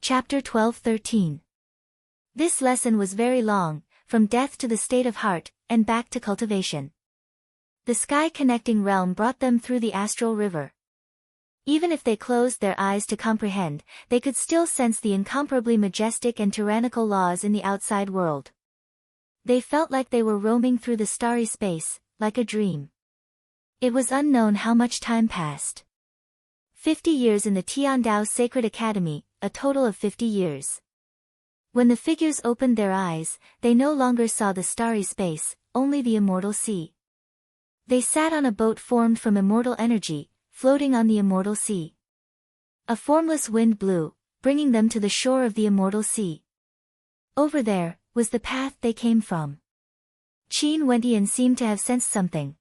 Chapter 12-13. This lesson was very long, from death to the state of heart, and back to cultivation. The sky-connecting realm brought them through the astral river. Even if they closed their eyes to comprehend, they could still sense the incomparably majestic and tyrannical laws in the outside world. They felt like they were roaming through the starry space, like a dream. It was unknown how much time passed. 50 years in the Tiandao Sacred Academy, a total of 50 years. When the figures opened their eyes, they no longer saw the starry space, only the immortal sea. They sat on a boat formed from immortal energy, floating on the immortal sea. A formless wind blew, bringing them to the shore of the immortal sea. Over there was the path they came from. Qin Wentian seemed to have sensed something.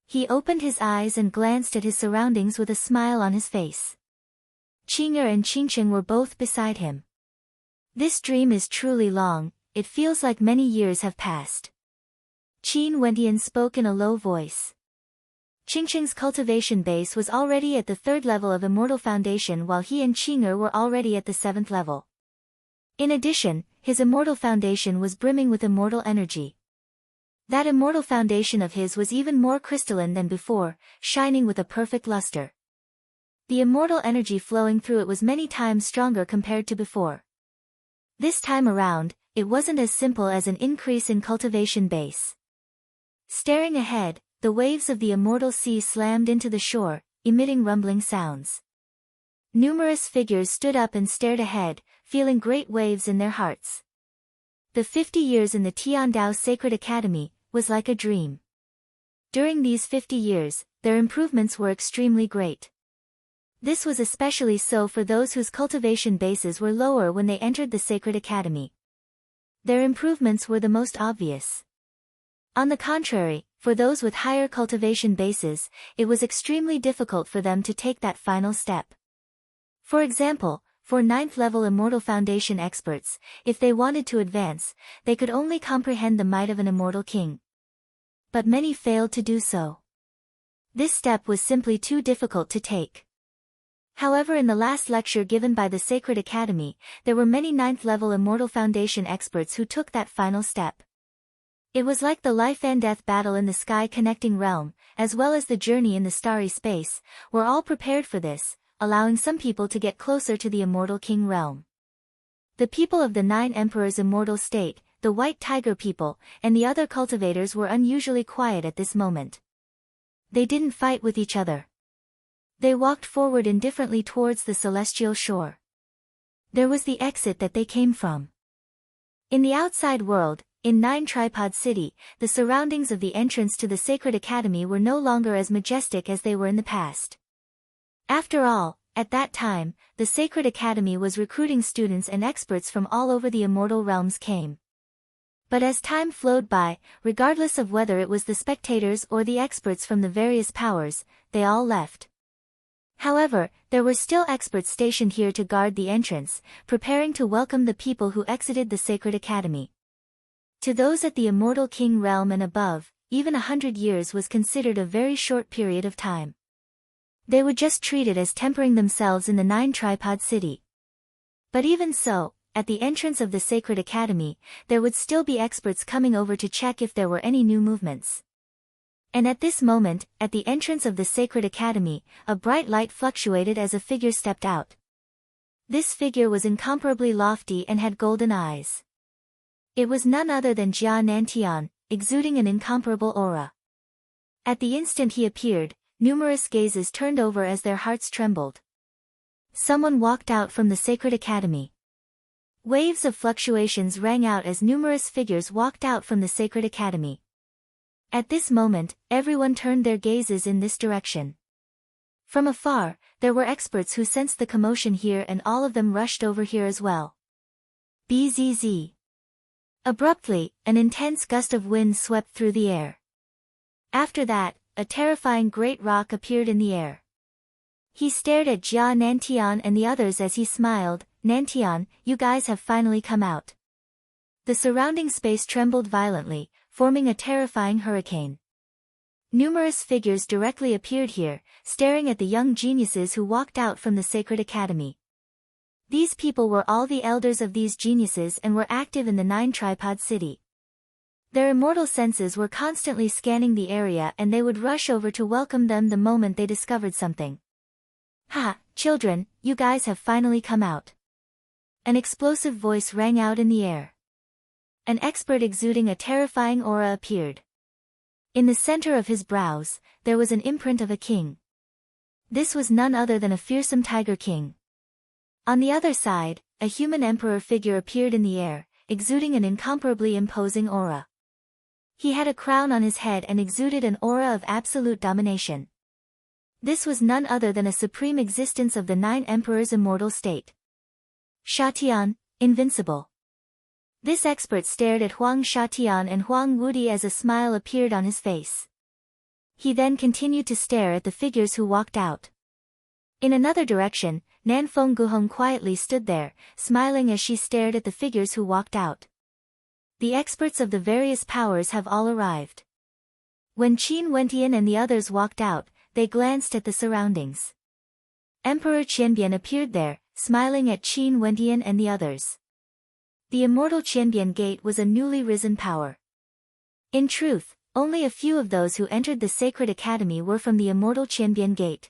He opened his eyes and glanced at his surroundings with a smile on his face. Qing'er and Qingcheng were both beside him. This dream is truly long, it feels like many years have passed. Qin Wentian spoke in a low voice. Qingcheng's cultivation base was already at the 3rd level of Immortal Foundation while he and Qing'er were already at the 7th level. In addition, his Immortal Foundation was brimming with immortal energy. That immortal foundation of his was even more crystalline than before, shining with a perfect luster. The immortal energy flowing through it was many times stronger compared to before. This time around, it wasn't as simple as an increase in cultivation base. Staring ahead, the waves of the immortal sea slammed into the shore, emitting rumbling sounds. Numerous figures stood up and stared ahead, feeling great waves in their hearts. The 50 years in the Tiandao Sacred Academy was like a dream. During these 50 years, their improvements were extremely great. This was especially so for those whose cultivation bases were lower when they entered the Sacred Academy. Their improvements were the most obvious. On the contrary, for those with higher cultivation bases, it was extremely difficult for them to take that final step. For example, for 9th level Immortal Foundation experts, if they wanted to advance, they could only comprehend the might of an immortal king. But many failed to do so. This step was simply too difficult to take. However, in the last lecture given by the Sacred Academy, there were many 9th level Immortal Foundation experts who took that final step. It was like the life and death battle in the sky-connecting realm, as well as the journey in the starry space, were all prepared for this, allowing some people to get closer to the immortal king realm. The people of the 9 Emperors' immortal state, the White Tiger people, and the other cultivators were unusually quiet at this moment. They didn't fight with each other. They walked forward indifferently towards the celestial shore. There was the exit that they came from. In the outside world, in 9 Tripod City, the surroundings of the entrance to the Sacred Academy were no longer as majestic as they were in the past. After all, at that time, the Sacred Academy was recruiting students and experts from all over the immortal realms came. But as time flowed by, regardless of whether it was the spectators or the experts from the various powers, they all left. However, there were still experts stationed here to guard the entrance, preparing to welcome the people who exited the Sacred Academy. To those at the Immortal King realm and above, even 100 years was considered a very short period of time. They would just treat it as tempering themselves in the 9 Tripod City. But even so, at the entrance of the Sacred Academy, there would still be experts coming over to check if there were any new movements. And at this moment, at the entrance of the Sacred Academy, a bright light fluctuated as a figure stepped out. This figure was incomparably lofty and had golden eyes. It was none other than Jia Nantian, exuding an incomparable aura. At the instant he appeared, numerous gazes turned over as their hearts trembled. Someone walked out from the Sacred Academy. Waves of fluctuations rang out as numerous figures walked out from the Sacred Academy. At this moment, everyone turned their gazes in this direction. From afar, there were experts who sensed the commotion here and all of them rushed over here as well. Bzz. Abruptly, an intense gust of wind swept through the air. After that, a terrifying great rock appeared in the air. He stared at Jia Nantian and the others as he smiled. Nantian, you guys have finally come out. The surrounding space trembled violently, forming a terrifying hurricane. Numerous figures directly appeared here, staring at the young geniuses who walked out from the Sacred Academy. These people were all the elders of these geniuses and were active in the 9-tripod city. Their immortal senses were constantly scanning the area and they would rush over to welcome them the moment they discovered something. "Ha, children, you guys have finally come out." An explosive voice rang out in the air. An expert exuding a terrifying aura appeared. In the center of his brows, there was an imprint of a king. This was none other than a fearsome tiger king. On the other side, a human emperor figure appeared in the air, exuding an incomparably imposing aura. He had a crown on his head and exuded an aura of absolute domination. This was none other than a supreme existence of the 9 emperors' immortal state. Shatian, invincible. This expert stared at Huang Shatian and Huang Wudi as a smile appeared on his face. He then continued to stare at the figures who walked out. In another direction, Nanfeng Guhong quietly stood there, smiling as she stared at the figures who walked out. The experts of the various powers have all arrived. When Qin Wentian and the others walked out, they glanced at the surroundings. Emperor Qianbian appeared there, smiling at Qin Wentian and the others. The immortal Qianbian Gate was a newly risen power. In truth, only a few of those who entered the Sacred Academy were from the immortal Qianbian Gate.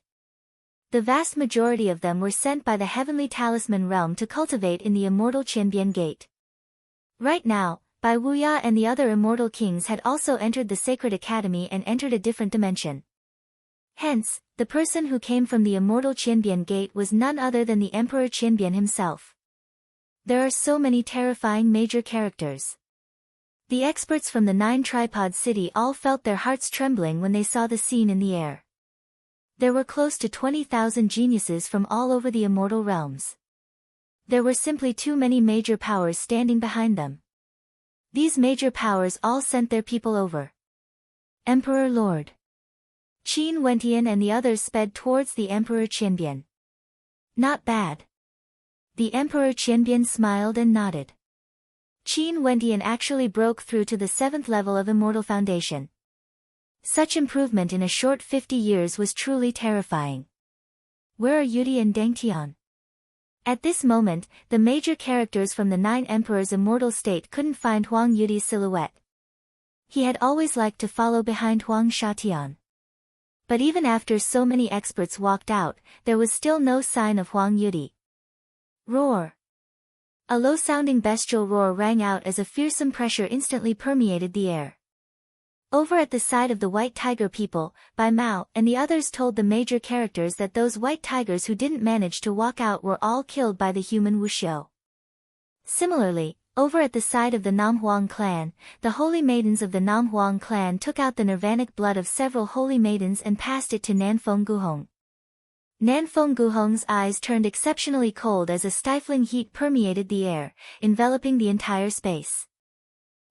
The vast majority of them were sent by the Heavenly Talisman realm to cultivate in the immortal Qianbian Gate. Right now, Bai Wuya and the other immortal kings had also entered the Sacred Academy and entered a different dimension. Hence, the person who came from the immortal Qianbian Gate was none other than the Emperor Qianbian himself. There are so many terrifying major characters. The experts from the 9-tripod city all felt their hearts trembling when they saw the scene in the air. There were close to 20,000 geniuses from all over the immortal realms. There were simply too many major powers standing behind them. These major powers all sent their people over. Emperor Lord. Qin Wentian and the others sped towards the Emperor Qianbian. Not bad. The Emperor Qianbian smiled and nodded. Qin Wentian actually broke through to the 7th level of Immortal Foundation. Such improvement in a short 50 years was truly terrifying. Where are Yudi and Dangtian? At this moment, the major characters from the 9 Emperors' immortal state couldn't find Huang Yudi's silhouette. He had always liked to follow behind Huang Shatian. But even after so many experts walked out, there was still no sign of Huang Yudi. Roar! A low-sounding bestial roar rang out as a fearsome pressure instantly permeated the air. Over at the side of the White Tiger people, Bai Mao and the others told the major characters that those white tigers who didn't manage to walk out were all killed by the human Wuxiu. Similarly, over at the side of the Namhuang clan, the holy maidens of the Namhuang clan took out the nirvanic blood of several holy maidens and passed it to Nanfeng Guhong. Nanfeng Guhong's eyes turned exceptionally cold as a stifling heat permeated the air, enveloping the entire space.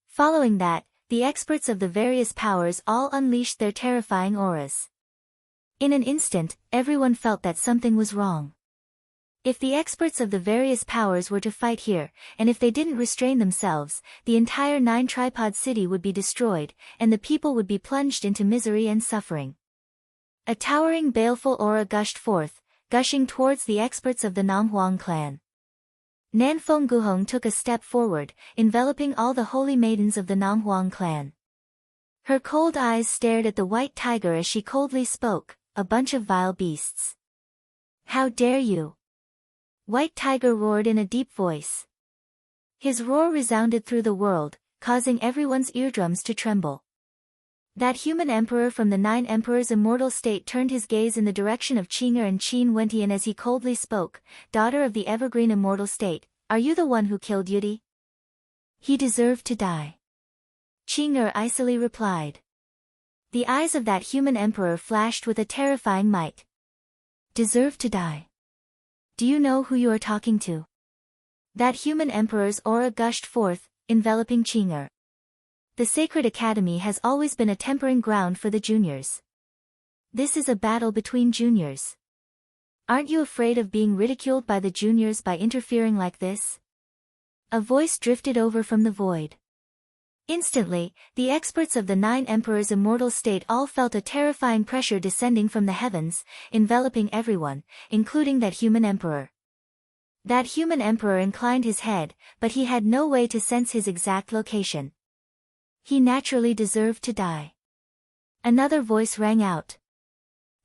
Following that, the experts of the various powers all unleashed their terrifying auras. In an instant, everyone felt that something was wrong. If the experts of the various powers were to fight here, and if they didn't restrain themselves, the entire 9-tripod city would be destroyed, and the people would be plunged into misery and suffering. A towering baleful aura gushed forth, gushing towards the experts of the Namhuang clan. Nanfeng Guhong took a step forward, enveloping all the holy maidens of the Namhuang clan. Her cold eyes stared at the white tiger as she coldly spoke, "A bunch of vile beasts. How dare you?" White Tiger roared in a deep voice. His roar resounded through the world, causing everyone's eardrums to tremble. That human emperor from the 9 emperors' immortal state turned his gaze in the direction of Qing'er and Qin Wentian as he coldly spoke, "Daughter of the evergreen immortal state, are you the one who killed Yudi?" "He deserved to die," Qing'er icily replied. The eyes of that human emperor flashed with a terrifying might. "Deserved to die? Do you know who you are talking to?" That human emperor's aura gushed forth, enveloping Qing'er. The Sacred Academy has always been a tempering ground for the juniors. This is a battle between juniors. Aren't you afraid of being ridiculed by the juniors by interfering like this? A voice drifted over from the void. Instantly, the experts of the 9 Emperors' immortal state all felt a terrifying pressure descending from the heavens, enveloping everyone, including that human emperor. That human emperor inclined his head, but he had no way to sense his exact location. He naturally deserved to die. Another voice rang out.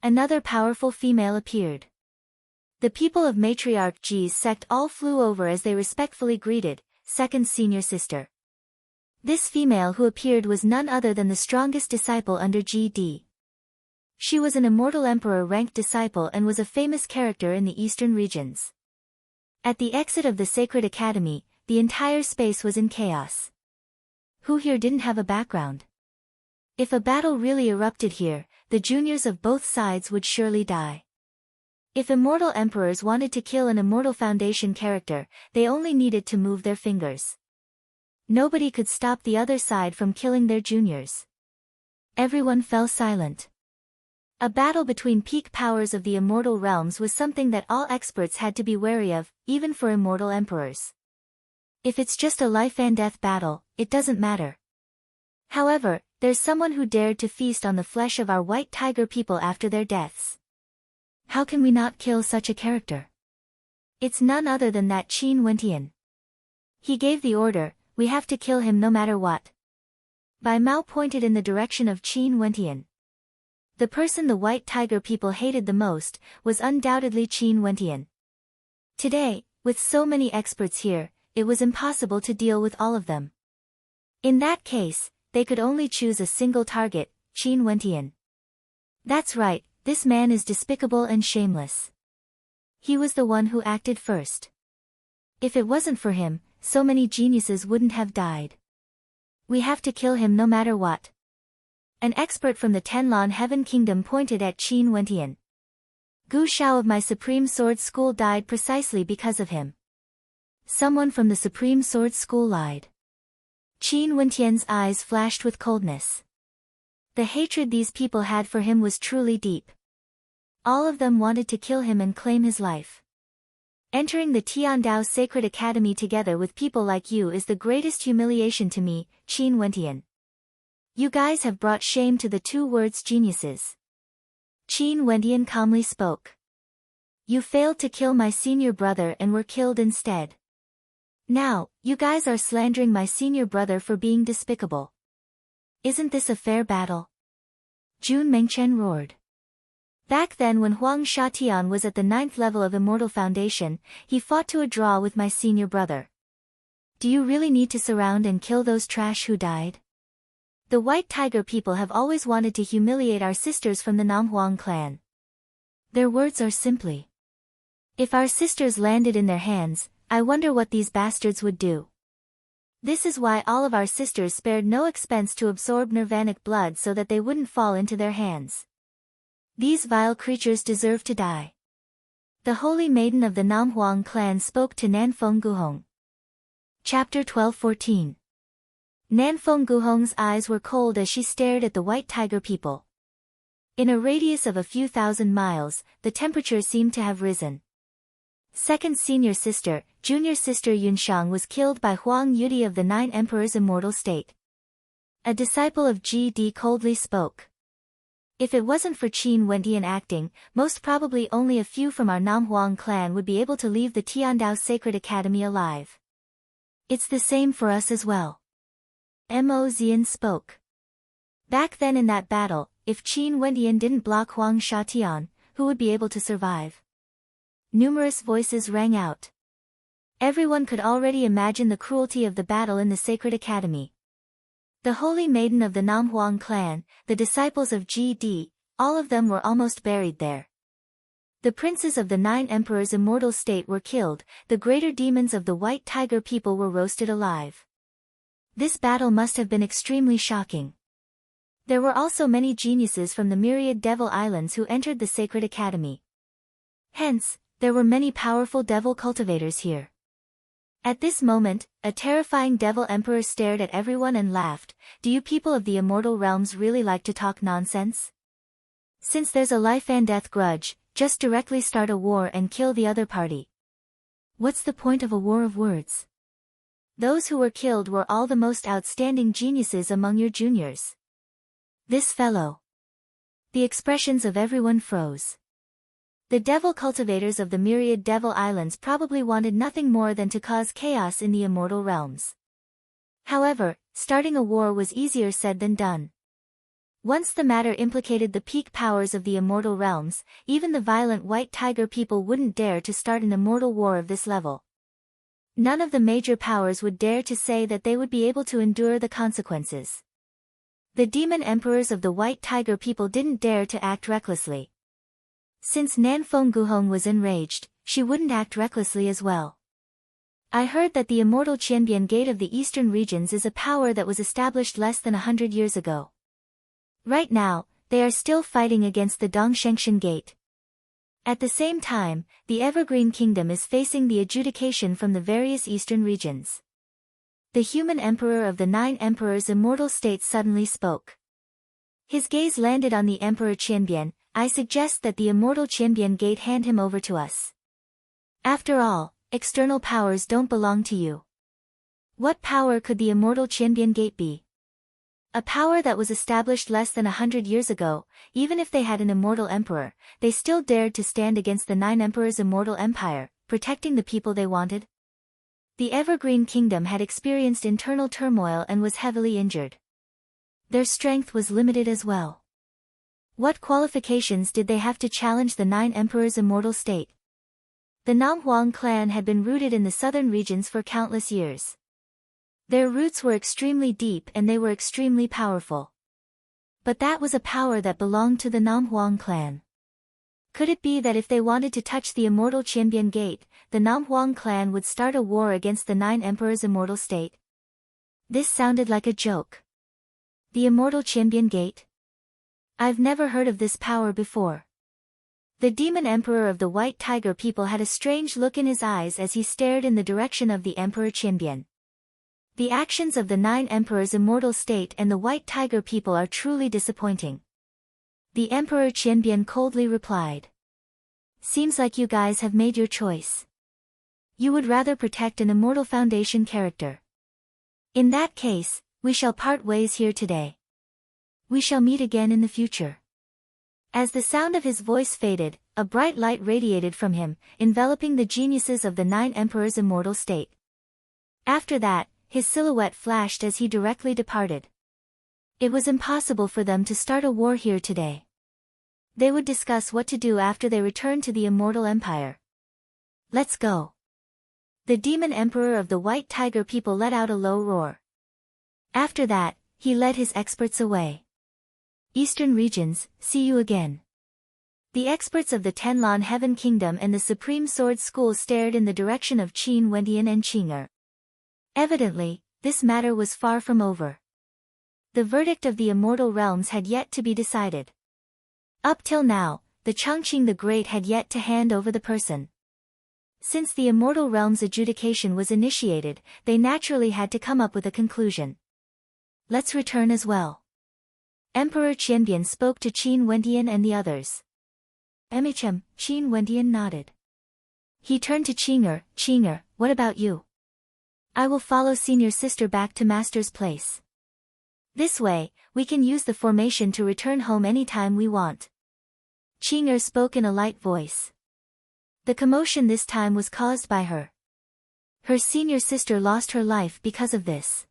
Another powerful female appeared. The people of Matriarch Ji's sect all flew over as they respectfully greeted, second senior sister. This female who appeared was none other than the strongest disciple under GD. She was an immortal emperor-ranked disciple and was a famous character in the eastern regions. At the exit of the Sacred Academy, the entire space was in chaos. Who here didn't have a background? If a battle really erupted here, the juniors of both sides would surely die. If immortal emperors wanted to kill an immortal Foundation character, they only needed to move their fingers. Nobody could stop the other side from killing their juniors. Everyone fell silent. A battle between peak powers of the immortal realms was something that all experts had to be wary of, even for immortal emperors. If it's just a life and death battle, it doesn't matter. However, there's someone who dared to feast on the flesh of our white tiger people after their deaths. How can we not kill such a character? It's none other than that Qin Wentian. He gave the order, we have to kill him no matter what. Bai Mao pointed in the direction of Qin Wentian. The person the white tiger people hated the most was undoubtedly Qin Wentian. Today, with so many experts here, it was impossible to deal with all of them. In that case, they could only choose a single target, Qin Wentian. That's right, this man is despicable and shameless. He was the one who acted first. If it wasn't for him, so many geniuses wouldn't have died. We have to kill him no matter what. An expert from the Tenlon Heaven Kingdom pointed at Qin Wentian. Gu Shao of my Supreme Sword School died precisely because of him. Someone from the Supreme Sword School lied. Qin Wentian's eyes flashed with coldness. The hatred these people had for him was truly deep. All of them wanted to kill him and claim his life. Entering the Tiandao Sacred Academy together with people like you is the greatest humiliation to me, Qin Wentian. You guys have brought shame to the two words geniuses. Qin Wentian calmly spoke. You failed to kill my senior brother and were killed instead. Now, you guys are slandering my senior brother for being despicable. Isn't this a fair battle? Jun Mengchen roared. Back then when Huang Shatian was at the 9th level of Immortal Foundation, he fought to a draw with my senior brother. Do you really need to surround and kill those trash who died? The White Tiger people have always wanted to humiliate our sisters from the Namhuang clan. Their words are simply. If our sisters landed in their hands, I wonder what these bastards would do. This is why all of our sisters spared no expense to absorb nirvanic blood so that they wouldn't fall into their hands. These vile creatures deserve to die. The holy maiden of the Namhuang clan spoke to Nanfeng Guhong. Chapter 12-14. Nanfeng Guhong's eyes were cold as she stared at the White Tiger people. In a radius of a few thousand miles, the temperature seemed to have risen. Second senior sister, junior sister Yunshang was killed by Huang Yudi of the 9 Emperor's immortal state. A disciple of GD coldly spoke. If it wasn't for Qin Wentian acting, most probably only a few from our Namhuang clan would be able to leave the Tiandao Sacred Academy alive. It's the same for us as well. Mo Zian spoke. Back then in that battle, if Qin Wentian didn't block Huang Shatian, who would be able to survive? Numerous voices rang out. Everyone could already imagine the cruelty of the battle in the Sacred Academy. The holy maiden of the Namhuang clan, the disciples of GD, all of them were almost buried there. The princes of the 9 Emperor's immortal state were killed, the greater demons of the White Tiger people were roasted alive. This battle must have been extremely shocking. There were also many geniuses from the myriad Devil Islands who entered the Sacred Academy. Hence, there were many powerful devil cultivators here. At this moment, a terrifying devil emperor stared at everyone and laughed. Do you people of the immortal realms really like to talk nonsense? Since there's a life and death grudge, just directly start a war and kill the other party. What's the point of a war of words? Those who were killed were all the most outstanding geniuses among your juniors. This fellow. The expressions of everyone froze. The devil cultivators of the myriad devil islands probably wanted nothing more than to cause chaos in the immortal realms. However, starting a war was easier said than done. Once the matter implicated the peak powers of the immortal realms, even the violent white tiger people wouldn't dare to start an immortal war of this level. None of the major powers would dare to say that they would be able to endure the consequences. The demon emperors of the white tiger people didn't dare to act recklessly. Since Nanfeng Guhong was enraged, she wouldn't act recklessly as well. I heard that the immortal Qianbian Gate of the eastern regions is a power that was established less than 100 years ago. Right now, they are still fighting against the Dongshengshan Gate. At the same time, the Evergreen Kingdom is facing the adjudication from the various eastern regions. The human emperor of the 9 emperors' immortal state suddenly spoke. His gaze landed on the Emperor Qianbian. I suggest that the immortal Qianbian Gate hand him over to us. After all, external powers don't belong to you. What power could the immortal Qianbian Gate be? A power that was established less than 100 years ago. Even if they had an immortal emperor, they still dared to stand against the 9 emperors' immortal empire, protecting the people they wanted. The Evergreen Kingdom had experienced internal turmoil and was heavily injured. Their strength was limited as well. What qualifications did they have to challenge the 9 emperors' immortal state? The Namhuang clan had been rooted in the southern regions for countless years. Their roots were extremely deep and they were extremely powerful. But that was a power that belonged to the Namhuang clan. Could it be that if they wanted to touch the immortal Qianbian Gate, the Namhuang clan would start a war against the 9 emperors' immortal state? This sounded like a joke. The immortal Qianbian Gate? I've never heard of this power before. The demon emperor of the white tiger people had a strange look in his eyes as he stared in the direction of the Emperor Qianbian. The actions of the 9 emperors' immortal state and the white tiger people are truly disappointing. The Emperor Qianbian coldly replied. Seems like you guys have made your choice. You would rather protect an immortal foundation character. In that case, we shall part ways here today. We shall meet again in the future. As the sound of his voice faded, a bright light radiated from him, enveloping the geniuses of the 9 emperors' immortal state. After that, his silhouette flashed as he directly departed. It was impossible for them to start a war here today. They would discuss what to do after they returned to the immortal empire. Let's go. The demon emperor of the white tiger people let out a low roar. After that, he led his experts away. Eastern regions, see you again. The experts of the Tenlan Heaven Kingdom and the Supreme Sword School stared in the direction of Qin Wendian and Qing'er. Evidently, this matter was far from over. The verdict of the immortal realms had yet to be decided. Up till now, the Changqing the Great had yet to hand over the person. Since the immortal realms adjudication was initiated, they naturally had to come up with a conclusion. Let's return as well. Emperor Qianbian spoke to Qin Wendian and the others. Qin Wendian nodded. He turned to Qing'er, what about you? I will follow senior sister back to master's place. This way, we can use the formation to return home anytime we want. Qing'er spoke in a light voice. The commotion this time was caused by her. Her senior sister lost her life because of this.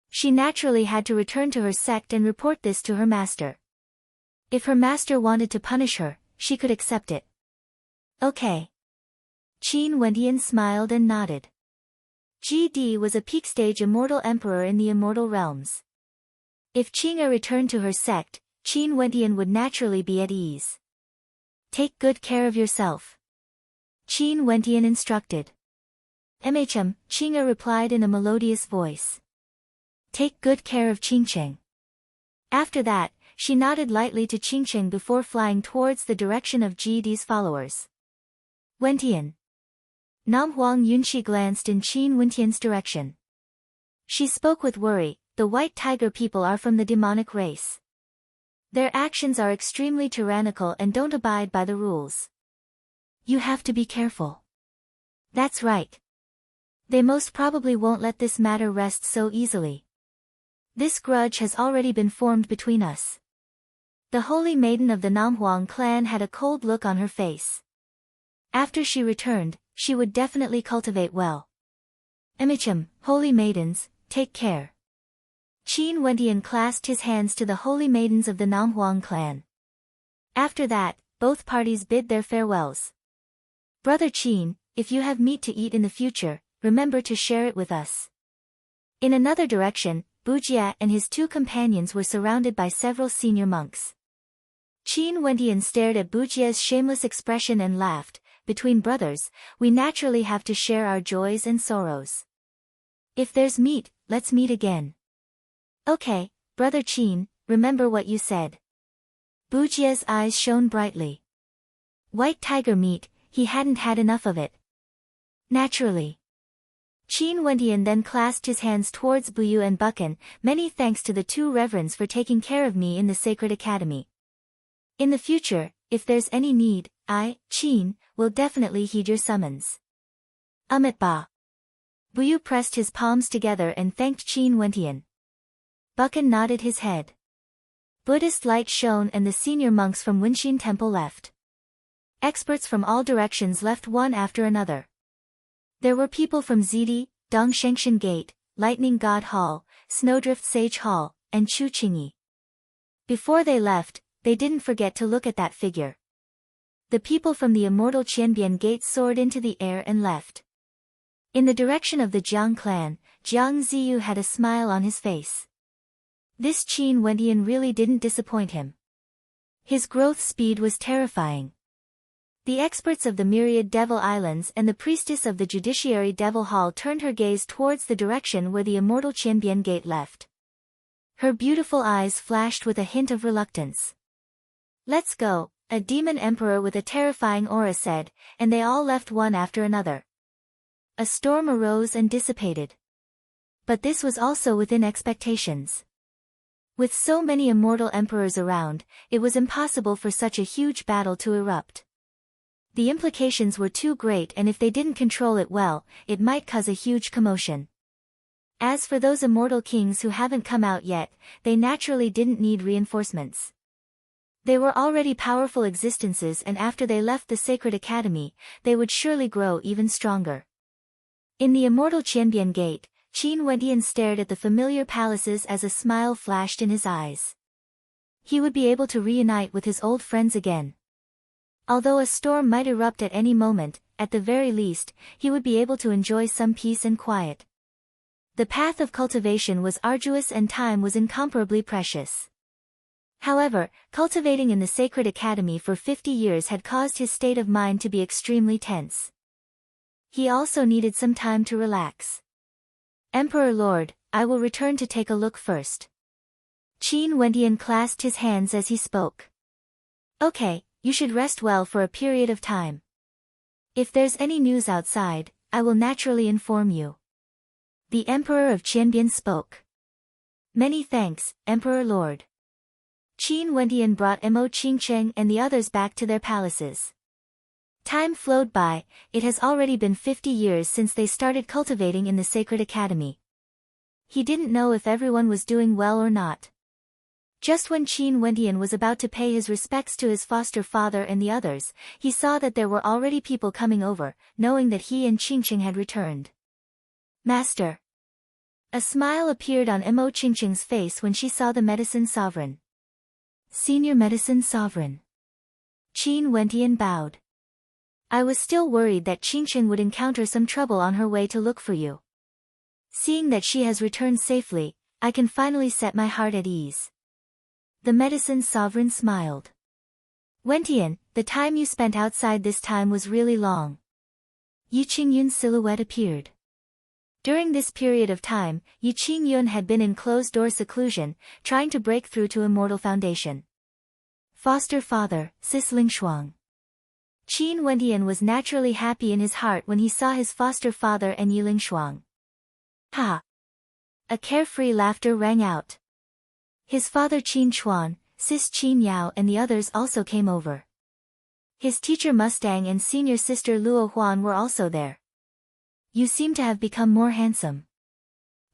She naturally had to return to her sect and report this to her master. If her master wanted to punish her, she could accept it. Okay. Qin Wendian smiled and nodded. GD was a peak-stage immortal emperor in the immortal realms. If Qing'er returned to her sect, Qin Wendian would naturally be at ease. Take good care of yourself. Qin Wendian instructed. Qing'er replied in a melodious voice. Take good care of Qingcheng. After that, she nodded lightly to Qingcheng before flying towards the direction of GD's followers. Wendian. Namhuang Yunxi glanced in Qin Wendian's direction. She spoke with worry, the white tiger people are from the demonic race. Their actions are extremely tyrannical and don't abide by the rules. You have to be careful. That's right. They most probably won't let this matter rest so easily. This grudge has already been formed between us. The holy maiden of the Namhuang clan had a cold look on her face. After she returned, she would definitely cultivate well. Emichim, holy maidens, take care. Qin Wentian clasped his hands to the holy maidens of the Namhuang clan. After that, both parties bid their farewells. Brother Qin, if you have meat to eat in the future, remember to share it with us. In another direction, Bujia and his two companions were surrounded by several senior monks. Qin Wentian stared at Bujia's shameless expression and laughed. Between brothers, we naturally have to share our joys and sorrows. If there's meat, let's meet again. Okay, Brother Qin, remember what you said. Bujia's eyes shone brightly. White tiger meat, he hadn't had enough of it. Naturally. Qin Wentian then clasped his hands towards Buyu and Buchan. Many thanks to the two reverends for taking care of me in the Sacred Academy. In the future, if there's any need, I, Qin, will definitely heed your summons. Amit Ba. Buyu pressed his palms together and thanked Qin Wentian. Buchan nodded his head. Buddhist light shone and the senior monks from Winxin Temple left. Experts from all directions left one after another. There were people from Zidi, Dongshengshan Gate, Lightning God Hall, Snowdrift Sage Hall, and Chu Qingyi. Before they left, they didn't forget to look at that figure. The people from the immortal Qianbian Gate soared into the air and left. In the direction of the Jiang clan, Jiang Ziyu had a smile on his face. This Qin Wentian really didn't disappoint him. His growth speed was terrifying. The experts of the myriad Devil Islands and the priestess of the Judiciary Devil Hall turned her gaze towards the direction where the immortal Qianbian Gate left. Her beautiful eyes flashed with a hint of reluctance. Let's go, a demon emperor with a terrifying aura said, and they all left one after another. A storm arose and dissipated. But this was also within expectations. With so many immortal emperors around, it was impossible for such a huge battle to erupt. The implications were too great, and if they didn't control it well, it might cause a huge commotion. As for those immortal kings who haven't come out yet, they naturally didn't need reinforcements. They were already powerful existences, and after they left the Sacred Academy, they would surely grow even stronger. In the immortal Qianbian Gate, Qin Wentian stared at the familiar palaces as a smile flashed in his eyes. He would be able to reunite with his old friends again. Although a storm might erupt at any moment, at the very least, he would be able to enjoy some peace and quiet. The path of cultivation was arduous and time was incomparably precious. However, cultivating in the Sacred Academy for 50 years had caused his state of mind to be extremely tense. He also needed some time to relax. Emperor Lord, I will return to take a look first. Qin Wentian clasped his hands as he spoke. Okay, you should rest well for a period of time. If there's any news outside, I will naturally inform you. The Emperor of Qianbian spoke. Many thanks, Emperor Lord. Qin Wentian brought Mo Qingcheng and the others back to their palaces. Time flowed by. It has already been 50 years since they started cultivating in the Sacred Academy. He didn't know if everyone was doing well or not. Just when Qin Wentian was about to pay his respects to his foster father and the others, he saw that there were already people coming over, knowing that he and Qingcheng had returned. Master. A smile appeared on Mo Qingcheng's face when she saw the medicine sovereign. Senior medicine sovereign. Qin Wentian bowed. I was still worried that Qingcheng would encounter some trouble on her way to look for you. Seeing that she has returned safely, I can finally set my heart at ease. The medicine sovereign smiled. Wentian, the time you spent outside this time was really long. Yi Qingyun's silhouette appeared. During this period of time, Yi Qingyun had been in closed-door seclusion, trying to break through to Immortal Foundation. Foster father, Sis Lingshuang. Qin Wentian was naturally happy in his heart when he saw his foster father and Yi Lingshuang. Ha! A carefree laughter rang out. His father Qin Chuan, Sis Qin Yao and the others also came over. His teacher Mustang and senior sister Luo Huan were also there. You seem to have become more handsome.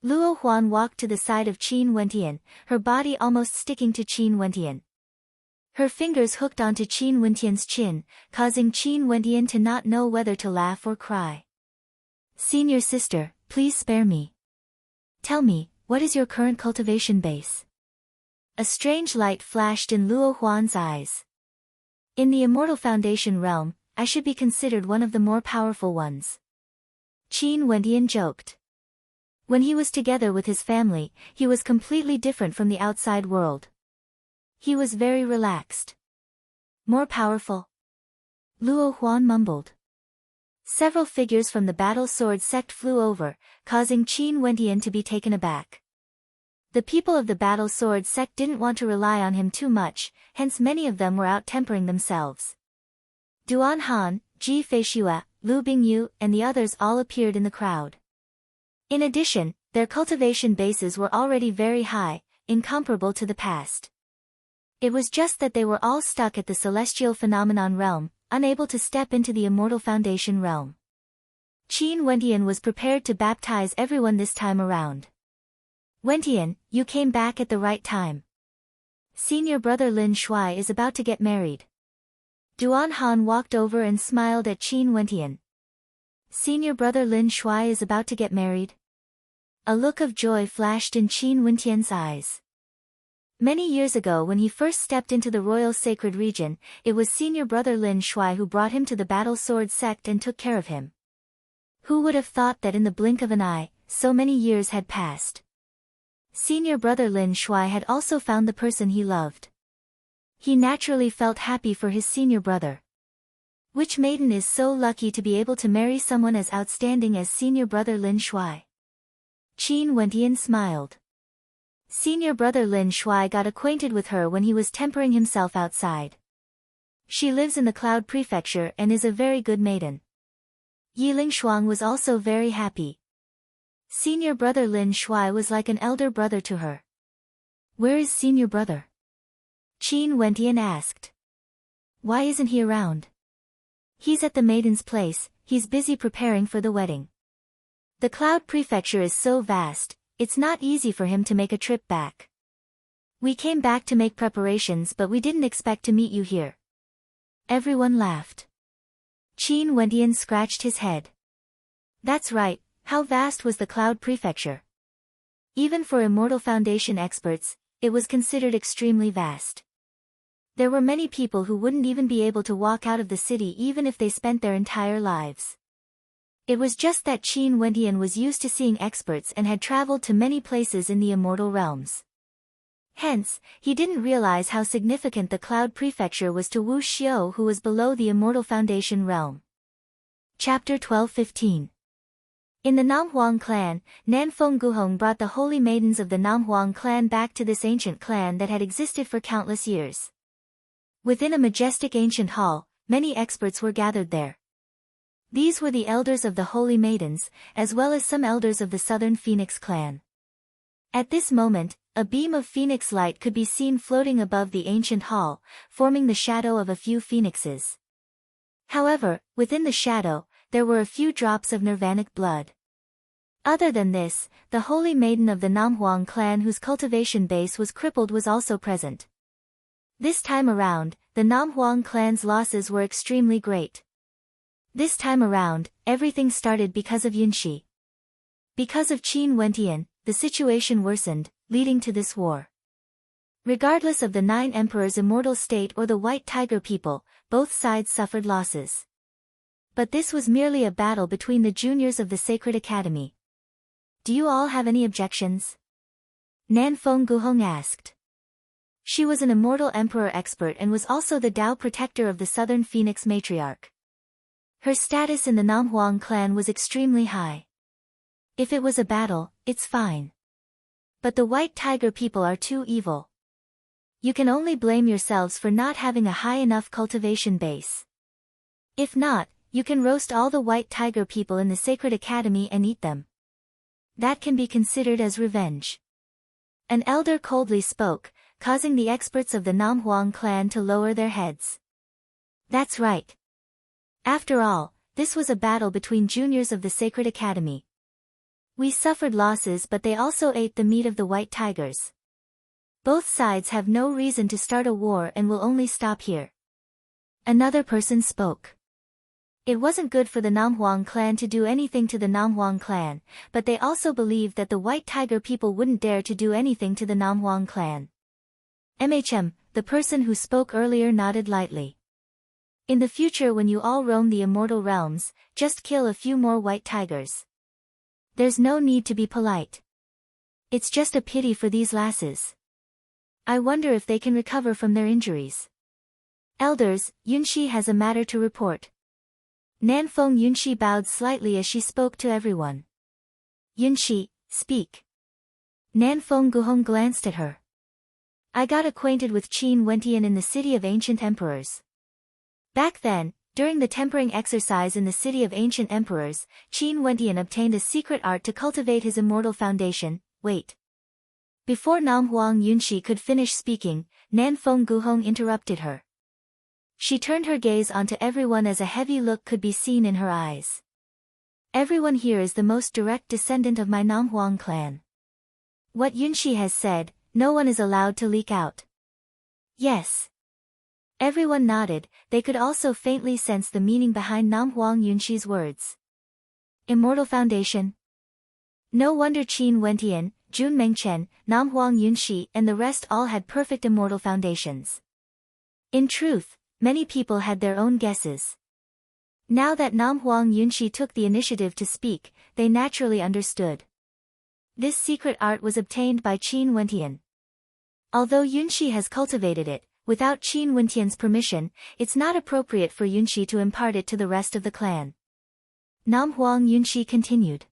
Luo Huan walked to the side of Qin Wentian, her body almost sticking to Qin Wentian. Her fingers hooked onto Qin Wentian's chin, causing Qin Wentian to not know whether to laugh or cry. Senior sister, please spare me. Tell me, what is your current cultivation base? A strange light flashed in Luo Huan's eyes. In the Immortal Foundation realm, I should be considered one of the more powerful ones. Qin Wentian joked. When he was together with his family, he was completely different from the outside world. He was very relaxed. More powerful? Luo Huan mumbled. Several figures from the Battle Sword sect flew over, causing Qin Wentian to be taken aback. The people of the Battle Sword sect didn't want to rely on him too much, hence many of them were out tempering themselves. Duan Han, Ji Feishua, Lu Bingyu, and the others all appeared in the crowd. In addition, their cultivation bases were already very high, incomparable to the past. It was just that they were all stuck at the Celestial Phenomenon realm, unable to step into the Immortal Foundation realm. Qin Wentian was prepared to baptize everyone this time around. Wentian, you came back at the right time. Senior brother Lin Shuai is about to get married. Duan Han walked over and smiled at Qin Wentian. Senior brother Lin Shuai is about to get married? A look of joy flashed in Qin Wentian's eyes. Many years ago when he first stepped into the royal sacred region, it was senior brother Lin Shuai who brought him to the Battle Sword sect and took care of him. Who would have thought that in the blink of an eye, so many years had passed? Senior brother Lin Shuai had also found the person he loved. He naturally felt happy for his senior brother. Which maiden is so lucky to be able to marry someone as outstanding as senior brother Lin Shuai? Qin Wentian smiled. Senior brother Lin Shuai got acquainted with her when he was tempering himself outside. She lives in the Cloud Prefecture and is a very good maiden. Yiling Shuang was also very happy. Senior brother Lin Shuai was like an elder brother to her. Where is senior brother? Qin Wentian asked. Why isn't he around? He's at the maiden's place, he's busy preparing for the wedding. The Cloud Prefecture is so vast, it's not easy for him to make a trip back. We came back to make preparations but we didn't expect to meet you here. Everyone laughed. Qin Wentian scratched his head. That's right, how vast was the Cloud Prefecture? Even for Immortal Foundation experts, it was considered extremely vast. There were many people who wouldn't even be able to walk out of the city even if they spent their entire lives. It was just that Qin Wentian was used to seeing experts and had traveled to many places in the immortal realms. Hence, he didn't realize how significant the Cloud Prefecture was to Wu Xiao who was below the Immortal Foundation realm. Chapter 12-15. In the Namhuang clan, Nanfeng Guhong brought the holy maidens of the Namhuang clan back to this ancient clan that had existed for countless years. Within a majestic ancient hall, many experts were gathered there. These were the elders of the holy maidens, as well as some elders of the Southern Phoenix clan. At this moment, a beam of phoenix light could be seen floating above the ancient hall, forming the shadow of a few phoenixes. However, within the shadow, there were a few drops of nirvanic blood. Other than this, the holy maiden of the Namhuang clan whose cultivation base was crippled was also present. This time around, the Namhuang clan's losses were extremely great. This time around, everything started because of Yunxi. Because of Qin Wentian, the situation worsened, leading to this war. Regardless of the 9 emperors' immortal state or the White Tiger people, both sides suffered losses. But this was merely a battle between the juniors of the Sacred Academy. Do you all have any objections? Nanfeng Guhong asked. She was an immortal emperor expert and was also the Tao protector of the Southern Phoenix matriarch. Her status in the Namhuang clan was extremely high. If it was a battle, it's fine. But the White Tiger people are too evil. You can only blame yourselves for not having a high enough cultivation base. If not, you can roast all the White Tiger people in the Sacred Academy and eat them. That can be considered as revenge. An elder coldly spoke, causing the experts of the Namhuang clan to lower their heads. That's right. After all, this was a battle between juniors of the Sacred Academy. We suffered losses but they also ate the meat of the White Tigers. Both sides have no reason to start a war and will only stop here. Another person spoke. It wasn't good for the Namhuang clan to do anything to the Namhuang clan, but they also believed that the White Tiger people wouldn't dare to do anything to the Namhuang clan. The person who spoke earlier nodded lightly. In the future, when you all roam the immortal realms, just kill a few more white tigers. There's no need to be polite. It's just a pity for these lasses. I wonder if they can recover from their injuries. Elders, Yunshi has a matter to report. Nanfeng Yunshi bowed slightly as she spoke to everyone. Yunshi, speak. Nanfeng Guhong glanced at her. I got acquainted with Qin Wentian in the City of Ancient Emperors. Back then, during the tempering exercise in the City of Ancient Emperors, Qin Wentian obtained a secret art to cultivate his immortal foundation. Wait. Before Namhuang Yunshi could finish speaking, Nanfeng Guhong interrupted her. She turned her gaze onto everyone as a heavy look could be seen in her eyes. Everyone here is the most direct descendant of my Namhuang clan. What Yunshi has said, no one is allowed to leak out. Yes. Everyone nodded. They could also faintly sense the meaning behind Namhuang Yunshi's words. Immortal Foundation. No wonder Qin Wentian, Jun Mengchen, Namhuang Yunshi and the rest all had perfect immortal foundations. In truth, many people had their own guesses. Now that Namhuang Yunshi took the initiative to speak, they naturally understood. This secret art was obtained by Qin Wentian. Although Yunshi has cultivated it, without Qin Wentian's permission, it's not appropriate for Yunshi to impart it to the rest of the clan. Namhuang Yunshi continued.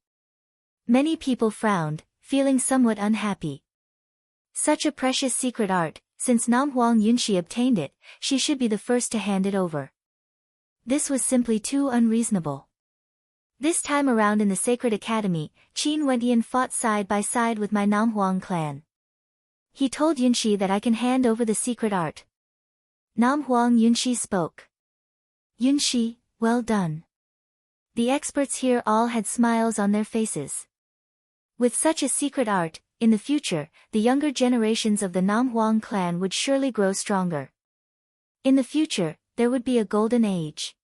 Many people frowned, feeling somewhat unhappy. Such a precious secret art, since Namhuang Yunshi obtained it, she should be the first to hand it over. This was simply too unreasonable. This time around in the Sacred Academy, Qin Wentian fought side by side with my Namhuang clan. He told Yunshi that I can hand over the secret art. Namhuang Yunshi spoke. Yunshi, well done. The experts here all had smiles on their faces. With such a secret art, in the future, the younger generations of the Namhuang clan would surely grow stronger. In the future, there would be a golden age.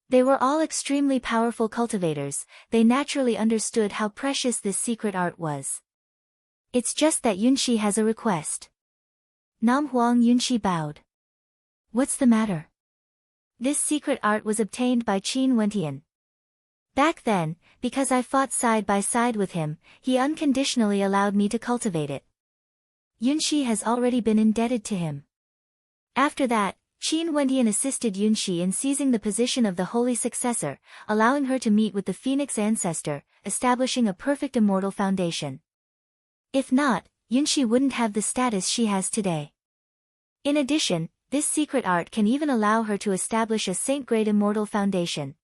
They were all extremely powerful cultivators. They naturally understood how precious this secret art was. It's just that Yunshi has a request. Namhuang Yunshi bowed. What's the matter? This secret art was obtained by Qin Wentian. Back then, because I fought side by side with him, he unconditionally allowed me to cultivate it. Yunshi has already been indebted to him. After that, Qin Wentian assisted Yunshi in seizing the position of the holy successor, allowing her to meet with the phoenix ancestor, establishing a perfect immortal foundation. If not, Yunshi wouldn't have the status she has today. In addition, this secret art can even allow her to establish a saint-grade immortal foundation.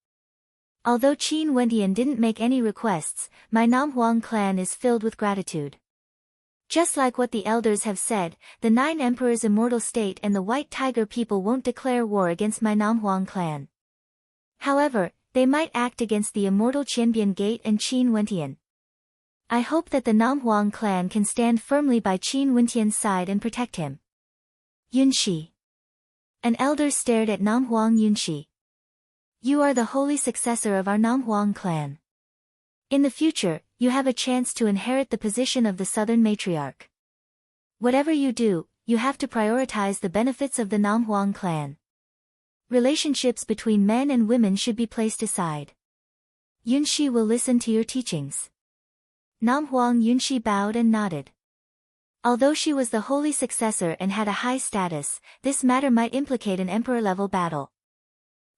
Although Qin Wentian didn't make any requests, my Namhuang clan is filled with gratitude. Just like what the elders have said, the 9 emperors' immortal state and the White Tiger people won't declare war against my Namhuang clan. However, they might act against the immortal Qianbian Gate and Qin Wentian. I hope that the Namhuang clan can stand firmly by Qin Wentian's side and protect him. Yunshi. An elder stared at Namhuang Yunshi. You are the holy successor of our Namhuang clan. In the future, you have a chance to inherit the position of the Southern Matriarch. Whatever you do, you have to prioritize the benefits of the Namhuang clan. Relationships between men and women should be placed aside. Yunshi will listen to your teachings. Namhuang Yunshi bowed and nodded. Although she was the holy successor and had a high status, this matter might implicate an emperor-level battle.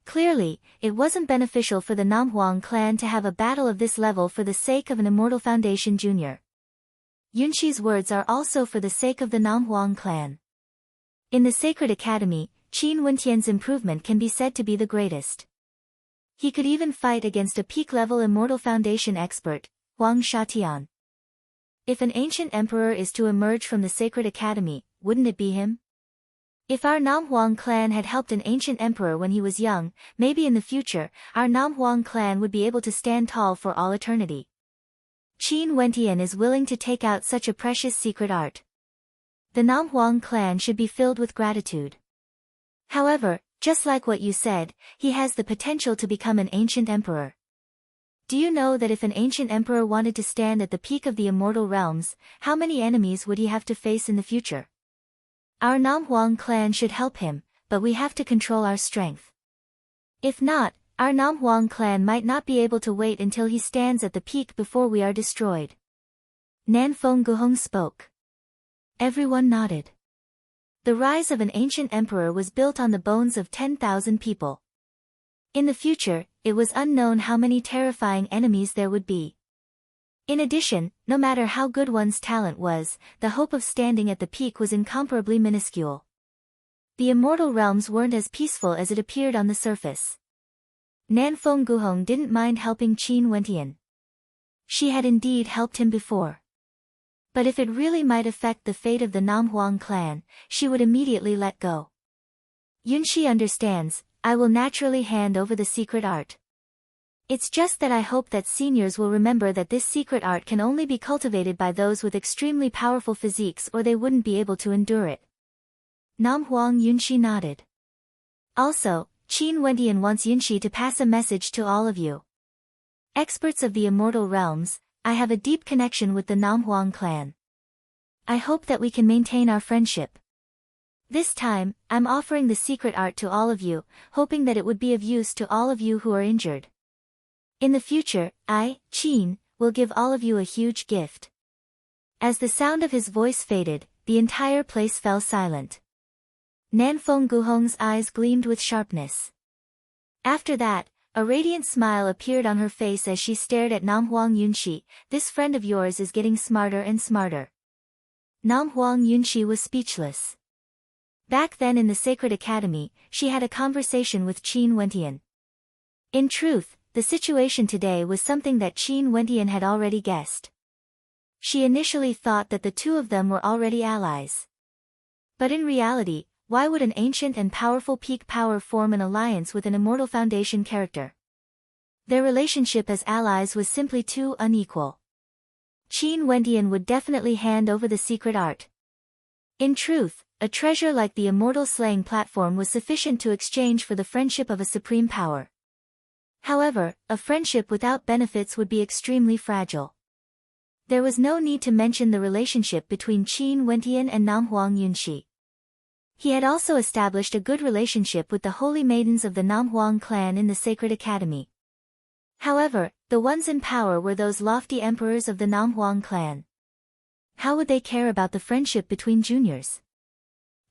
Clearly, it wasn't beneficial for the Namhuang clan to have a battle of this level for the sake of an immortal foundation junior. Yunshi's words are also for the sake of the Namhuang clan. In the Sacred Academy, Qin Wentian's improvement can be said to be the greatest. He could even fight against a peak-level immortal foundation expert, Huang Shatian. If an ancient emperor is to emerge from the Sacred Academy, wouldn't it be him? If our Namhuang clan had helped an ancient emperor when he was young, maybe in the future, our Namhuang clan would be able to stand tall for all eternity. Qin Wentian is willing to take out such a precious secret art. The Nam Huang clan should be filled with gratitude. However, just like what you said, he has the potential to become an ancient emperor. Do you know that if an ancient emperor wanted to stand at the peak of the immortal realms, how many enemies would he have to face in the future? Our Nam Huang clan should help him, but we have to control our strength. If not, our Nam Huang clan might not be able to wait until he stands at the peak before we are destroyed. Nan Feng Guhong spoke. Everyone nodded. The rise of an ancient emperor was built on the bones of 10,000 people. In the future, it was unknown how many terrifying enemies there would be. In addition, no matter how good one's talent was, the hope of standing at the peak was incomparably minuscule. The immortal realms weren't as peaceful as it appeared on the surface. Nan Feng Guhong didn't mind helping Qin Wentian. She had indeed helped him before. But if it really might affect the fate of the Nam Huang clan, she would immediately let go. Yunxi understands, I will naturally hand over the secret art. It's just that I hope that seniors will remember that this secret art can only be cultivated by those with extremely powerful physiques or they wouldn't be able to endure it. Nam Huang Yunxi nodded. Also, Qin Wentian wants Yunxi to pass a message to all of you. Experts of the immortal realms, I have a deep connection with the Nam Huang clan. I hope that we can maintain our friendship. This time, I'm offering the secret art to all of you, hoping that it would be of use to all of you who are injured. In the future, I, Qin, will give all of you a huge gift. As the sound of his voice faded, the entire place fell silent. Nan Feng Guhong's eyes gleamed with sharpness. After that, a radiant smile appeared on her face as she stared at Nam Huang Yunxi. This friend of yours is getting smarter and smarter. Nam Huang Yunxi was speechless. Back then in the Sacred Academy, she had a conversation with Qin Wentian. In truth, the situation today was something that Qin Wentian had already guessed. She initially thought that the two of them were already allies. But in reality, why would an ancient and powerful peak power form an alliance with an immortal foundation character? Their relationship as allies was simply too unequal. Qin Wentian would definitely hand over the secret art. In truth, a treasure like the immortal slaying platform was sufficient to exchange for the friendship of a supreme power. However, a friendship without benefits would be extremely fragile. There was no need to mention the relationship between Qin Wentian and Nam Huang Yunxi. He had also established a good relationship with the holy maidens of the Nam Huang clan in the Sacred Academy. However, the ones in power were those lofty emperors of the Nam Huang clan. How would they care about the friendship between juniors?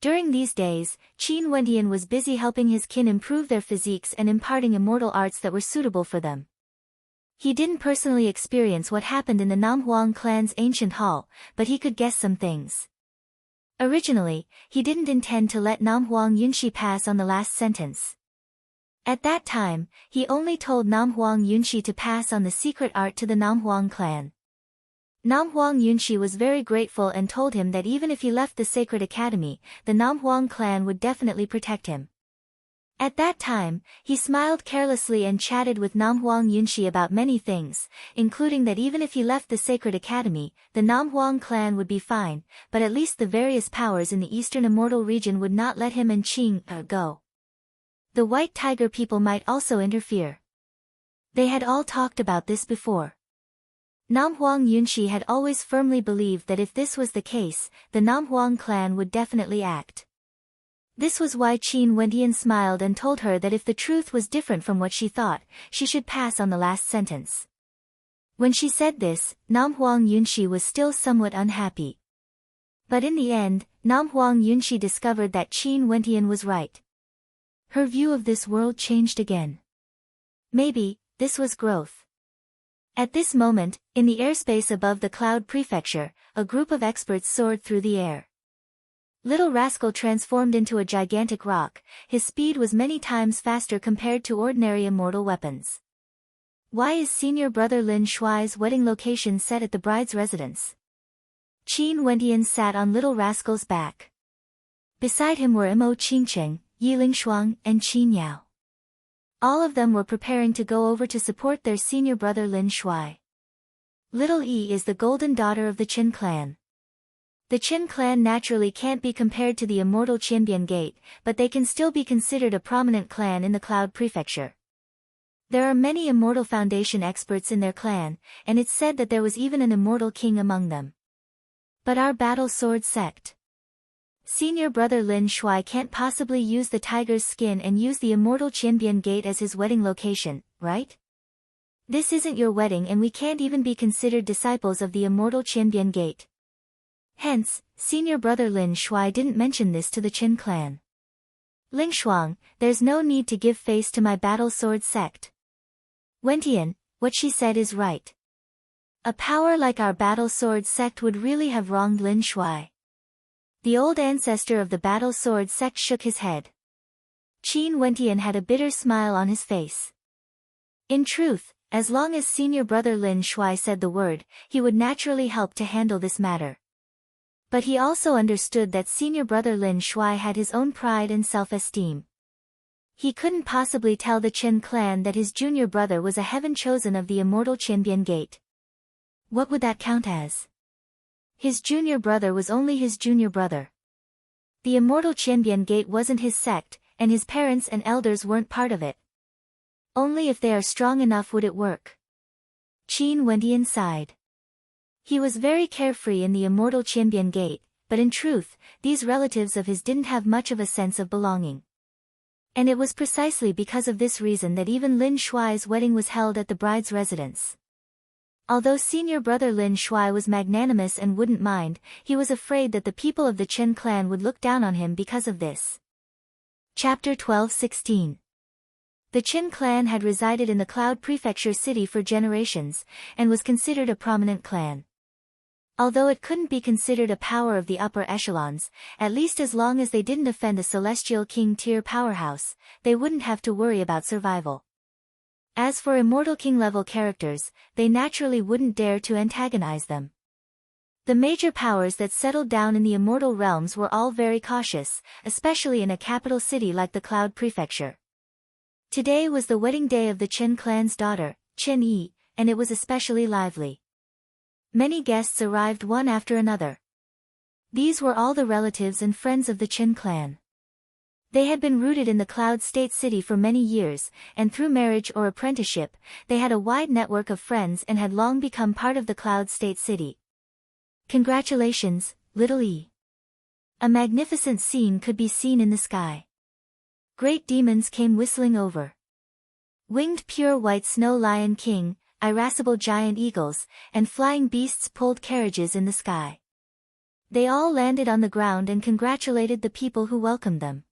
During these days, Qin Wentian was busy helping his kin improve their physiques and imparting immortal arts that were suitable for them. He didn't personally experience what happened in the Nam Huang clan's ancient hall, but he could guess some things. Originally, he didn't intend to let Nam Huang Yunxi pass on the last sentence. At that time, he only told Nam Huang Yunxi to pass on the secret art to the Nam Huang clan. Nam Huang Yunxi was very grateful and told him that even if he left the Sacred Academy, the Nam Huang clan would definitely protect him. At that time, he smiled carelessly and chatted with Nam Huang Yunxi about many things, including that even if he left the Sacred Academy, the Nam Huang clan would be fine, but at least the various powers in the Eastern Immortal region would not let him and Qing go. The White Tiger people might also interfere. They had all talked about this before. Nam Huang Yunxi had always firmly believed that if this was the case, the Nam Huang clan would definitely act. This was why Qin Wentian smiled and told her that if the truth was different from what she thought, she should pass on the last sentence. When she said this, Nam Huang Yunxi was still somewhat unhappy. But in the end, Nam Huang Yunxi discovered that Qin Wentian was right. Her view of this world changed again. Maybe, this was growth. At this moment, in the airspace above the Cloud Prefecture, a group of experts soared through the air. Little Rascal transformed into a gigantic rock. His speed was many times faster compared to ordinary immortal weapons. Why is senior brother Lin Shuai's wedding location set at the bride's residence? Qin Wentian sat on Little Rascal's back. Beside him were Mo Qingcheng, Yi Lingshuang, and Qin Yao. All of them were preparing to go over to support their senior brother Lin Shuai. Little Yi is the golden daughter of the Qin clan. The Qin clan naturally can't be compared to the immortal Qianbian Gate, but they can still be considered a prominent clan in the Cloud Prefecture. There are many Immortal Foundation experts in their clan, and it's said that there was even an immortal king among them. But our Battle Sword sect. Senior brother Lin Shuai can't possibly use the tiger's skin and use the immortal Qianbian Gate as his wedding location, right? This isn't your wedding and we can't even be considered disciples of the immortal Qianbian Gate. Hence, senior brother Lin Shuai didn't mention this to the Qin clan. Ling Shuang, there's no need to give face to my Battle Sword sect. Wentian, what she said is right. A power like our Battle Sword sect would really have wronged Lin Shuai. The old ancestor of the Battle Sword sect shook his head. Qin Wentian had a bitter smile on his face. In truth, as long as senior brother Lin Shuai said the word, he would naturally help to handle this matter. But he also understood that senior brother Lin Shuai had his own pride and self-esteem. He couldn't possibly tell the Qin clan that his junior brother was a heaven chosen of the immortal Qianbian Gate. What would that count as? His junior brother was only his junior brother. The immortal Qianbian Gate wasn't his sect, and his parents and elders weren't part of it. Only if they are strong enough would it work. Qin Wentian sighed. He was very carefree in the immortal Qianbian Gate, but in truth, these relatives of his didn't have much of a sense of belonging. And it was precisely because of this reason that even Lin Shuai's wedding was held at the bride's residence. Although senior brother Lin Shuai was magnanimous and wouldn't mind, he was afraid that the people of the Qin clan would look down on him because of this. Chapter 12:16. The Qin clan had resided in the Cloud Prefecture city for generations, and was considered a prominent clan. Although it couldn't be considered a power of the upper echelons, at least as long as they didn't offend a celestial king-tier powerhouse, they wouldn't have to worry about survival. As for immortal king-level characters, they naturally wouldn't dare to antagonize them. The major powers that settled down in the immortal realms were all very cautious, especially in a capital city like the Cloud Prefecture. Today was the wedding day of the Qin clan's daughter, Qin Yi, and it was especially lively. Many guests arrived one after another. These were all the relatives and friends of the Qin clan. They had been rooted in the Cloud State City for many years, and through marriage or apprenticeship, they had a wide network of friends and had long become part of the Cloud State City. Congratulations, little Yi. A magnificent scene could be seen in the sky. Great demons came whistling over. Winged pure white snow lion king, irascible giant eagles, and flying beasts pulled carriages in the sky. They all landed on the ground and congratulated the people who welcomed them.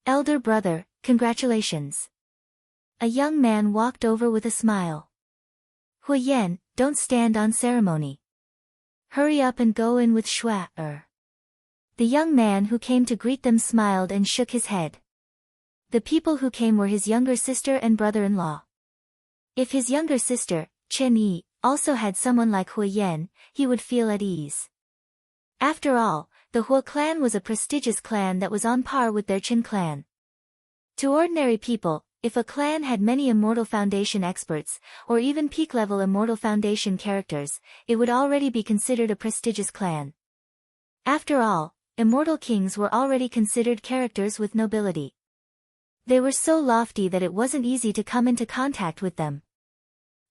Elder brother, congratulations. A young man walked over with a smile. Hui Yan, don't stand on ceremony. Hurry up and go in with Shui. The young man who came to greet them smiled and shook his head. The people who came were his younger sister and brother-in-law. If his younger sister, Qin Yi, also had someone like Hui Yan, he would feel at ease. After all, the Hua clan was a prestigious clan that was on par with their Qin clan. To ordinary people, if a clan had many Immortal Foundation experts, or even peak-level Immortal Foundation characters, it would already be considered a prestigious clan. After all, Immortal Kings were already considered characters with nobility. They were so lofty that it wasn't easy to come into contact with them.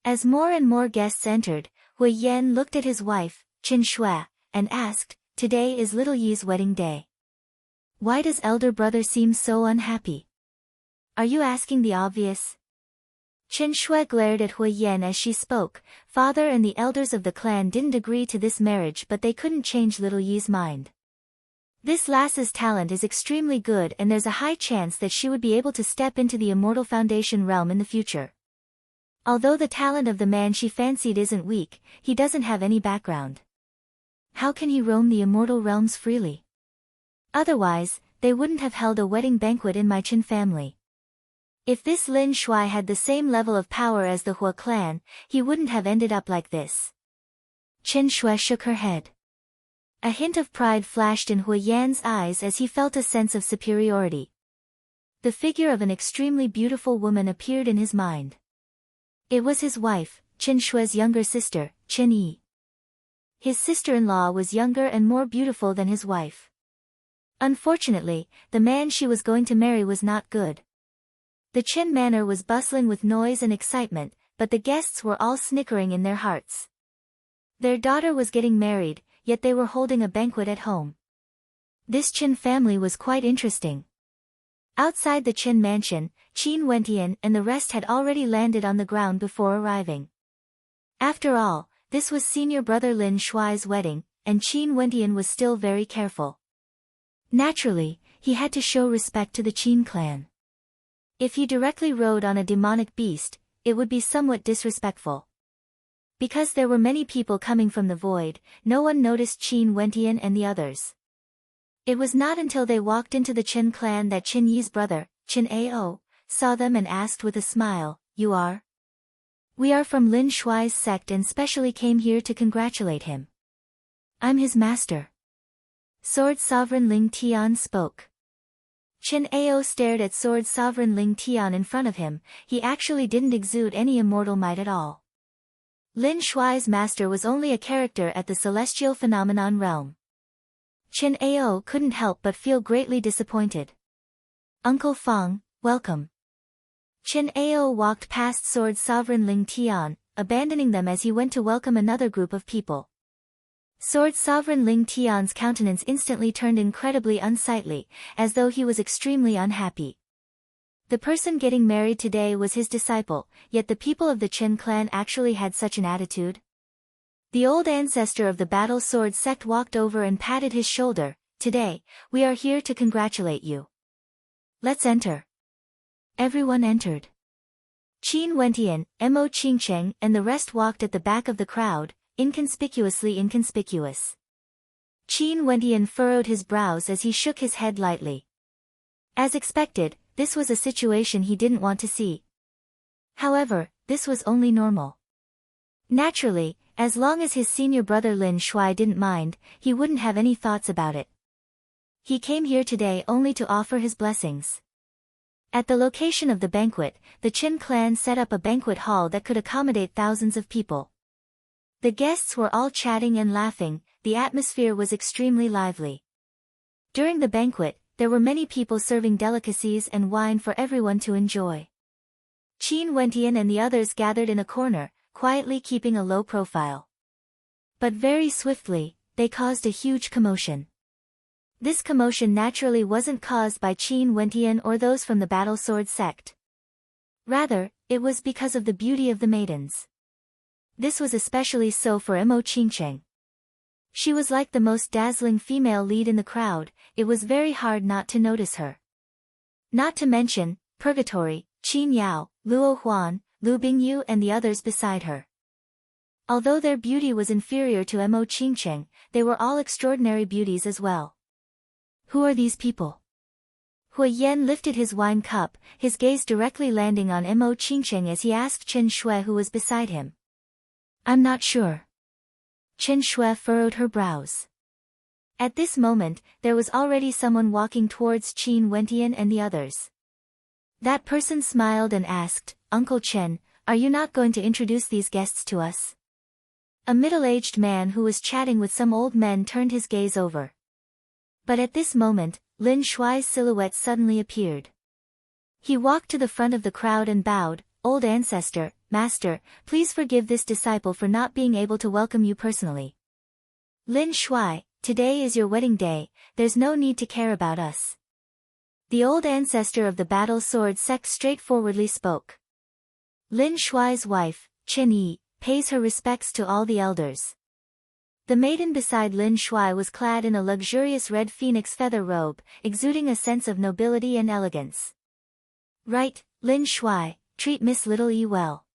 As more and more guests entered, Hui Yan looked at his wife, Qin Shui, and asked, "Today is little Yi's wedding day. Why does elder brother seem so unhappy? Are you asking the obvious?" Qin Shui glared at Hui Yan as she spoke. Father and the elders of the clan didn't agree to this marriage, but they couldn't change little Yi's mind. This lass's talent is extremely good and there's a high chance that she would be able to step into the Immortal Foundation realm in the future. Although the talent of the man she fancied isn't weak, he doesn't have any background. How can he roam the immortal realms freely? Otherwise, they wouldn't have held a wedding banquet in my Qin family. If this Lin Shuai had the same level of power as the Hua clan, he wouldn't have ended up like this. Qin Shui shook her head. A hint of pride flashed in Hui Yan's eyes as he felt a sense of superiority. The figure of an extremely beautiful woman appeared in his mind. It was his wife, Qin Shui's younger sister, Qin Yi. His sister-in-law was younger and more beautiful than his wife. Unfortunately, the man she was going to marry was not good. The Qin manor was bustling with noise and excitement, but the guests were all snickering in their hearts. Their daughter was getting married, yet they were holding a banquet at home. This Qin family was quite interesting. Outside the Qin mansion, Qin Wentian and the rest had already landed on the ground before arriving. After all, this was senior brother Lin Shuai's wedding, and Qin Wentian was still very careful. Naturally, he had to show respect to the Qin clan. If he directly rode on a demonic beast, it would be somewhat disrespectful. Because there were many people coming from the void, no one noticed Qin Wentian and the others. It was not until they walked into the Qin clan that Qin Yi's brother, Qin Ao, saw them and asked with a smile, "You are?" "We are from Lin Shuai's sect and specially came here to congratulate him. I'm his master." Sword Sovereign Ling Tian spoke. Qin Ao stared at Sword Sovereign Ling Tian in front of him. He actually didn't exude any immortal might at all. Lin Shuai's master was only a character at the celestial phenomenon realm. Qin Ao couldn't help but feel greatly disappointed. "Uncle Feng, welcome." Qin Ao walked past Sword Sovereign Ling Tian, abandoning them as he went to welcome another group of people. Sword Sovereign Ling Tian's countenance instantly turned incredibly unsightly, as though he was extremely unhappy. The person getting married today was his disciple, yet the people of the Qin clan actually had such an attitude. The old ancestor of the Battle Sword sect walked over and patted his shoulder. "Today, we are here to congratulate you. Let's enter." Everyone entered. Qin Wentian, Mo Qingcheng and the rest walked at the back of the crowd, inconspicuously inconspicuous. Qin Wentian furrowed his brows as he shook his head lightly. As expected, this was a situation he didn't want to see. However, this was only normal. Naturally, as long as his senior brother Lin Shuai didn't mind, he wouldn't have any thoughts about it. He came here today only to offer his blessings. At the location of the banquet, the Qin clan set up a banquet hall that could accommodate thousands of people. The guests were all chatting and laughing, the atmosphere was extremely lively. During the banquet, there were many people serving delicacies and wine for everyone to enjoy. Qin Wentian and the others gathered in a corner, quietly keeping a low profile. But very swiftly, they caused a huge commotion. This commotion naturally wasn't caused by Qin Wentian or those from the Battle Sword sect. Rather, it was because of the beauty of the maidens. This was especially so for Mo Qingcheng. She was like the most dazzling female lead in the crowd, it was very hard not to notice her. Not to mention, Purgatory, Qin Yao, Luo Huan, Lu Bingyu and the others beside her. Although their beauty was inferior to Mo Qingcheng, they were all extraordinary beauties as well. Who are these people? Hui Yan lifted his wine cup, his gaze directly landing on Mo Qingcheng as he asked Qin Shui who was beside him. I'm not sure. Qin Shui furrowed her brows. At this moment, there was already someone walking towards Qin Wentian and the others. That person smiled and asked, Uncle Chen, are you not going to introduce these guests to us? A middle-aged man who was chatting with some old men turned his gaze over. But at this moment, Lin Shuai's silhouette suddenly appeared. He walked to the front of the crowd and bowed, Old ancestor, master, please forgive this disciple for not being able to welcome you personally. Lin Shuai, today is your wedding day, there's no need to care about us. The old ancestor of the Battle Sword sect straightforwardly spoke. Lin Shuai's wife, Qin Yi, pays her respects to all the elders. The maiden beside Lin Shuai was clad in a luxurious red phoenix feather robe, exuding a sense of nobility and elegance. Right, Lin Shuai, treat Miss Little Yi well.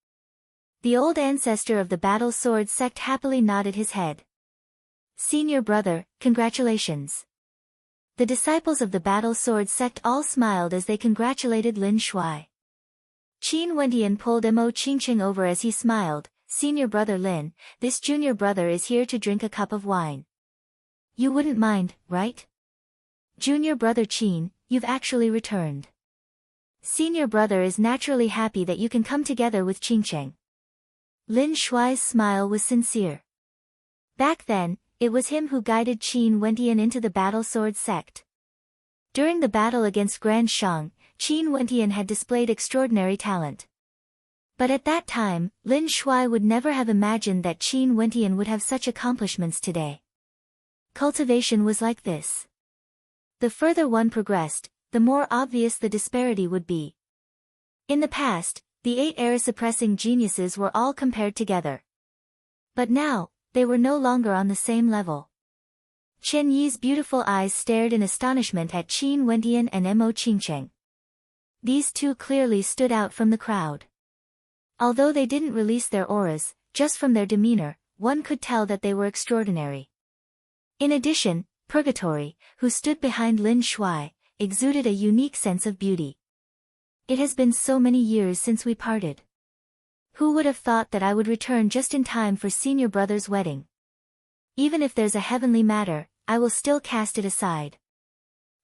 The old ancestor of the Battle Sword sect happily nodded his head. Senior brother, congratulations. The disciples of the Battle Sword sect all smiled as they congratulated Lin Shuai. Qin Wentian pulled Mo Qingcheng over as he smiled, Senior brother Lin, this junior brother is here to drink a cup of wine. You wouldn't mind, right? Junior brother Qin, you've actually returned. Senior brother is naturally happy that you can come together with Qingcheng. Lin Shuai's smile was sincere. Back then, it was him who guided Qin Wentian into the battle sword sect. During the battle against Grand Shang, Qin Wentian had displayed extraordinary talent. But at that time, Lin Shuai would never have imagined that Qin Wentian would have such accomplishments today. Cultivation was like this. The further one progressed, the more obvious the disparity would be. In the past, the 8 era-suppressing geniuses were all compared together. But now, they were no longer on the same level. Chen Yi's beautiful eyes stared in astonishment at Qin Wentian and Mo Qingcheng. These two clearly stood out from the crowd. Although they didn't release their auras, just from their demeanor, one could tell that they were extraordinary. In addition, Purgatory, who stood behind Lin Shuai, exuded a unique sense of beauty. It has been so many years since we parted. Who would have thought that I would return just in time for senior brother's wedding? Even if there's a heavenly matter, I will still cast it aside.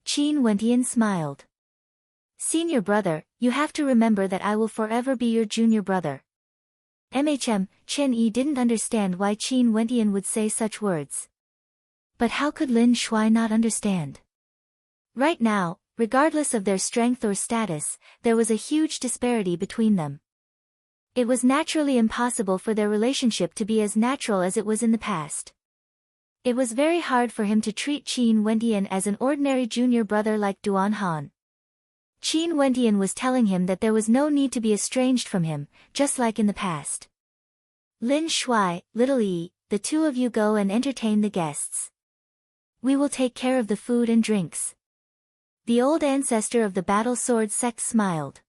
Qin Wentian smiled. Senior brother, you have to remember that I will forever be your junior brother. Chen Yi didn't understand why Qin Wentian would say such words. But how could Lin Shuai not understand? Right now, regardless of their strength or status, there was a huge disparity between them. It was naturally impossible for their relationship to be as natural as it was in the past. It was very hard for him to treat Qin Wentian as an ordinary junior brother like Duan Han. Qin Wentian was telling him that there was no need to be estranged from him, just like in the past. Lin Shuai, Little Yi, the two of you go and entertain the guests. We will take care of the food and drinks. The old ancestor of the battle sword sect smiled.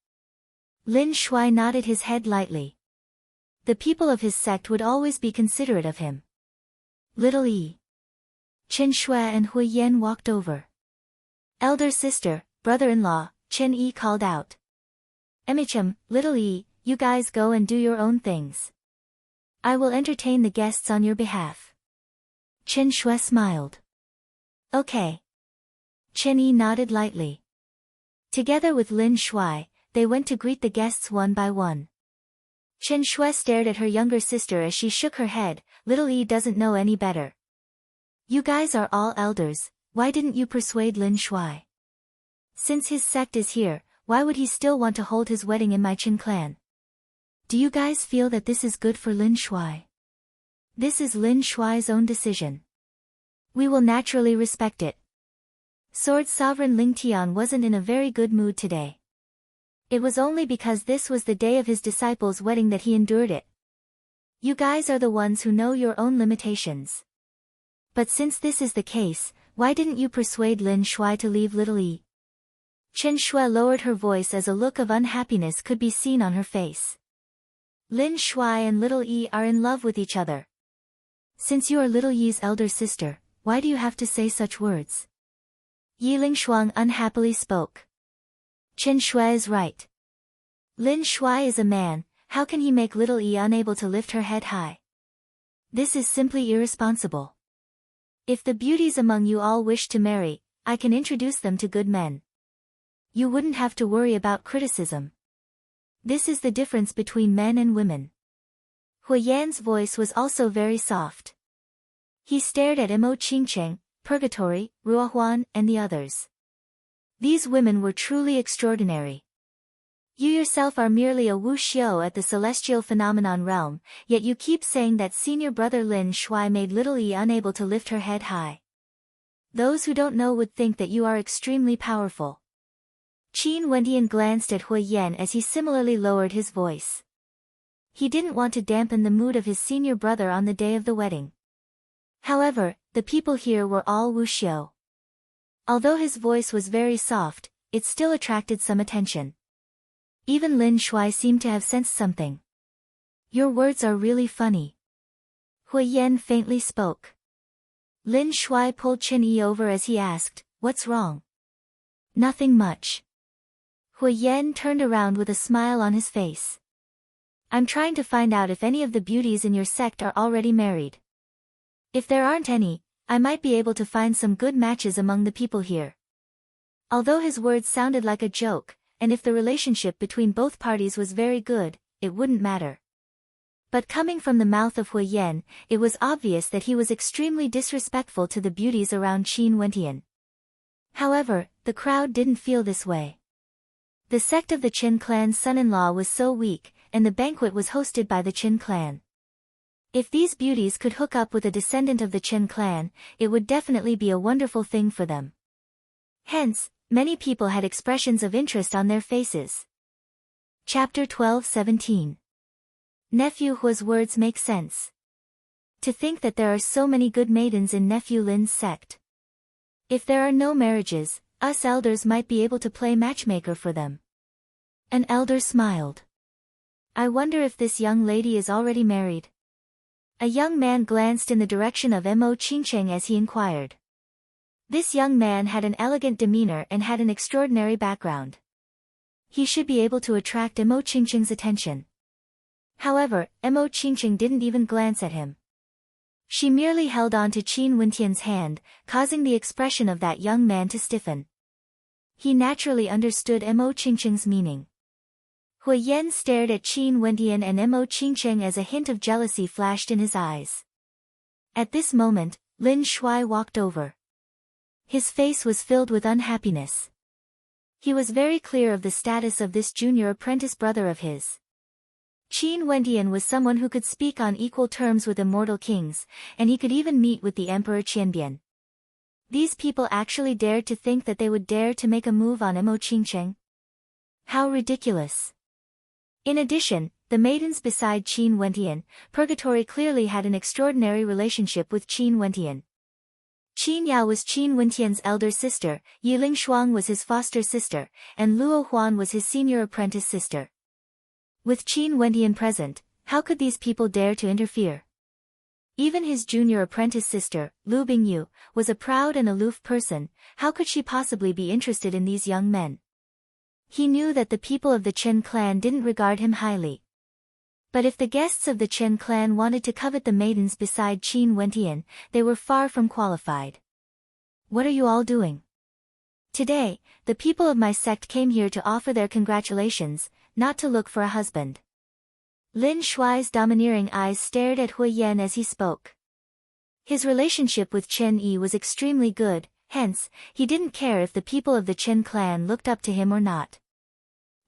Lin Shuai nodded his head lightly. The people of his sect would always be considerate of him. Little Yi. Chen Shui and Hui Yan walked over. Elder sister, brother-in-law, Chen Yi called out. Little Yi, you guys go and do your own things. I will entertain the guests on your behalf. Chen Shui smiled. Okay. Chen Yi nodded lightly. Together with Lin Shuai, they went to greet the guests one by one. Chen Shui stared at her younger sister as she shook her head. Little Yi doesn't know any better. You guys are all elders, why didn't you persuade Lin Shuai? Since his sect is here, why would he still want to hold his wedding in my Qin clan? Do you guys feel that this is good for Lin Shuai? This is Lin Shuai's own decision. We will naturally respect it. Sword Sovereign Ling Tian wasn't in a very good mood today. It was only because this was the day of his disciple's wedding that he endured it. You guys are the ones who know your own limitations. But since this is the case, why didn't you persuade Lin Shuai to leave Little Yi? Chen Shui lowered her voice as a look of unhappiness could be seen on her face. Lin Shuai and Little Yi are in love with each other. Since you are Little Yi's elder sister, why do you have to say such words? Yi Lingshuang unhappily spoke. Chen Shui is right. Lin Shuai is a man, how can he make Little Yi unable to lift her head high? This is simply irresponsible. If the beauties among you all wish to marry, I can introduce them to good men. You wouldn't have to worry about criticism. This is the difference between men and women. Hui Yan's voice was also very soft. He stared at Mo Qingcheng, Purgatory, Ruohuan, and the others. These women were truly extraordinary. You yourself are merely a Wu Xiu at the celestial phenomenon realm, yet you keep saying that senior brother Lin Shuai made Little Yi unable to lift her head high. Those who don't know would think that you are extremely powerful. Qin Wentian glanced at Hui Yan as he similarly lowered his voice. He didn't want to dampen the mood of his senior brother on the day of the wedding. However, the people here were all Wu Xiu. Although his voice was very soft, it still attracted some attention. Even Lin Shuai seemed to have sensed something. Your words are really funny. Hui Yan faintly spoke. Lin Shuai pulled Chen Yi over as he asked, what's wrong? Nothing much. Hui Yan turned around with a smile on his face. I'm trying to find out if any of the beauties in your sect are already married. If there aren't any, I might be able to find some good matches among the people here. Although his words sounded like a joke, and if the relationship between both parties was very good, it wouldn't matter. But coming from the mouth of Hui Yan, it was obvious that he was extremely disrespectful to the beauties around Qin Wentian. However, the crowd didn't feel this way. The sect of the Qin clan's son-in-law was so weak, and the banquet was hosted by the Qin clan. If these beauties could hook up with a descendant of the Qin clan, it would definitely be a wonderful thing for them. Hence, many people had expressions of interest on their faces. Chapter 12-17. Nephew Hua's words make sense. To think that there are so many good maidens in Nephew Lin's sect. If there are no marriages, us elders might be able to play matchmaker for them. An elder smiled. I wonder if this young lady is already married. A young man glanced in the direction of Mo Qingcheng as he inquired. This young man had an elegant demeanor and had an extraordinary background. He should be able to attract Mo Qingcheng's attention. However, Mo Qingcheng didn't even glance at him. She merely held on to Qin Wentian's hand, causing the expression of that young man to stiffen. He naturally understood Mo Qingcheng's meaning. Hui Yan stared at Qin Wentian and Mo Qingcheng as a hint of jealousy flashed in his eyes. At this moment, Lin Shuai walked over. His face was filled with unhappiness. He was very clear of the status of this junior apprentice brother of his. Qin Wentian was someone who could speak on equal terms with immortal kings, and he could even meet with the Emperor Qianbian. These people actually dared to think that they would dare to make a move on Mo Qingcheng? How ridiculous! In addition, the maidens beside Qin Wentian, Purgatory clearly had an extraordinary relationship with Qin Wentian. Qin Yao was Qin Wentian's elder sister, Yiling Shuang was his foster sister, and Luo Huan was his senior apprentice sister. With Qin Wentian present, how could these people dare to interfere? Even his junior apprentice sister, Lu Bingyu, was a proud and aloof person. How could she possibly be interested in these young men? He knew that the people of the Chen clan didn't regard him highly. But if the guests of the Chen clan wanted to covet the maidens beside Qin Wentian, they were far from qualified. What are you all doing? Today, the people of my sect came here to offer their congratulations, not to look for a husband. Lin Shuai's domineering eyes stared at Hui Yan as he spoke. His relationship with Chen Yi was extremely good, hence, he didn't care if the people of the Chen clan looked up to him or not.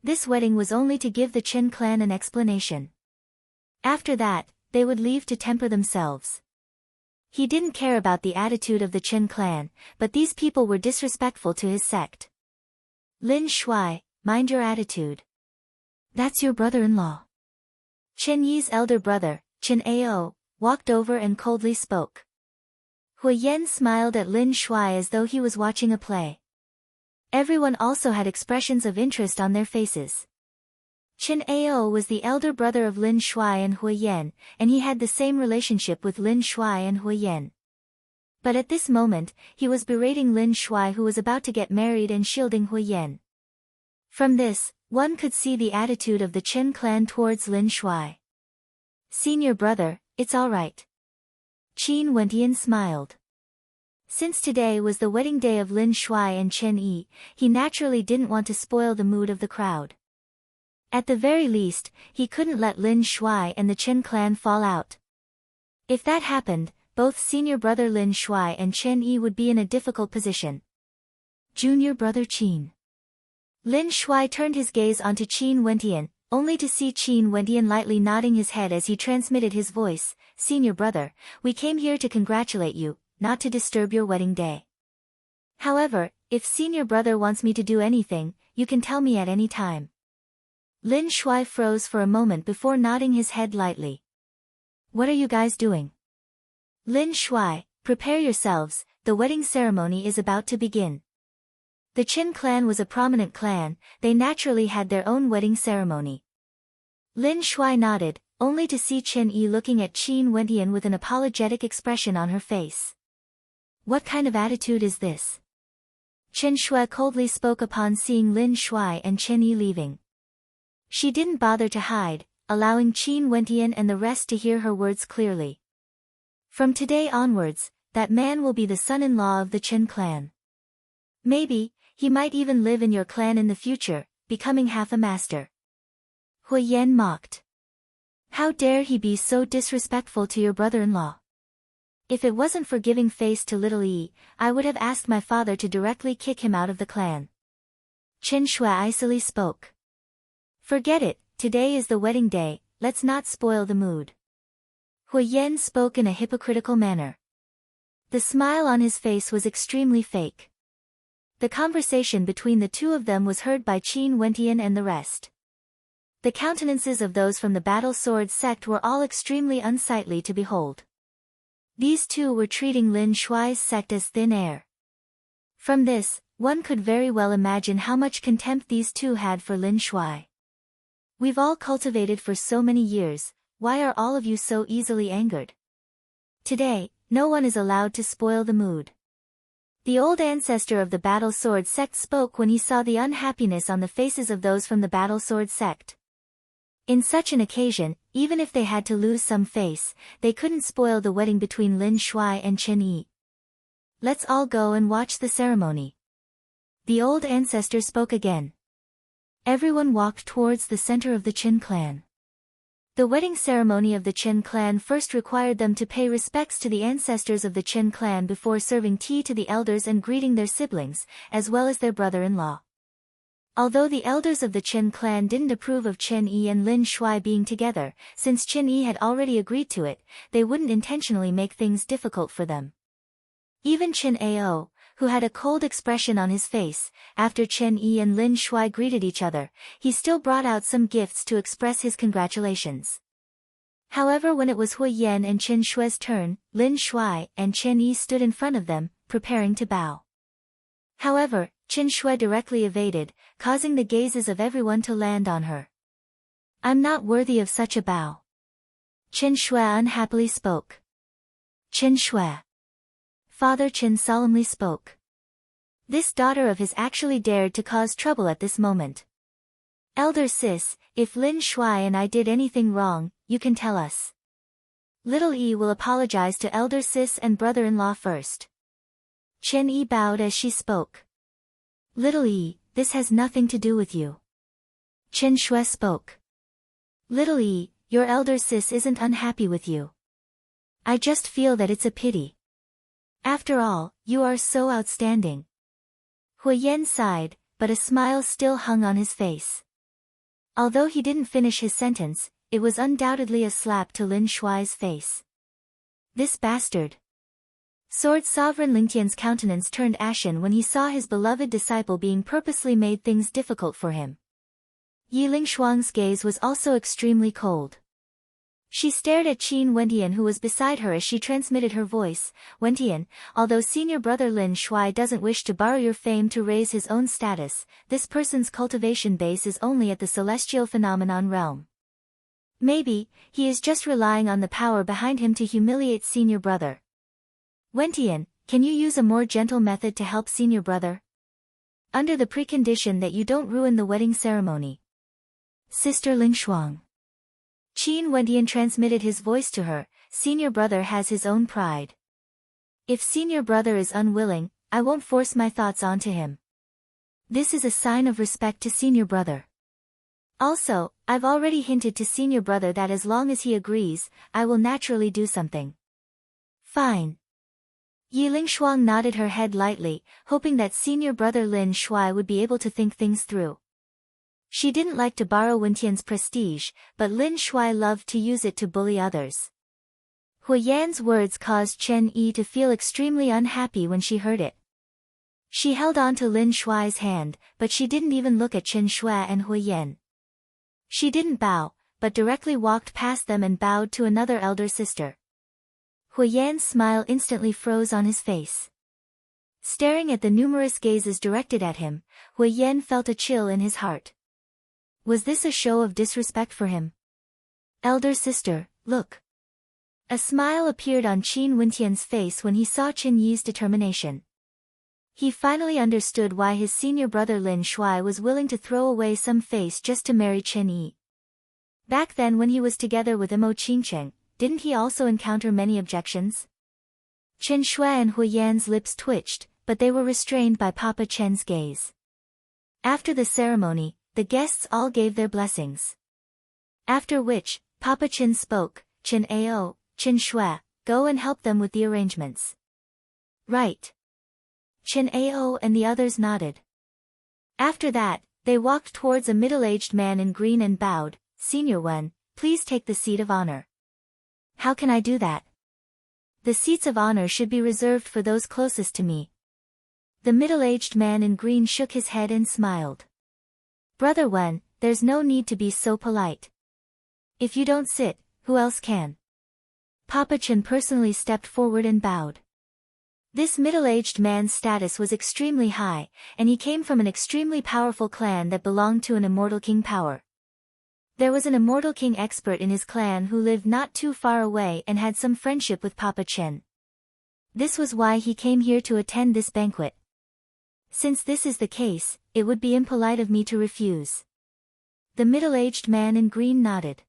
This wedding was only to give the Chen clan an explanation. After that, they would leave to temper themselves. He didn't care about the attitude of the Chen clan, but these people were disrespectful to his sect. Lin Shuai, mind your attitude. That's your brother-in-law. Chen Yi's elder brother, Chen Ao, walked over and coldly spoke. Hui Yan smiled at Lin Shuai as though he was watching a play. Everyone also had expressions of interest on their faces. Chen Ao was the elder brother of Lin Shuai and Hui Yan, and he had the same relationship with Lin Shuai and Hui Yan. But at this moment, he was berating Lin Shuai who was about to get married and shielding Hui Yan. From this, one could see the attitude of the Chen clan towards Lin Shuai. Senior brother, it's all right. Qin Wentian smiled. Since today was the wedding day of Lin Shuai and Chen Yi, he naturally didn't want to spoil the mood of the crowd. At the very least, he couldn't let Lin Shuai and the Chen clan fall out. If that happened, both senior brother Lin Shuai and Chen Yi would be in a difficult position. Junior brother Qin. Lin Shuai turned his gaze onto Qin Wentian, only to see Qin Wentian lightly nodding his head as he transmitted his voice. Senior brother, we came here to congratulate you, not to disturb your wedding day. However, if senior brother wants me to do anything, you can tell me at any time. Lin Shuai froze for a moment before nodding his head lightly. What are you guys doing? Lin Shuai, prepare yourselves, the wedding ceremony is about to begin. The Qin clan was a prominent clan, they naturally had their own wedding ceremony. Lin Shuai nodded, only to see Chen Yi looking at Qin Wentian with an apologetic expression on her face. What kind of attitude is this? Chen Shuai coldly spoke upon seeing Lin Shuai and Chen Yi leaving. She didn't bother to hide, allowing Qin Wentian and the rest to hear her words clearly. From today onwards, that man will be the son-in-law of the Chen clan. Maybe, he might even live in your clan in the future, becoming half a master. Hui Yan mocked. How dare he be so disrespectful to your brother-in-law? If it wasn't for giving face to little E, I would have asked my father to directly kick him out of the clan. Chen Shui icily spoke. Forget it, today is the wedding day, let's not spoil the mood. Hui Yan spoke in a hypocritical manner. The smile on his face was extremely fake. The conversation between the two of them was heard by Qin Wentian and the rest. The countenances of those from the battle sword sect were all extremely unsightly to behold. These two were treating Lin Shuai's sect as thin air. From this, one could very well imagine how much contempt these two had for Lin Shuai. We've all cultivated for so many years, why are all of you so easily angered? Today, no one is allowed to spoil the mood. The old ancestor of the battle sword sect spoke when he saw the unhappiness on the faces of those from the battle sword sect. In such an occasion, even if they had to lose some face, they couldn't spoil the wedding between Lin Shuai and Chen Yi. Let's all go and watch the ceremony. The old ancestor spoke again. Everyone walked towards the center of the Chen clan. The wedding ceremony of the Chen clan first required them to pay respects to the ancestors of the Chen clan before serving tea to the elders and greeting their siblings, as well as their brother-in-law. Although the elders of the Chen clan didn't approve of Chen Yi and Lin Shuai being together, since Chen Yi had already agreed to it, they wouldn't intentionally make things difficult for them. Even Chen Ao, who had a cold expression on his face, after Chen Yi and Lin Shuai greeted each other, he still brought out some gifts to express his congratulations. However, when it was Hui Yan and Chen Shui's turn, Lin Shuai and Chen Yi stood in front of them, preparing to bow. However, Chen Shui directly evaded, causing the gazes of everyone to land on her. I'm not worthy of such a bow. Chen Shui unhappily spoke. Chen Shui. Father Chen solemnly spoke. This daughter of his actually dared to cause trouble at this moment. Elder sis, if Lin Shuai and I did anything wrong, you can tell us. Little E will apologize to elder sis and brother-in-law first. Chen Yi bowed as she spoke. Little E, this has nothing to do with you. Chen Shui spoke. Little E, your elder sis isn't unhappy with you. I just feel that it's a pity. After all, you are so outstanding. Hui Yan sighed, but a smile still hung on his face. Although he didn't finish his sentence, it was undoubtedly a slap to Lin Shuai's face. This bastard. Sword Sovereign Lingtian's countenance turned ashen when he saw his beloved disciple being purposely made things difficult for him. Yi Lingshuang's gaze was also extremely cold. She stared at Qin Wentian, who was beside her, as she transmitted her voice. Wentian, although senior brother Lin Shuai doesn't wish to borrow your fame to raise his own status, this person's cultivation base is only at the celestial phenomenon realm. Maybe, he is just relying on the power behind him to humiliate senior brother. Wentian, can you use a more gentle method to help senior brother? Under the precondition that you don't ruin the wedding ceremony. Sister Lingshuang. Qin Wentian transmitted his voice to her. Senior brother has his own pride. If senior brother is unwilling, I won't force my thoughts onto him. This is a sign of respect to senior brother. Also, I've already hinted to senior brother that as long as he agrees, I will naturally do something. Fine. Yi Lingshuang nodded her head lightly, hoping that senior brother Lin Shuai would be able to think things through. She didn't like to borrow Wentian's prestige, but Lin Shuai loved to use it to bully others. Hui Yan's words caused Chen Yi to feel extremely unhappy when she heard it. She held on to Lin Shuai's hand, but she didn't even look at Chen Shui and Hui Yan. She didn't bow, but directly walked past them and bowed to another elder sister. Hui Yan's smile instantly froze on his face. Staring at the numerous gazes directed at him, Hui Yan felt a chill in his heart. Was this a show of disrespect for him? Elder sister, look. A smile appeared on Qin Wentian's face when he saw Chen Yi's determination. He finally understood why his senior brother Lin Shuai was willing to throw away some face just to marry Chen Yi. Back then when he was together with Imo Qingcheng, didn't he also encounter many objections? Chen Shui and Hui Yan's lips twitched, but they were restrained by Papa Chen's gaze. After the ceremony, the guests all gave their blessings. After which, Papa Chen spoke, Chen Ao, Chen Shui, go and help them with the arrangements. Right. Chen Ao and the others nodded. After that, they walked towards a middle-aged man in green and bowed, Senior Wen, please take the seat of honor. How can I do that? The seats of honor should be reserved for those closest to me. The middle-aged man in green shook his head and smiled. Brother Wen, there's no need to be so polite. If you don't sit, who else can? Papa Chen personally stepped forward and bowed. This middle-aged man's status was extremely high, and he came from an extremely powerful clan that belonged to an immortal king power. There was an immortal king expert in his clan who lived not too far away and had some friendship with Papa Chen. This was why he came here to attend this banquet. Since this is the case, it would be impolite of me to refuse. The middle-aged man in green nodded.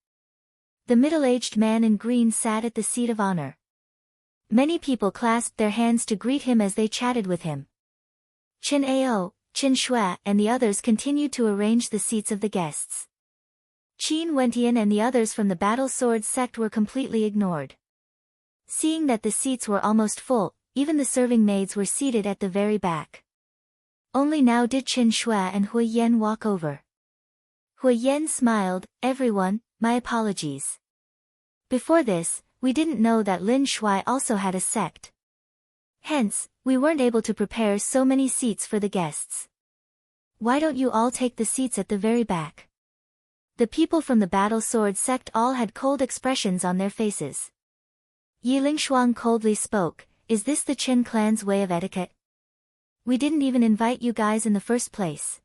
The middle-aged man in green sat at the seat of honor. Many people clasped their hands to greet him as they chatted with him. Chen Ao, Chen Shui and the others continued to arrange the seats of the guests. Qin Wentian and the others from the Battle Sword sect were completely ignored. Seeing that the seats were almost full, even the serving maids were seated at the very back. Only now did Chen Shui and Hui Yan walk over. Hui Yan smiled, everyone, my apologies. Before this, we didn't know that Lin Shui also had a sect. Hence, we weren't able to prepare so many seats for the guests. Why don't you all take the seats at the very back? The people from the Battle Sword sect all had cold expressions on their faces. Yi Lingshuang coldly spoke, is this the Chen clan's way of etiquette? We didn't even invite you guys in the first place.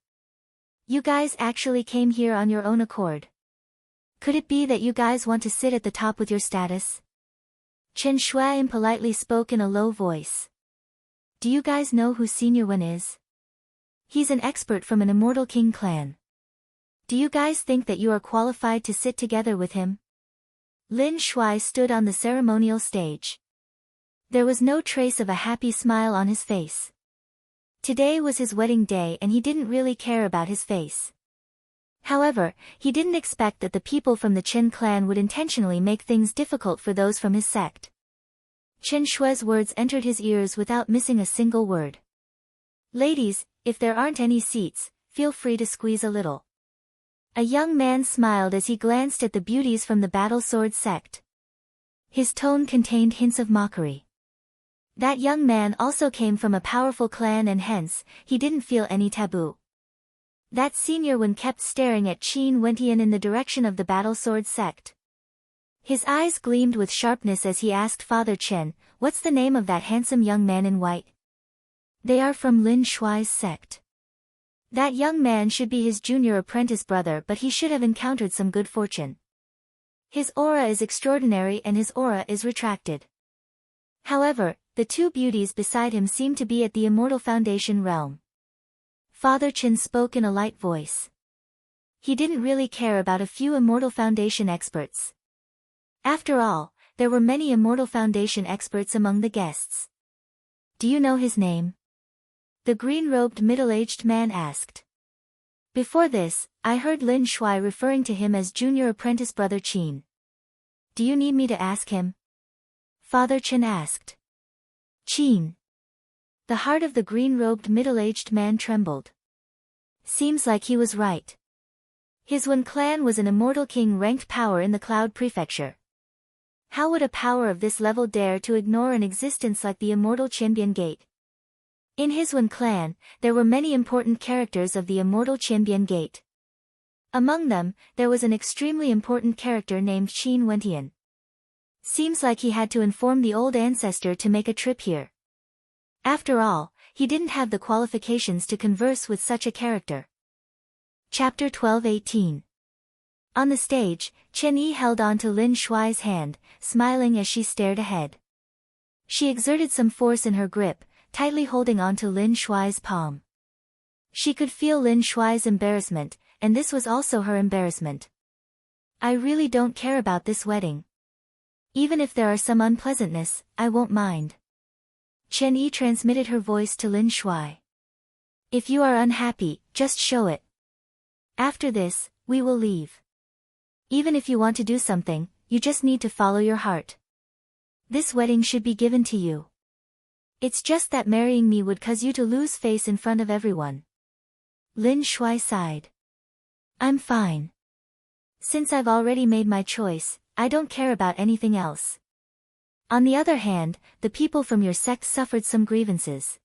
You guys actually came here on your own accord. Could it be that you guys want to sit at the top with your status? Chen Shui impolitely spoke in a low voice. Do you guys know who Senior Wen is? He's an expert from an immortal king clan. Do you guys think that you are qualified to sit together with him? Lin Shui stood on the ceremonial stage. There was no trace of a happy smile on his face. Today was his wedding day and he didn't really care about his face. However, he didn't expect that the people from the Chen clan would intentionally make things difficult for those from his sect. Chen Shui's words entered his ears without missing a single word. Ladies, if there aren't any seats, feel free to squeeze a little. A young man smiled as he glanced at the beauties from the Battle Sword sect. His tone contained hints of mockery. That young man also came from a powerful clan and hence, he didn't feel any taboo. That Senior Wen kept staring at Qin Wentian in the direction of the Battle Sword sect. His eyes gleamed with sharpness as he asked Father Chen, what's the name of that handsome young man in white? They are from Lin Shui's sect. That young man should be his junior apprentice brother but he should have encountered some good fortune. His aura is extraordinary and his aura is retracted. However, the two beauties beside him seem to be at the Immortal Foundation realm. Father Chen spoke in a light voice. He didn't really care about a few Immortal Foundation experts. After all, there were many Immortal Foundation experts among the guests. Do you know his name? The green-robed middle-aged man asked. Before this, I heard Lin Shui referring to him as junior apprentice brother Qin. Do you need me to ask him? Father Chen asked. Qin. The heart of the green-robed middle-aged man trembled. Seems like he was right. His Wen clan was an immortal king-ranked power in the Cloud Prefecture. How would a power of this level dare to ignore an existence like the immortal Qianbian Gate? In his Wen clan, there were many important characters of the immortal Qianbian Gate. Among them, there was an extremely important character named Qin Wentian. Seems like he had to inform the old ancestor to make a trip here. After all, he didn't have the qualifications to converse with such a character. Chapter 12-18. On the stage, Chen Yi held on to Lin Shui's hand, smiling as she stared ahead. She exerted some force in her grip, tightly holding on to Lin Shui's palm. She could feel Lin Shui's embarrassment, and this was also her embarrassment. I really don't care about this wedding. Even if there are some unpleasantness, I won't mind. Chen Yi transmitted her voice to Lin Shui. If you are unhappy, just show it. After this, we will leave. Even if you want to do something, you just need to follow your heart. This wedding should be given to you. It's just that marrying me would cause you to lose face in front of everyone. Lin Shuai sighed. I'm fine. Since I've already made my choice, I don't care about anything else. On the other hand, the people from your sect suffered some grievances.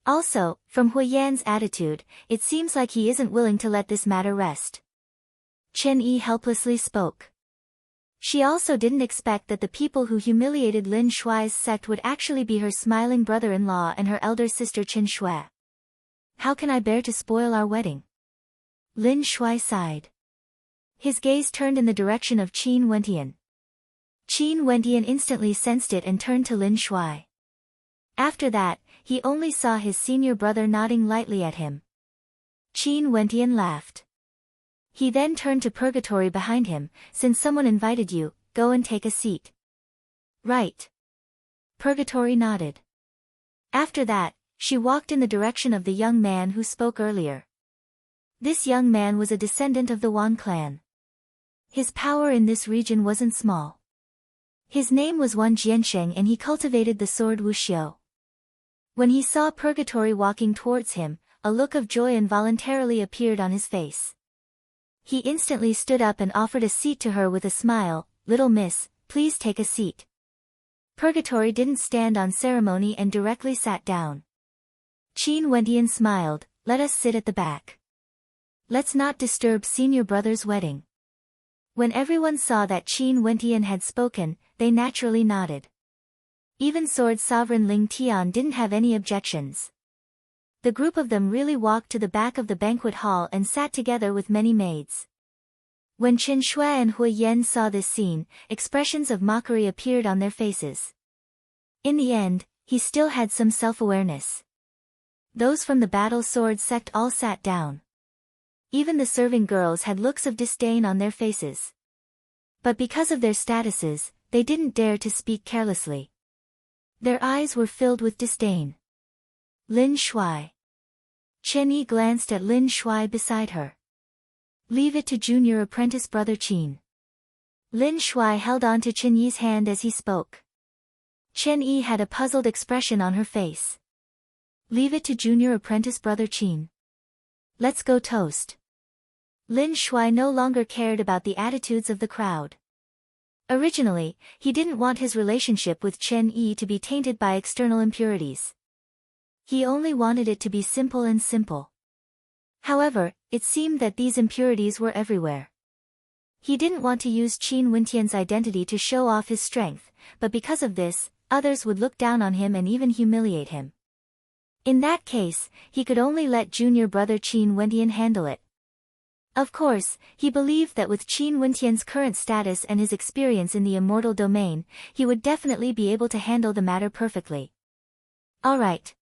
Also, from Hui Yan's attitude, it seems like he isn't willing to let this matter rest. Chen Yi helplessly spoke. She also didn't expect that the people who humiliated Lin Shuai's sect would actually be her smiling brother-in-law and her elder sister Qin Shui. How can I bear to spoil our wedding? Lin Shuai sighed. His gaze turned in the direction of Qin Wentian. Qin Wentian instantly sensed it and turned to Lin Shuai. After that, he only saw his senior brother nodding lightly at him. Qin Wentian laughed. He then turned to Purgatory behind him. Since someone invited you, go and take a seat. Right. Purgatory nodded. After that, she walked in the direction of the young man who spoke earlier. This young man was a descendant of the Wan clan. His power in this region wasn't small. His name was Wan Jiansheng and he cultivated the sword Wuxiu. When he saw Purgatory walking towards him, a look of joy involuntarily appeared on his face. He instantly stood up and offered a seat to her with a smile. Little miss, please take a seat. Purgatory didn't stand on ceremony and directly sat down. Qin Wentian smiled. Let us sit at the back. Let's not disturb senior brother's wedding. When everyone saw that Qin Wentian had spoken, they naturally nodded. Even Sword Sovereign Ling Tian didn't have any objections. The group of them really walked to the back of the banquet hall and sat together with many maids. When Qin Shui and Hui Yan saw this scene, expressions of mockery appeared on their faces. In the end, he still had some self-awareness. Those from the Battle Sword sect all sat down. Even the serving girls had looks of disdain on their faces. But because of their statuses, they didn't dare to speak carelessly. Their eyes were filled with disdain. Lin Shuai. Chen Yi glanced at Lin Shuai beside her. Leave it to junior apprentice brother Qin. Lin Shuai held on to Chen Yi's hand as he spoke. Chen Yi had a puzzled expression on her face. Leave it to junior apprentice brother Qin. Let's go toast. Lin Shuai no longer cared about the attitudes of the crowd. Originally, he didn't want his relationship with Chen Yi to be tainted by external impurities. He only wanted it to be simple and simple. However, it seemed that these impurities were everywhere. He didn't want to use Qin Wentian's identity to show off his strength, but because of this, others would look down on him and even humiliate him. In that case, he could only let junior brother Qin Wentian handle it. Of course, he believed that with Qin Wentian's current status and his experience in the immortal domain, he would definitely be able to handle the matter perfectly. Alright.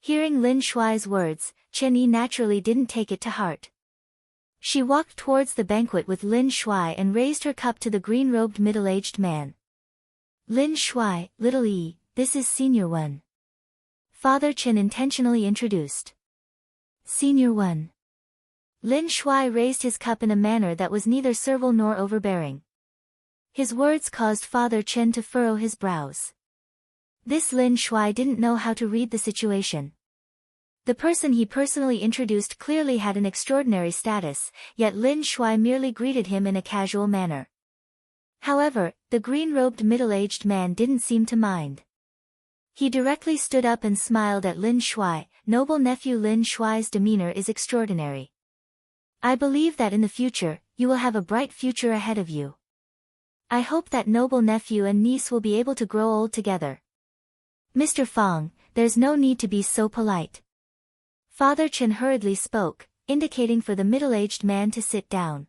Hearing Lin Shuai's words, Chen Yi naturally didn't take it to heart. She walked towards the banquet with Lin Shuai and raised her cup to the green-robed middle-aged man. Lin Shuai, little Yi, this is Senior One. Father Chen intentionally introduced. Senior One. Lin Shuai raised his cup in a manner that was neither servile nor overbearing. His words caused Father Chen to furrow his brows. This Lin Shuai didn't know how to read the situation. The person he personally introduced clearly had an extraordinary status, yet Lin Shuai merely greeted him in a casual manner. However, the green-robed middle-aged man didn't seem to mind. He directly stood up and smiled at Lin Shuai. Noble nephew, Lin Shuai's demeanor is extraordinary. I believe that in the future, you will have a bright future ahead of you. I hope that noble nephew and niece will be able to grow old together. Mr. Fong, there's no need to be so polite. Father Chen hurriedly spoke, indicating for the middle-aged man to sit down.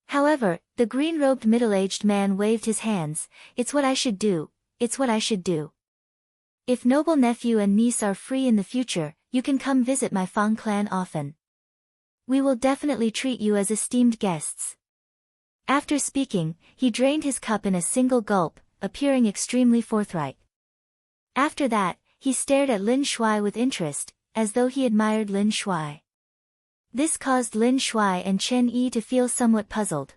However, the green-robed middle-aged man waved his hands. It's what I should do, it's what I should do. If noble nephew and niece are free in the future, you can come visit my Fong clan often. We will definitely treat you as esteemed guests. After speaking, he drained his cup in a single gulp, appearing extremely forthright. After that, he stared at Lin Shuai with interest, as though he admired Lin Shuai. This caused Lin Shuai and Chen Yi to feel somewhat puzzled.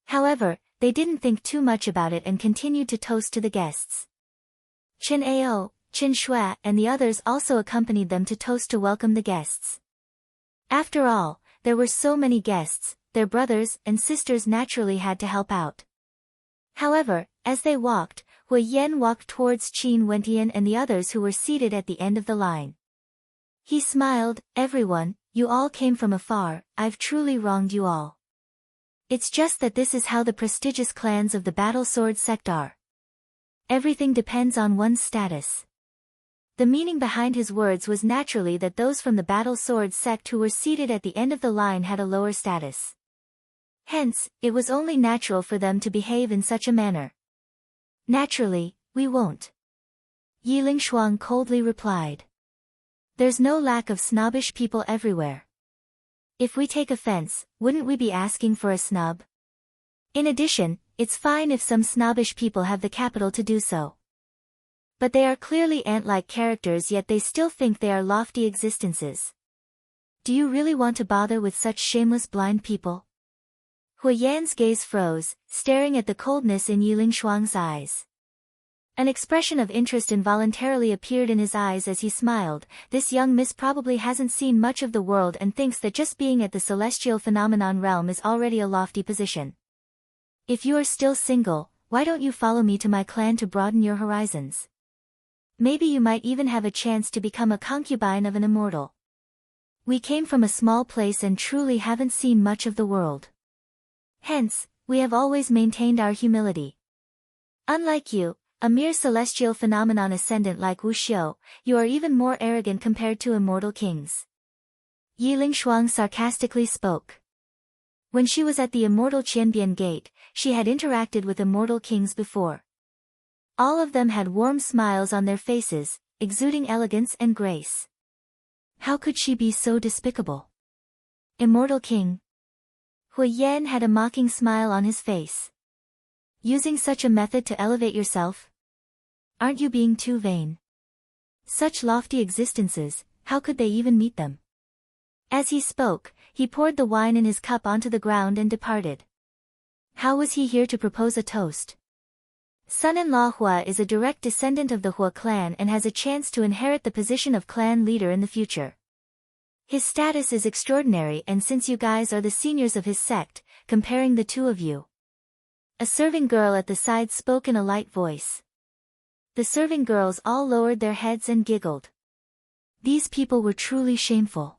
However, they didn't think too much about it and continued to toast to the guests. Chen Ao, Chen Shui, and the others also accompanied them to toast to welcome the guests. After all, there were so many guests, their brothers and sisters naturally had to help out. However, as they walked, Hui Yan walked towards Qin Wentian and the others who were seated at the end of the line. He smiled, "Everyone, you all came from afar, I've truly wronged you all. It's just that this is how the prestigious clans of the Battle Sword sect are. Everything depends on one's status." The meaning behind his words was naturally that those from the Battle Sword sect who were seated at the end of the line had a lower status. Hence, it was only natural for them to behave in such a manner. "Naturally, we won't," Yiling Shuang coldly replied. "There's no lack of snobbish people everywhere. If we take offense, wouldn't we be asking for a snub? In addition, it's fine if some snobbish people have the capital to do so. But they are clearly ant-like characters, yet they still think they are lofty existences. Do you really want to bother with such shameless blind people?" Hui Yan's gaze froze, staring at the coldness in Yiling Shuang's eyes. An expression of interest involuntarily appeared in his eyes as he smiled. This young miss probably hasn't seen much of the world and thinks that just being at the celestial phenomenon realm is already a lofty position. "If you are still single, why don't you follow me to my clan to broaden your horizons? Maybe you might even have a chance to become a concubine of an immortal. We came from a small place and truly haven't seen much of the world. Hence, we have always maintained our humility. Unlike you, a mere celestial phenomenon ascendant like Wu Xiu, you are even more arrogant compared to immortal kings." Yiling Shuang sarcastically spoke. When she was at the immortal Qianbian Gate, she had interacted with immortal kings before. All of them had warm smiles on their faces, exuding elegance and grace. How could she be so despicable? Immortal king? Hui Yan had a mocking smile on his face. Using such a method to elevate yourself? Aren't you being too vain? Such lofty existences, how could they even meet them? As he spoke, he poured the wine in his cup onto the ground and departed. How was he here to propose a toast? Son-in-law Hua is a direct descendant of the Hua clan and has a chance to inherit the position of clan leader in the future. His status is extraordinary, and since you guys are the seniors of his sect, comparing the two of you. A serving girl at the side spoke in a light voice. The serving girls all lowered their heads and giggled. These people were truly shameful.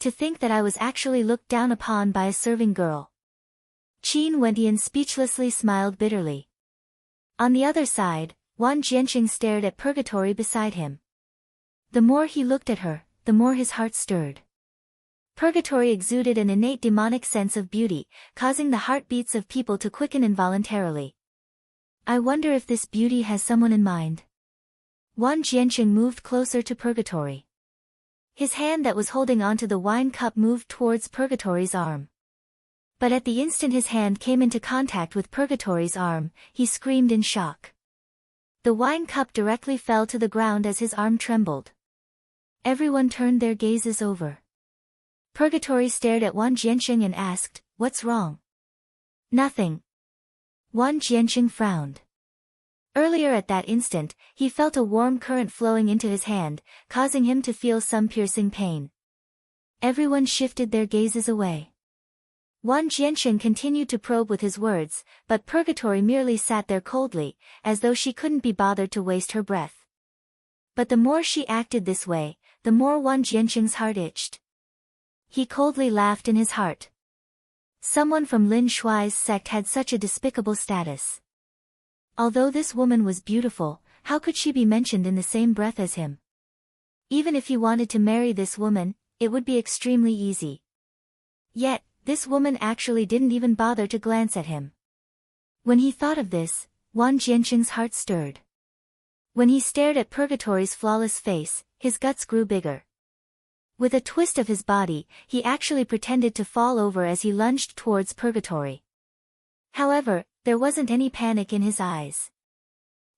To think that I was actually looked down upon by a serving girl. Qin Wentian speechlessly smiled bitterly. On the other side, Wan Jianqing stared at Purgatory beside him. The more he looked at her, the more his heart stirred. Purgatory exuded an innate demonic sense of beauty, causing the heartbeats of people to quicken involuntarily. I wonder if this beauty has someone in mind. Wan Jianqing moved closer to Purgatory. His hand that was holding onto the wine cup moved towards Purgatory's arm. But at the instant his hand came into contact with Purgatory's arm, he screamed in shock. The wine cup directly fell to the ground as his arm trembled. Everyone turned their gazes over. Purgatory stared at Wan Jianqing and asked, "What's wrong?" "Nothing." Wan Jianqing frowned. Earlier at that instant, he felt a warm current flowing into his hand, causing him to feel some piercing pain. Everyone shifted their gazes away. Wan Jianqing continued to probe with his words, but Purgatory merely sat there coldly, as though she couldn't be bothered to waste her breath. But the more she acted this way, the more Wan Jianqing's heart itched. He coldly laughed in his heart. Someone from Lin Shuai's sect had such a despicable status. Although this woman was beautiful, how could she be mentioned in the same breath as him? Even if he wanted to marry this woman, it would be extremely easy. Yet, this woman actually didn't even bother to glance at him. When he thought of this, Wan Jianqing's heart stirred. When he stared at Purgatory's flawless face, his guts grew bigger. With a twist of his body, he actually pretended to fall over as he lunged towards Purgatory. However, there wasn't any panic in his eyes.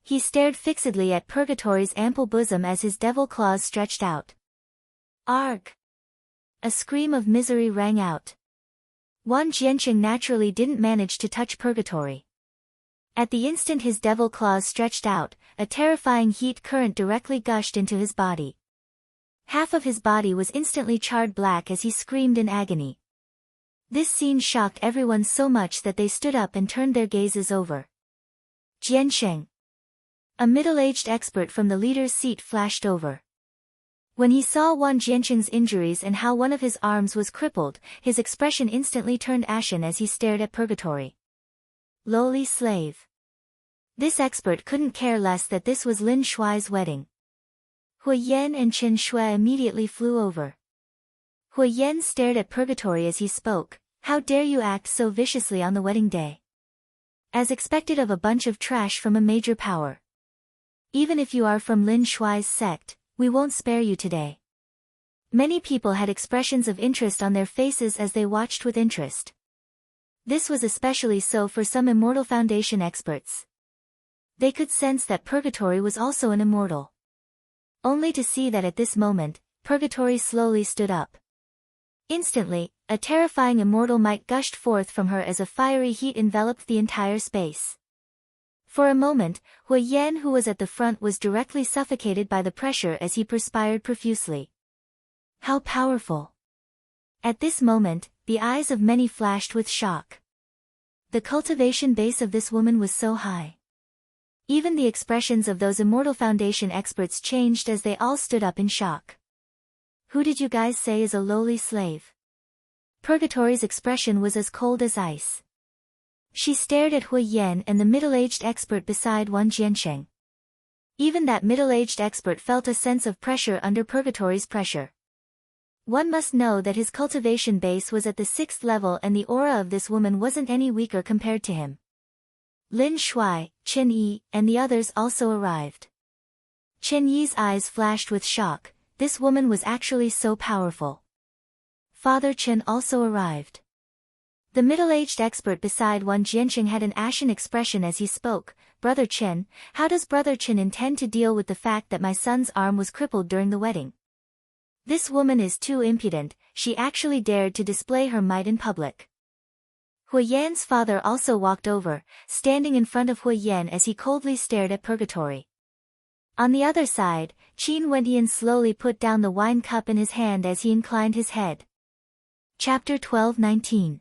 He stared fixedly at Purgatory's ample bosom as his devil claws stretched out. Arg! A scream of misery rang out. Wang Jiancheng naturally didn't manage to touch purgatory. At the instant his devil claws stretched out, a terrifying heat current directly gushed into his body. Half of his body was instantly charred black as he screamed in agony. This scene shocked everyone so much that they stood up and turned their gazes over. Jiansheng. A middle-aged expert from the leader's seat flashed over. When he saw Wang Jiansheng's injuries and how one of his arms was crippled, his expression instantly turned ashen as he stared at purgatory. Lowly slave. This expert couldn't care less that this was Lin Shuai's wedding. Hui Yan and Chen Shui immediately flew over. Hui Yan stared at purgatory as he spoke, "How dare you act so viciously on the wedding day? As expected of a bunch of trash from a major power. Even if you are from Lin Shuai's sect, we won't spare you today." Many people had expressions of interest on their faces as they watched with interest. This was especially so for some Immortal Foundation experts. They could sense that purgatory was also an immortal. Only to see that at this moment, purgatory slowly stood up. Instantly, a terrifying immortal might gushed forth from her as a fiery heat enveloped the entire space. For a moment, Hui Yan, who was at the front, was directly suffocated by the pressure as he perspired profusely. How powerful! At this moment, the eyes of many flashed with shock. The cultivation base of this woman was so high. Even the expressions of those Immortal Foundation experts changed as they all stood up in shock. Who did you guys say is a lowly slave? Purgatory's expression was as cold as ice. She stared at Hui Yan and the middle-aged expert beside Wang Jiansheng. Even that middle-aged expert felt a sense of pressure under Purgatory's pressure. One must know that his cultivation base was at the 6th level and the aura of this woman wasn't any weaker compared to him. Lin Shuai, Chen Yi, and the others also arrived. Chen Yi's eyes flashed with shock. This woman was actually so powerful. Father Chen also arrived. The middle-aged expert beside Wang Jiansheng had an ashen expression as he spoke. Brother Chen, how does Brother Chen intend to deal with the fact that my son's arm was crippled during the wedding? This woman is too impudent, she actually dared to display her might in public. Hui Yan's father also walked over, standing in front of Hui Yan as he coldly stared at purgatory. On the other side, Qin Wentian slowly put down the wine cup in his hand as he inclined his head. Chapter 12-19.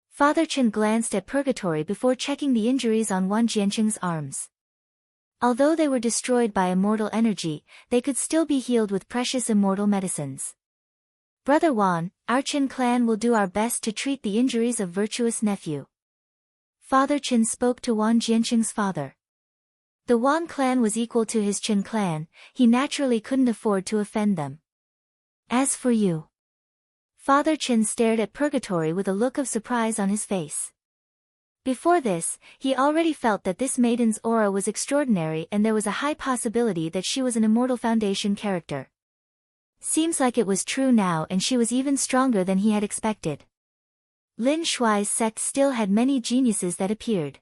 Father Chen glanced at purgatory before checking the injuries on Wang Jiansheng's arms. Although they were destroyed by immortal energy, they could still be healed with precious immortal medicines. Brother Wan, our Chen clan will do our best to treat the injuries of virtuous nephew. Father Chen spoke to Wang Jiansheng's father. The Wan clan was equal to his Chen clan, he naturally couldn't afford to offend them. As for you. Father Chen stared at purgatory with a look of surprise on his face. Before this, he already felt that this maiden's aura was extraordinary and there was a high possibility that she was an Immortal Foundation character. Seems like it was true now, and she was even stronger than he had expected. Lin Shuai's sect still had many geniuses that appeared.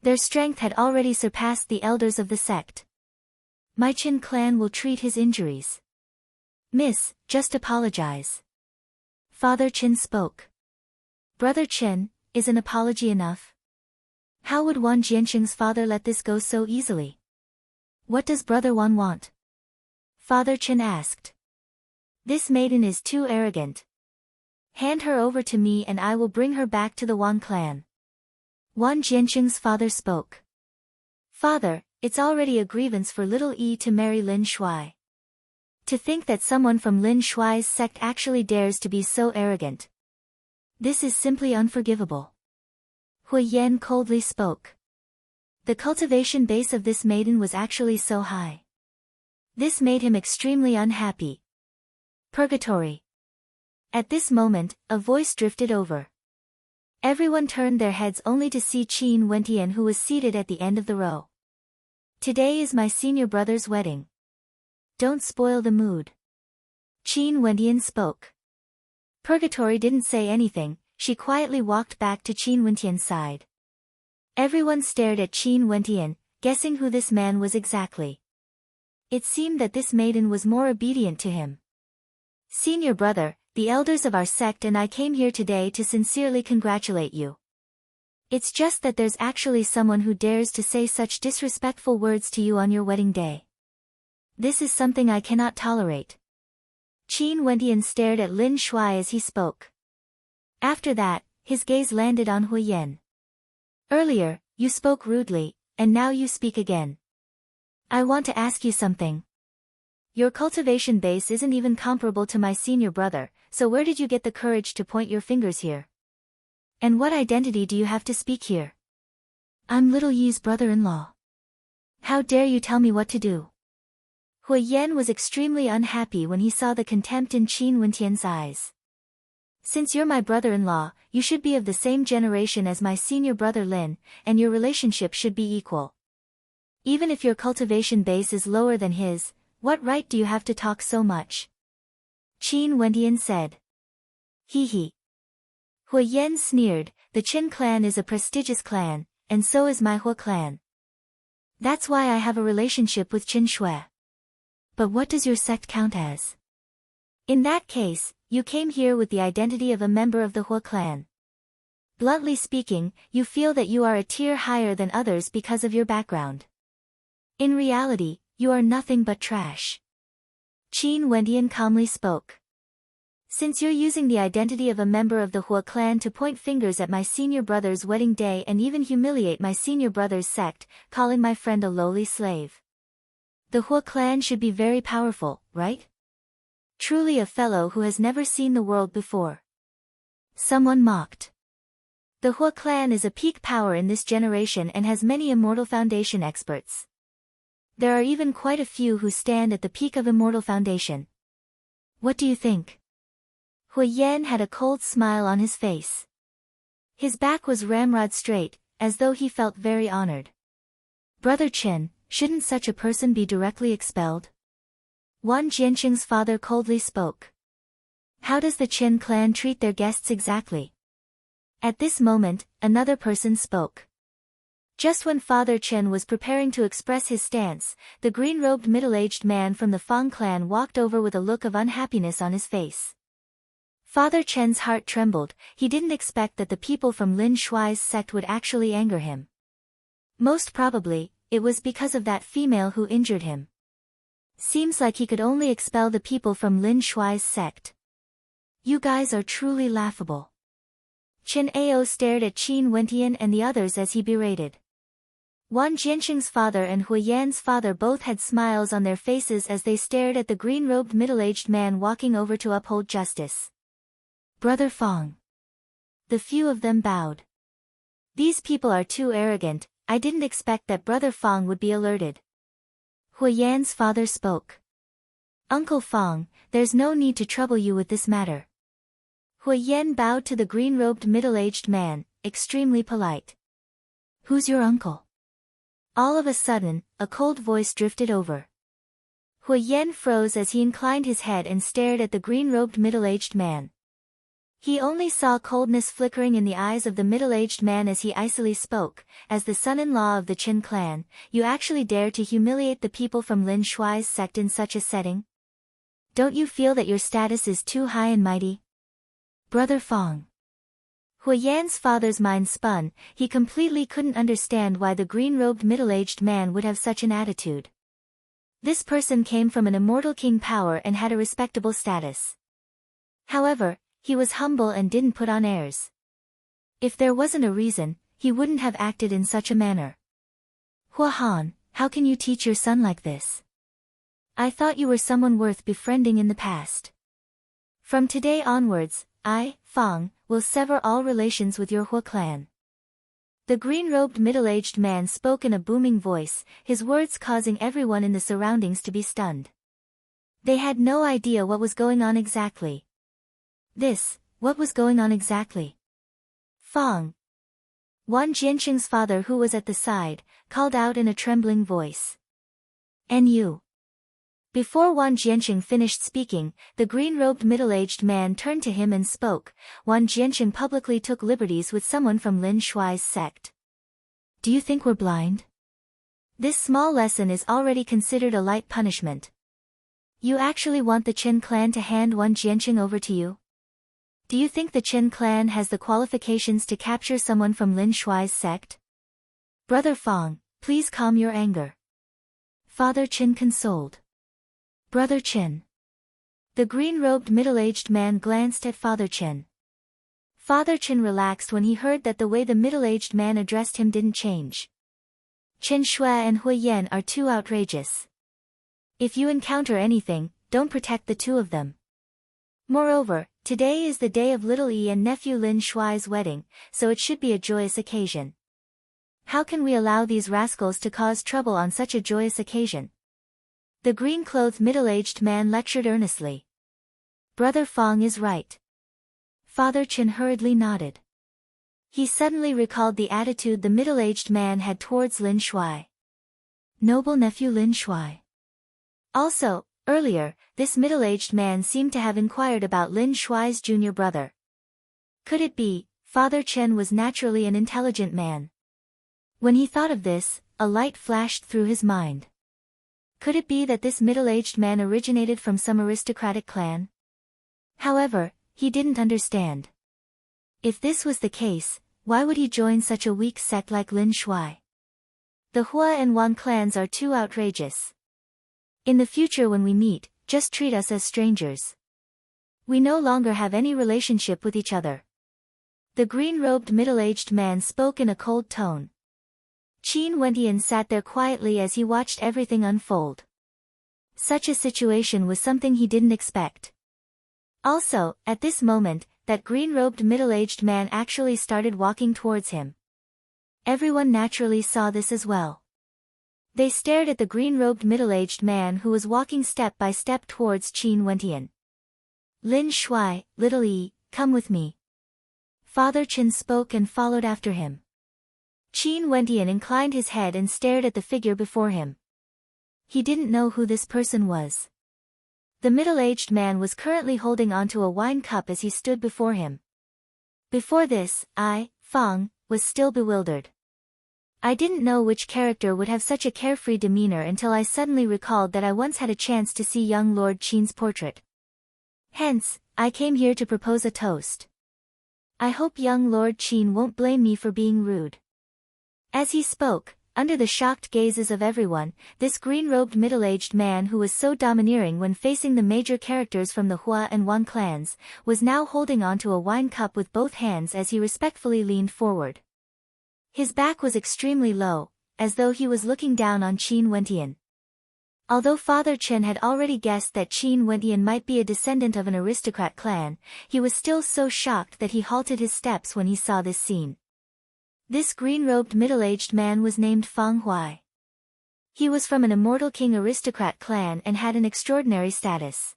Their strength had already surpassed the elders of the sect. My Chen clan will treat his injuries. Miss, just apologize. Father Chen spoke. Brother Chen, is an apology enough? How would Wang Jiansheng's father let this go so easily? What does Brother Wan want? Father Chen asked. This maiden is too arrogant. Hand her over to me and I will bring her back to the Wan clan. Wang Jiansheng's father spoke. Father, it's already a grievance for little E to marry Lin Shuai. To think that someone from Lin Shuai's sect actually dares to be so arrogant. This is simply unforgivable. Hui Yan coldly spoke. The cultivation base of this maiden was actually so high. This made him extremely unhappy. Purgatory. At this moment, a voice drifted over. Everyone turned their heads only to see Qin Wentian, who was seated at the end of the row. Today is my senior brother's wedding. Don't spoil the mood. Qin Wentian spoke. Purgatory didn't say anything, she quietly walked back to Qin Wentian's side. Everyone stared at Qin Wentian, guessing who this man was exactly. It seemed that this maiden was more obedient to him. Senior brother, the elders of our sect and I came here today to sincerely congratulate you. It's just that there's actually someone who dares to say such disrespectful words to you on your wedding day. This is something I cannot tolerate. Qin Wentian stared at Lin Shuai as he spoke. After that, his gaze landed on Huyen. Earlier, you spoke rudely, and now you speak again. I want to ask you something. Your cultivation base isn't even comparable to my senior brother, so where did you get the courage to point your fingers here? And what identity do you have to speak here? I'm Little Yi's brother-in-law. How dare you tell me what to do? Huyen was extremely unhappy when he saw the contempt in Qin Wentian's eyes. Since you're my brother-in-law, you should be of the same generation as my senior brother Lin, and your relationship should be equal. Even if your cultivation base is lower than his, what right do you have to talk so much? Qin Wentian said. Hee hee. Huyen sneered, the Qin clan is a prestigious clan, and so is my Hu clan. That's why I have a relationship with Qin Shui. But what does your sect count as? In that case, you came here with the identity of a member of the Hu clan. Bluntly speaking, you feel that you are a tier higher than others because of your background. In reality, you are nothing but trash. Qin Wentian calmly spoke. Since you're using the identity of a member of the Hu clan to point fingers at my senior brother's wedding day and even humiliate my senior brother's sect, calling my friend a lowly slave. The Hu clan should be very powerful, right? Truly a fellow who has never seen the world before. Someone mocked. The Hu clan is a peak power in this generation and has many Immortal Foundation experts. There are even quite a few who stand at the peak of Immortal Foundation. What do you think? Huyen had a cold smile on his face. His back was ramrod straight, as though he felt very honored. Brother Qin, shouldn't such a person be directly expelled? Wan Jianqing's father coldly spoke. How does the Qin clan treat their guests exactly? At this moment, another person spoke. Just when Father Qin was preparing to express his stance, the green-robed middle-aged man from the Fang clan walked over with a look of unhappiness on his face. Father Chen's heart trembled, he didn't expect that the people from Lin Shuai's sect would actually anger him. Most probably, it was because of that female who injured him. Seems like he could only expel the people from Lin Shuai's sect. You guys are truly laughable. Qin Ao stared at Qin Wentian and the others as he berated. Wan Jianqing's father and Huyen's father both had smiles on their faces as they stared at the green-robed middle-aged man walking over to uphold justice. Brother Fang. The few of them bowed. These people are too arrogant, I didn't expect that Brother Fang would be alerted. Huyen's father spoke. Uncle Fang, there's no need to trouble you with this matter. Huyen bowed to the green-robed middle-aged man, extremely polite. Who's your uncle? All of a sudden, a cold voice drifted over. Huyen froze as he inclined his head and stared at the green-robed middle-aged man. He only saw coldness flickering in the eyes of the middle-aged man as he icily spoke, as the son-in-law of the Qin clan, you actually dare to humiliate the people from Lin Shuai's sect in such a setting? Don't you feel that your status is too high and mighty? Brother Fang. Huyen's father's mind spun, he completely couldn't understand why the green-robed middle-aged man would have such an attitude. This person came from an immortal king power and had a respectable status. However, he was humble and didn't put on airs. If there wasn't a reason, he wouldn't have acted in such a manner. Hua Han, how can you teach your son like this? I thought you were someone worth befriending in the past. From today onwards, I, Fang, will sever all relations with your Hu clan. The green-robed middle-aged man spoke in a booming voice, his words causing everyone in the surroundings to be stunned. They had no idea what was going on exactly. What was going on exactly? Fang. Wan Jianqing's father, who was at the side, called out in a trembling voice. And you. Before Wan Jianqing finished speaking, the green-robed middle-aged man turned to him and spoke. Wan Jianqing publicly took liberties with someone from Lin Shuai's sect. Do you think we're blind? This small lesson is already considered a light punishment. You actually want the Qin clan to hand Wan Jianqing over to you? Do you think the Qin clan has the qualifications to capture someone from Lin Shuai's sect? Brother Fang, please calm your anger. Father Qin consoled. Brother Qin. The green-robed middle-aged man glanced at Father Qin. Father Qin relaxed when he heard that the way the middle-aged man addressed him didn't change. Qin Shui and Hui Yan are too outrageous. If you encounter anything, don't protect the two of them. Moreover, today is the day of little Yi and nephew Lin Shuai's wedding, so it should be a joyous occasion. How can we allow these rascals to cause trouble on such a joyous occasion? The green-clothed middle-aged man lectured earnestly. Brother Fang is right. Father Qin hurriedly nodded. He suddenly recalled the attitude the middle-aged man had towards Lin Shuai. Noble nephew Lin Shuai. Also, earlier, this middle-aged man seemed to have inquired about Lin Shuai's junior brother. Could it be, Father Chen was naturally an intelligent man? When he thought of this, a light flashed through his mind. Could it be that this middle-aged man originated from some aristocratic clan? However, he didn't understand. If this was the case, why would he join such a weak sect like Lin Shuai? The Hua and Wan clans are too outrageous. In the future when we meet, just treat us as strangers. We no longer have any relationship with each other. The green-robed middle-aged man spoke in a cold tone. Qin Wentian sat there quietly as he watched everything unfold. Such a situation was something he didn't expect. Also, at this moment, that green-robed middle-aged man actually started walking towards him. Everyone naturally saw this as well. They stared at the green-robed middle-aged man who was walking step by step towards Qin Wentian. Lin Shuai, little Yi, come with me. Father Qin spoke and followed after him. Qin Wentian inclined his head and stared at the figure before him. He didn't know who this person was. The middle-aged man was currently holding onto a wine cup as he stood before him. Before this, I, Fang, was still bewildered. I didn't know which character would have such a carefree demeanor until I suddenly recalled that I once had a chance to see young Lord Qin's portrait. Hence, I came here to propose a toast. I hope young Lord Qin won't blame me for being rude. As he spoke, under the shocked gazes of everyone, this green-robed middle-aged man who was so domineering when facing the major characters from the Hua and Wan clans, was now holding onto a wine cup with both hands as he respectfully leaned forward. His back was extremely low, as though he was looking down on Qin Wentian. Although Father Chen had already guessed that Qin Wentian might be a descendant of an aristocrat clan, he was still so shocked that he halted his steps when he saw this scene. This green-robed middle-aged man was named Fang Huai. He was from an immortal king aristocrat clan and had an extraordinary status.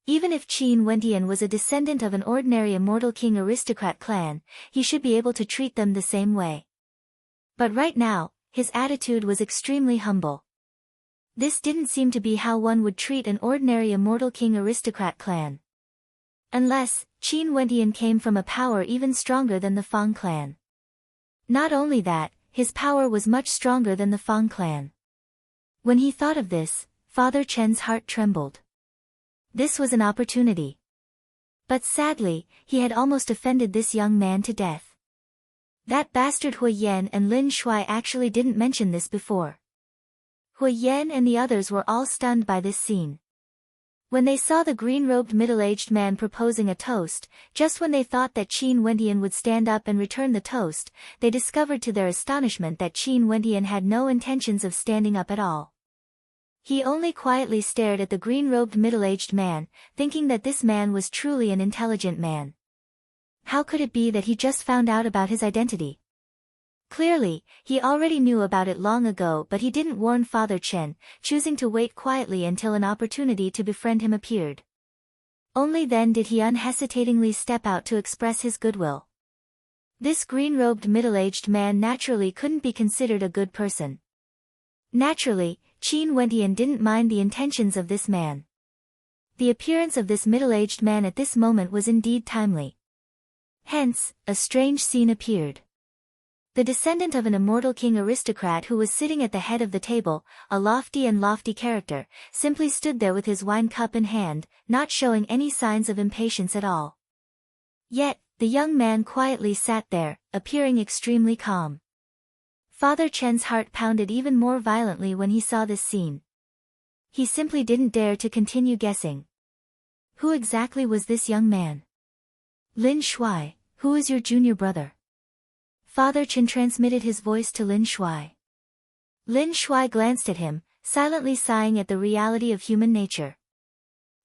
Even if Qin Wentian was a descendant of an ordinary immortal king aristocrat clan, he should be able to treat them the same way. But right now, his attitude was extremely humble. This didn't seem to be how one would treat an ordinary immortal king aristocrat clan. Unless, Qin Wentian came from a power even stronger than the Fang clan. Not only that, his power was much stronger than the Fang clan. When he thought of this, Father Chen's heart trembled. This was an opportunity. But sadly, he had almost offended this young man to death. That bastard Hui Yan and Lin Shuai actually didn't mention this before. Hui Yan and the others were all stunned by this scene. When they saw the green-robed middle-aged man proposing a toast, just when they thought that Qin Wentian would stand up and return the toast, they discovered to their astonishment that Qin Wentian had no intentions of standing up at all. He only quietly stared at the green-robed middle-aged man, thinking that this man was truly an intelligent man. How could it be that he just found out about his identity? Clearly, he already knew about it long ago, but he didn't warn Father Chen, choosing to wait quietly until an opportunity to befriend him appeared. Only then did he unhesitatingly step out to express his goodwill. This green-robed middle-aged man naturally couldn't be considered a good person. Naturally, Qin Wentian didn't mind the intentions of this man. The appearance of this middle-aged man at this moment was indeed timely. Hence, a strange scene appeared. The descendant of an immortal king aristocrat who was sitting at the head of the table, a lofty character, simply stood there with his wine cup in hand, not showing any signs of impatience at all. Yet, the young man quietly sat there, appearing extremely calm. Father Chen's heart pounded even more violently when he saw this scene. He simply didn't dare to continue guessing. Who exactly was this young man? Lin Shuai, who is your junior brother? Father Chen transmitted his voice to Lin Shuai. Lin Shuai glanced at him, silently sighing at the reality of human nature.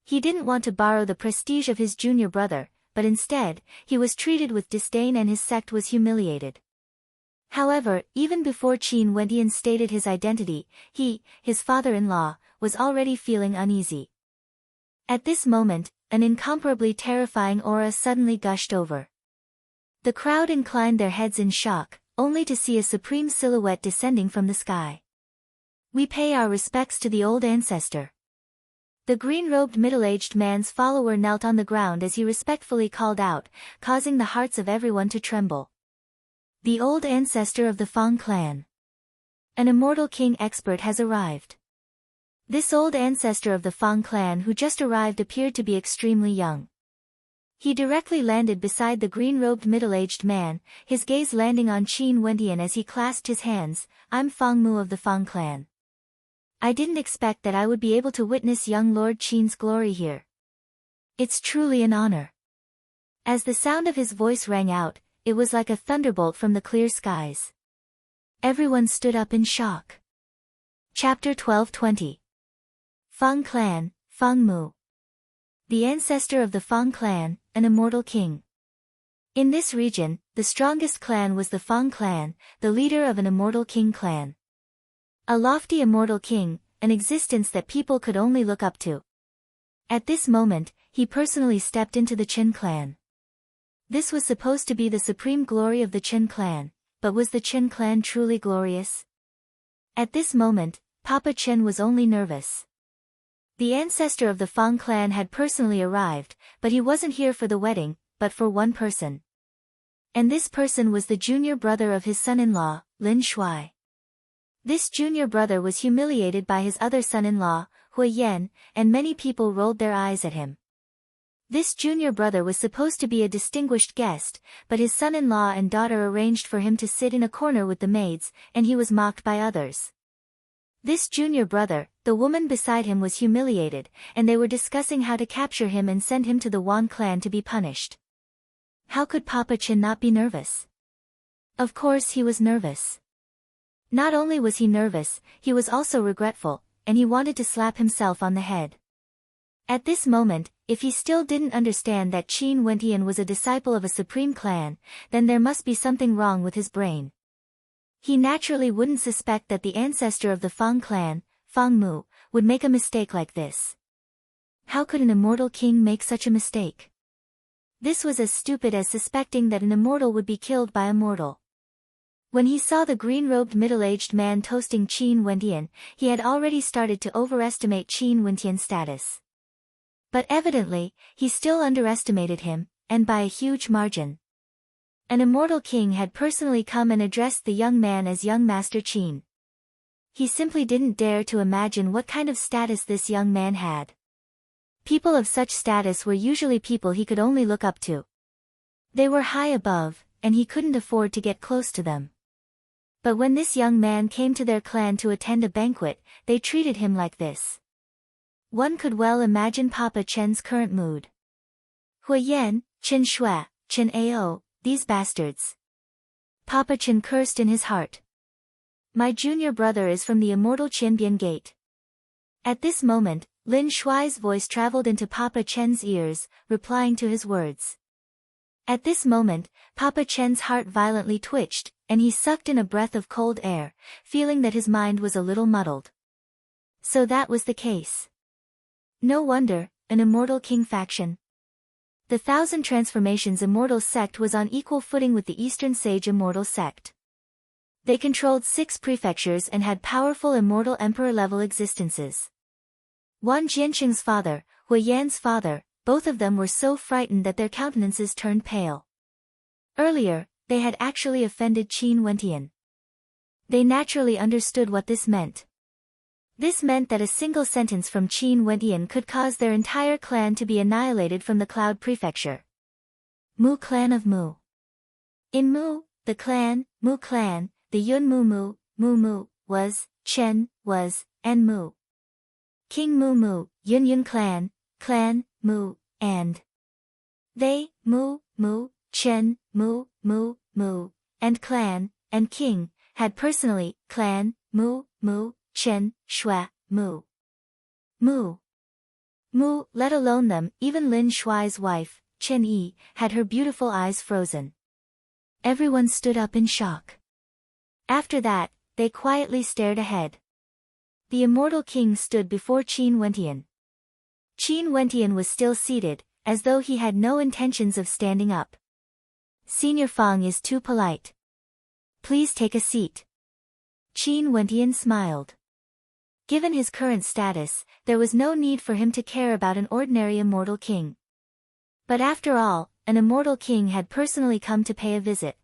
He didn't want to borrow the prestige of his junior brother, but instead, he was treated with disdain and his sect was humiliated. However, even before Qin Wentian stated his identity, he, his father-in-law, was already feeling uneasy. At this moment, an incomparably terrifying aura suddenly gushed over. The crowd inclined their heads in shock, only to see a supreme silhouette descending from the sky. We pay our respects to the old ancestor. The green-robed middle-aged man's follower knelt on the ground as he respectfully called out, causing the hearts of everyone to tremble. The old ancestor of the Fang clan. An immortal king expert has arrived. This old ancestor of the Fang clan who just arrived appeared to be extremely young. He directly landed beside the green-robed middle-aged man, his gaze landing on Qin Wentian as he clasped his hands. I'm Fang Mu of the Fang clan. I didn't expect that I would be able to witness young Lord Qin's glory here. It's truly an honor. As the sound of his voice rang out, it was like a thunderbolt from the clear skies. Everyone stood up in shock. Chapter 12:20. Fang Clan, Fang Mu. The ancestor of the Fang clan, an immortal king. In this region, the strongest clan was the Fang clan, the leader of an immortal king clan. A lofty immortal king, an existence that people could only look up to. At this moment, he personally stepped into the Qin clan. This was supposed to be the supreme glory of the Qin clan, but was the Qin clan truly glorious? At this moment, Papa Qin was only nervous. The ancestor of the Fang clan had personally arrived, but he wasn't here for the wedding, but for one person. And this person was the junior brother of his son-in-law, Lin Shuai. This junior brother was humiliated by his other son-in-law, Hui Yan, and many people rolled their eyes at him. This junior brother was supposed to be a distinguished guest, but his son-in-law and daughter arranged for him to sit in a corner with the maids, and he was mocked by others. This junior brother, the woman beside him was humiliated, and they were discussing how to capture him and send him to the Wan clan to be punished. How could Papa Qin not be nervous? Of course he was nervous. Not only was he nervous, he was also regretful, and he wanted to slap himself on the head. At this moment, if he still didn't understand that Qin Wentian was a disciple of a supreme clan, then there must be something wrong with his brain. He naturally wouldn't suspect that the ancestor of the Fang clan, Fang Mu, would make a mistake like this. How could an immortal king make such a mistake? This was as stupid as suspecting that an immortal would be killed by a mortal. When he saw the green-robed middle-aged man toasting Qin Wentian, he had already started to overestimate Qin Wentian's status. But evidently, he still underestimated him, and by a huge margin. An immortal king had personally come and addressed the young man as young Master Qin. He simply didn't dare to imagine what kind of status this young man had. People of such status were usually people he could only look up to. They were high above, and he couldn't afford to get close to them. But when this young man came to their clan to attend a banquet, they treated him like this. One could well imagine Papa Chen's current mood. Hui Yan, Qin Shui, Qin Ao, these bastards. Papa Chen cursed in his heart. My junior brother is from the immortal Qinbian Gate. At this moment, Lin Shuai's voice traveled into Papa Chen's ears, replying to his words. At this moment, Papa Chen's heart violently twitched, and he sucked in a breath of cold air, feeling that his mind was a little muddled. So that was the case. No wonder, an immortal king faction. The Thousand Transformations Immortal sect was on equal footing with the Eastern Sage Immortal sect. They controlled 6 prefectures and had powerful immortal emperor-level existences. Wan Jianqing's father, Hui Yan's father, both of them were so frightened that their countenances turned pale. Earlier, they had actually offended Qin Wentian. They naturally understood what this meant. This meant that a single sentence from Qin Wentian could cause their entire clan to be annihilated from the Cloud Prefecture. Mu clan of Mu. In Mu, the clan, Mu clan, the Yun Mu, was, Chen, was, and Mu. King Mu, Yun clan, Mu, and they, Mu, Chen, Mu, and clan, and king, had personally, clan, Mu, Chen, Shui, Mu, let alone them, even Lin Shuai's wife, Chen Yi, had her beautiful eyes frozen. Everyone stood up in shock. After that, they quietly stared ahead. The immortal king stood before Qin Wentian. Qin Wentian was still seated, as though he had no intentions of standing up. Senior Fang is too polite. Please take a seat. Qin Wentian smiled. Given his current status, there was no need for him to care about an ordinary immortal king. But after all, an immortal king had personally come to pay a visit.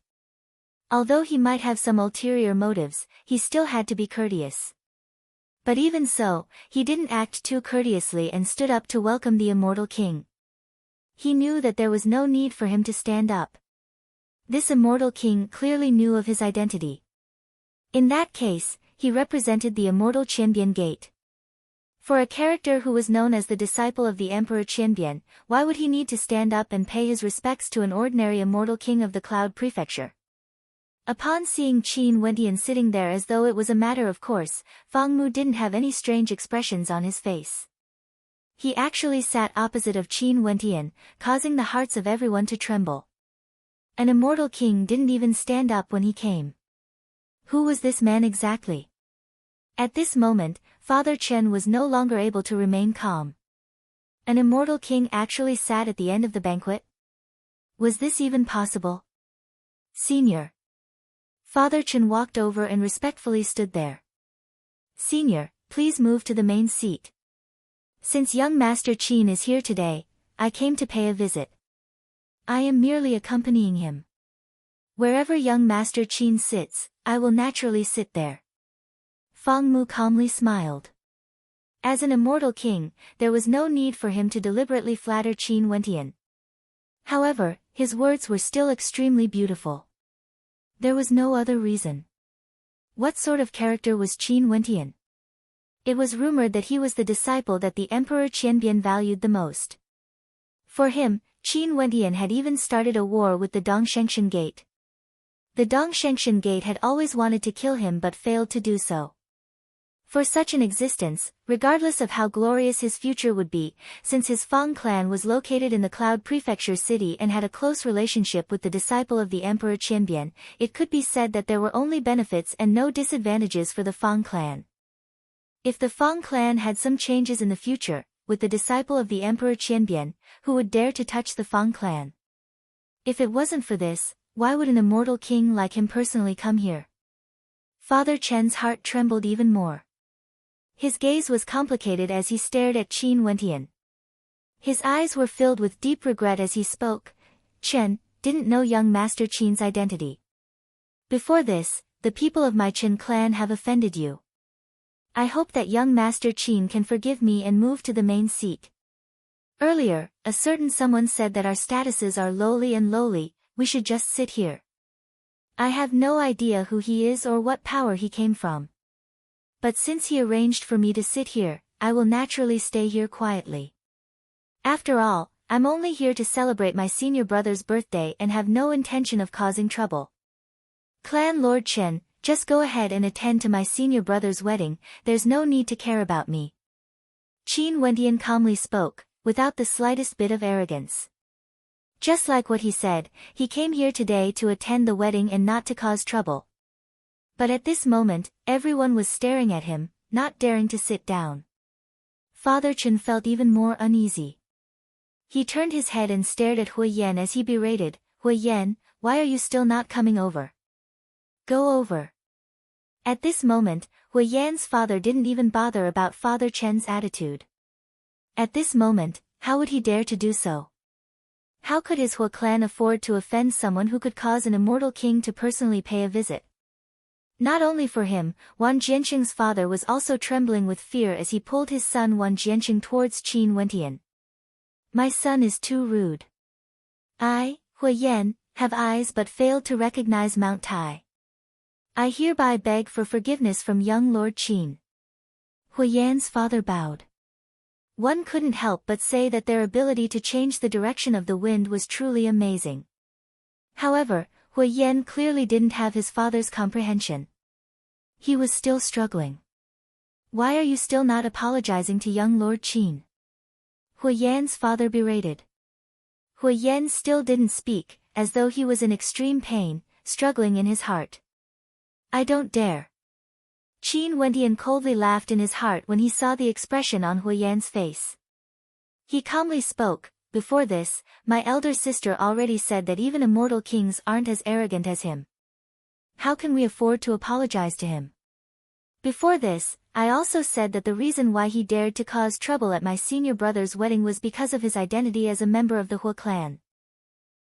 Although he might have some ulterior motives, he still had to be courteous. But even so, he didn't act too courteously and stood up to welcome the immortal king. He knew that there was no need for him to stand up. This immortal king clearly knew of his identity. In that case, he represented the immortal Qianbian gate. For a character who was known as the disciple of the Emperor Qianbian, why would he need to stand up and pay his respects to an ordinary immortal king of the Cloud Prefecture? Upon seeing Qin Wentian sitting there as though it was a matter of course, Fang Mu didn't have any strange expressions on his face. He actually sat opposite of Qin Wentian, causing the hearts of everyone to tremble. An immortal king didn't even stand up when he came. Who was this man exactly? At this moment, Father Chen was no longer able to remain calm. An immortal king actually sat at the end of the banquet? Was this even possible? Senior. Father Chen walked over and respectfully stood there. Senior, please move to the main seat. Since young Master Qin is here today, I came to pay a visit. I am merely accompanying him. Wherever young Master Qin sits, I will naturally sit there. Fang Mu calmly smiled. As an immortal king, there was no need for him to deliberately flatter Qin Wentian. However, his words were still extremely beautiful. There was no other reason. What sort of character was Qin Wentian? It was rumored that he was the disciple that the Emperor Qianbian valued the most. For him, Qin Wentian had even started a war with the Dongshengshan Gate. The Dongshengshan Gate had always wanted to kill him but failed to do so. For such an existence, regardless of how glorious his future would be, since his Fang clan was located in the Cloud Prefecture city and had a close relationship with the disciple of the Emperor Qianbian, it could be said that there were only benefits and no disadvantages for the Fang clan. If the Fang clan had some changes in the future, with the disciple of the Emperor Qianbian, who would dare to touch the Fang clan? If it wasn't for this, why would an immortal king like him personally come here? Father Chen's heart trembled even more. His gaze was complicated as he stared at Qin Wentian. His eyes were filled with deep regret as he spoke. Chen didn't know young Master Qin's identity. Before this, the people of my Chen clan have offended you. I hope that young Master Qin can forgive me and move to the main seat. Earlier, a certain someone said that our statuses are lowly, we should just sit here. I have no idea who he is or what power he came from. But since he arranged for me to sit here, I will naturally stay here quietly. After all, I'm only here to celebrate my senior brother's birthday and have no intention of causing trouble. Clan Lord Chen, just go ahead and attend to my senior brother's wedding, there's no need to care about me. Qin Wentian calmly spoke, without the slightest bit of arrogance. Just like what he said, he came here today to attend the wedding and not to cause trouble. But at this moment, everyone was staring at him, not daring to sit down. Father Chen felt even more uneasy. He turned his head and stared at Hui Yan as he berated, Hui Yan, why are you still not coming over? Go over. At this moment, Hui Yan's father didn't even bother about Father Chen's attitude. At this moment, how would he dare to do so? How could his Hui clan afford to offend someone who could cause an immortal king to personally pay a visit? Not only for him, Wan Jianqing's father was also trembling with fear as he pulled his son Wan Jianqing towards Qin Wentian. My son is too rude. I, Hui Yan, have eyes but failed to recognize Mount Tai. I hereby beg for forgiveness from young Lord Qin. Hui Yan's father bowed. One couldn't help but say that their ability to change the direction of the wind was truly amazing. However, Hui Yan clearly didn't have his father's comprehension. He was still struggling. Why are you still not apologizing to young Lord Qin? Hui Yan's father berated. Hui Yan still didn't speak, as though he was in extreme pain, struggling in his heart. I don't dare. Qin Wendian coldly laughed in his heart when he saw the expression on Hui Yan's face. He calmly spoke, before this, my elder sister already said that even immortal kings aren't as arrogant as him. How can we afford to apologize to him? Before this, I also said that the reason why he dared to cause trouble at my senior brother's wedding was because of his identity as a member of the Hua clan.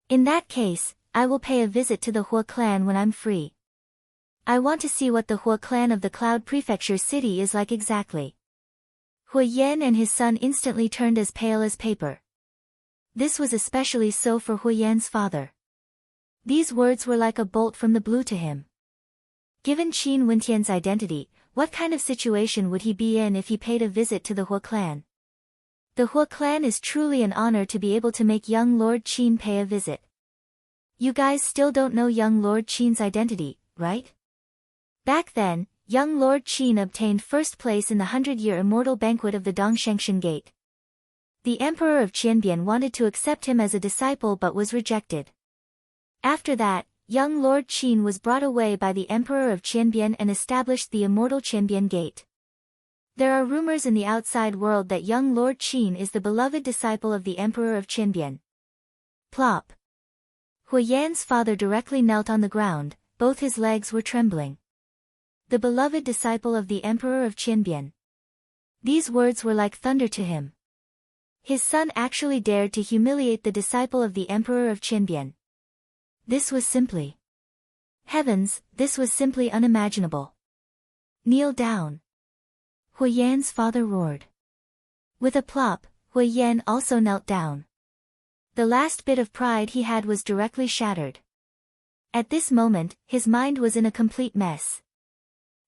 In that case, I will pay a visit to the Hua clan when I'm free. I want to see what the Hua clan of the Cloud Prefecture city is like exactly. Hui Yan and his son instantly turned as pale as paper. This was especially so for Hui Yan's father. These words were like a bolt from the blue to him. Given Qin Wentian's identity, what kind of situation would he be in if he paid a visit to the Hua clan? The Hua clan is truly an honor to be able to make young Lord Qin pay a visit. You guys still don't know young Lord Qin's identity, right? Back then, young Lord Qin obtained first place in the 100-year immortal banquet of the Dongshengshan Gate. The Emperor of Qianbian wanted to accept him as a disciple but was rejected. After that, young Lord Qin was brought away by the Emperor of Qianbian and established the immortal Qianbian Gate. There are rumors in the outside world that young Lord Qin is the beloved disciple of the Emperor of Qianbian. Plop. Hui Yan's father directly knelt on the ground, both his legs were trembling. The beloved disciple of the Emperor of Qianbian. These words were like thunder to him. His son actually dared to humiliate the disciple of the Emperor of Qianbian. This was simply... Heavens, this was simply unimaginable. Kneel down. Hui Yan's father roared. With a plop, Hui Yan also knelt down. The last bit of pride he had was directly shattered. At this moment, his mind was in a complete mess.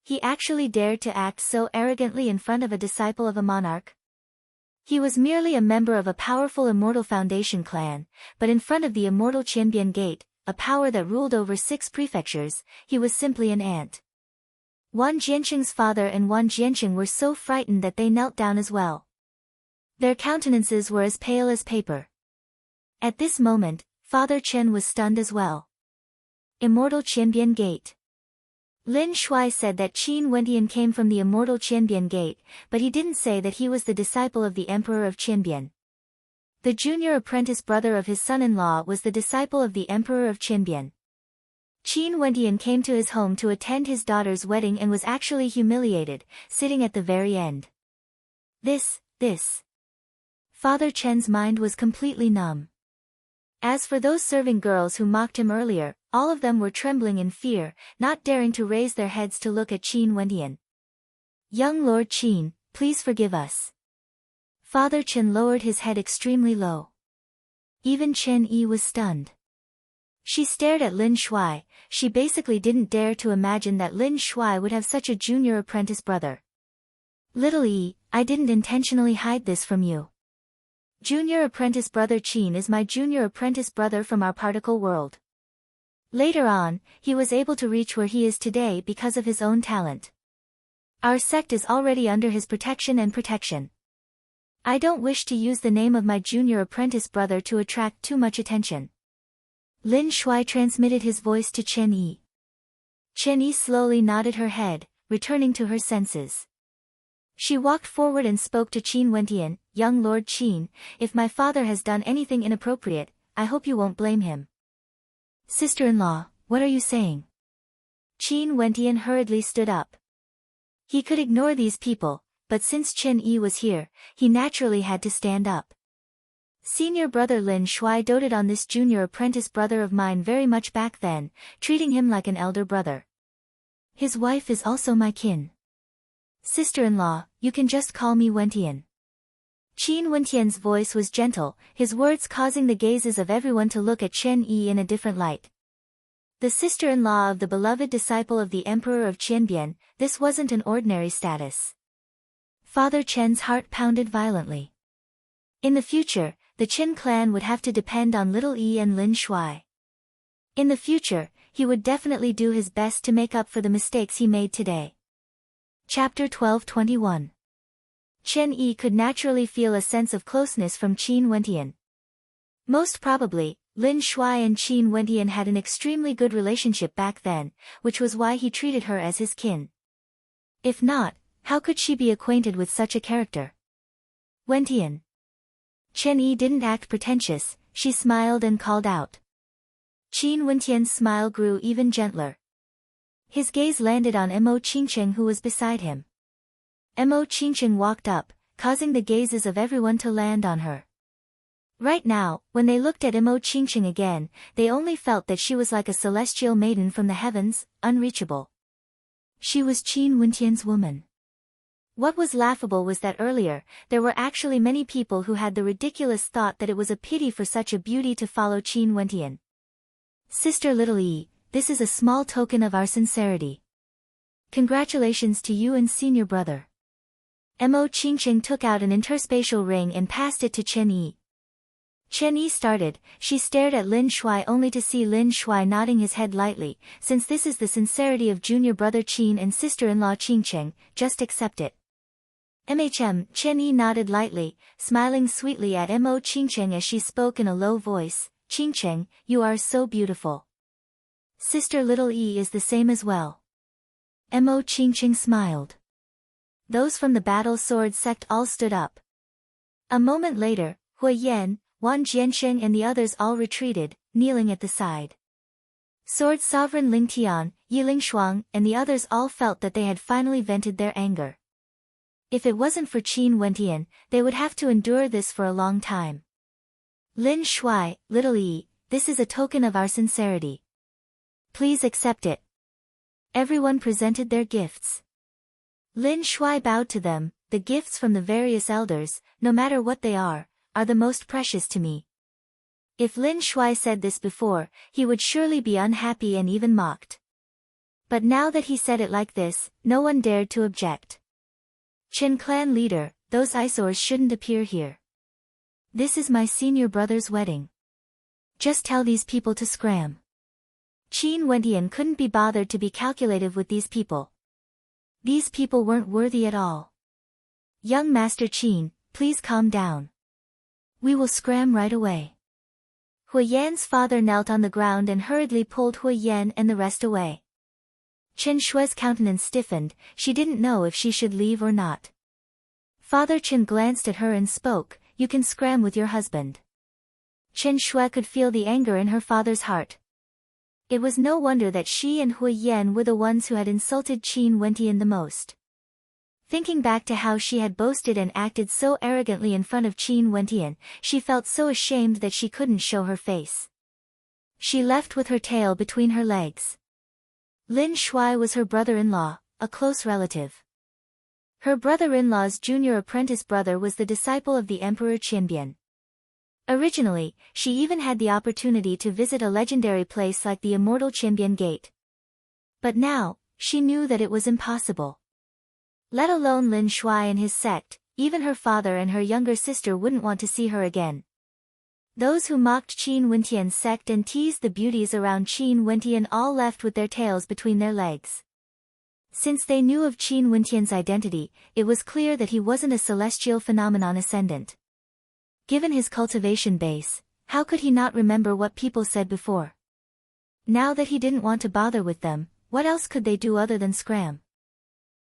He actually dared to act so arrogantly in front of a disciple of a monarch. He was merely a member of a powerful immortal foundation clan, but in front of the immortal Qianbian Gate, a power that ruled over 6 prefectures, he was simply an ant. Wan Jianqing's father and Wan Jianqing were so frightened that they knelt down as well. Their countenances were as pale as paper. At this moment, Father Chen was stunned as well. Immortal Qianbian Gate. Lin Shuai said that Qin Wentian came from the immortal Qianbian Gate, but he didn't say that he was the disciple of the Emperor of Qianbian. The junior apprentice brother of his son-in-law was the disciple of the Emperor of Qianbian. Qin Wentian came to his home to attend his daughter's wedding and was actually humiliated, sitting at the very end. This. Father Chen's mind was completely numb. As for those serving girls who mocked him earlier, all of them were trembling in fear, not daring to raise their heads to look at Qin Wentian. Young Lord Qin, please forgive us. Father Chen lowered his head extremely low. Even Chen Yi was stunned. She stared at Lin Shuai. She basically didn't dare to imagine that Lin Shuai would have such a junior apprentice brother. Little Yi, I didn't intentionally hide this from you. Junior apprentice brother Qin is my junior apprentice brother from our particle world. Later on, he was able to reach where he is today because of his own talent. Our sect is already under his protection and protection. I don't wish to use the name of my junior apprentice brother to attract too much attention. Lin Shuai transmitted his voice to Chen Yi. Chen Yi slowly nodded her head, returning to her senses. She walked forward and spoke to Qin Wentian, young Lord Qin, if my father has done anything inappropriate, I hope you won't blame him. Sister-in-law, what are you saying? Qin Wentian hurriedly stood up. He could ignore these people, but since Chen Yi was here, he naturally had to stand up. Senior brother Lin Shuai doted on this junior apprentice brother of mine very much back then, treating him like an elder brother. His wife is also my kin. Sister-in-law, you can just call me Wentian. Qin Wentian's voice was gentle, his words causing the gazes of everyone to look at Chen Yi in a different light. The sister-in-law of the beloved disciple of the Emperor of Qianbian, this wasn't an ordinary status. Father Chen's heart pounded violently. In the future, the Qin clan would have to depend on Little Yi and Lin Shuai. In the future, he would definitely do his best to make up for the mistakes he made today. Chapter 12:21. Chen Yi could naturally feel a sense of closeness from Qin Wentian. Most probably, Lin Shuai and Qin Wentian had an extremely good relationship back then, which was why he treated her as his kin. If not, how could she be acquainted with such a character? Wentian. Chen Yi didn't act pretentious, she smiled and called out. Qin Wentian's smile grew even gentler. His gaze landed on Mo Qingcheng who was beside him. Mo Qingcheng walked up, causing the gazes of everyone to land on her. Right now, when they looked at Mo Qingcheng again, they only felt that she was like a celestial maiden from the heavens, unreachable. She was Qin Wentian's woman. What was laughable was that earlier, there were actually many people who had the ridiculous thought that it was a pity for such a beauty to follow Qin Wentian. Sister Little Yi, this is a small token of our sincerity. Congratulations to you and senior brother. Mo Qingcheng took out an interspatial ring and passed it to Chen Yi. Chen Yi started, she stared at Lin Shuai only to see Lin Shuai nodding his head lightly, since this is the sincerity of junior brother Qin and sister-in-law Qingcheng, just accept it. Chen Yi nodded lightly, smiling sweetly at Mo Qingcheng as she spoke in a low voice, Qingcheng, you are so beautiful. Sister Little Yi is the same as well. Mo Qingcheng smiled. Those from the battle sword sect all stood up. A moment later, Hui Yan, Wang Jiansheng and the others all retreated, kneeling at the side. Sword Sovereign Ling Tian, Yi Lingshuang, and the others all felt that they had finally vented their anger. If it wasn't for Qin Wentian, they would have to endure this for a long time. Lin Shuai, Little Yi, this is a token of our sincerity. Please accept it. Everyone presented their gifts. Lin Shuai bowed to them, the gifts from the various elders, no matter what they are the most precious to me. If Lin Shuai said this before, he would surely be unhappy and even mocked. But now that he said it like this, no one dared to object. Qin clan leader, those eyesores shouldn't appear here. This is my senior brother's wedding. Just tell these people to scram. Qin Wentian couldn't be bothered to be calculative with these people. These people weren't worthy at all. Young Master Qin, please calm down. We will scram right away. Hui Yan's father knelt on the ground and hurriedly pulled Hui Yan and the rest away. Chen Shui's countenance stiffened, she didn't know if she should leave or not. Father Chen glanced at her and spoke, you can scram with your husband. Chen Shui could feel the anger in her father's heart. It was no wonder that she and Hui Yan were the ones who had insulted Qin Wentian the most. Thinking back to how she had boasted and acted so arrogantly in front of Qin Wentian, she felt so ashamed that she couldn't show her face. She left with her tail between her legs. Lin Shuai was her brother-in-law, a close relative. Her brother-in-law's junior apprentice brother was the disciple of the Emperor Qianbian. Originally, she even had the opportunity to visit a legendary place like the immortal Qianbian Gate. But now, she knew that it was impossible. Let alone Lin Shuai and his sect, even her father and her younger sister wouldn't want to see her again. Those who mocked Qin Wentian's sect and teased the beauties around Qin Wentian all left with their tails between their legs. Since they knew of Qin Wentian's identity, it was clear that he wasn't a celestial phenomenon ascendant. Given his cultivation base, how could he not remember what people said before? Now that he didn't want to bother with them, what else could they do other than scram?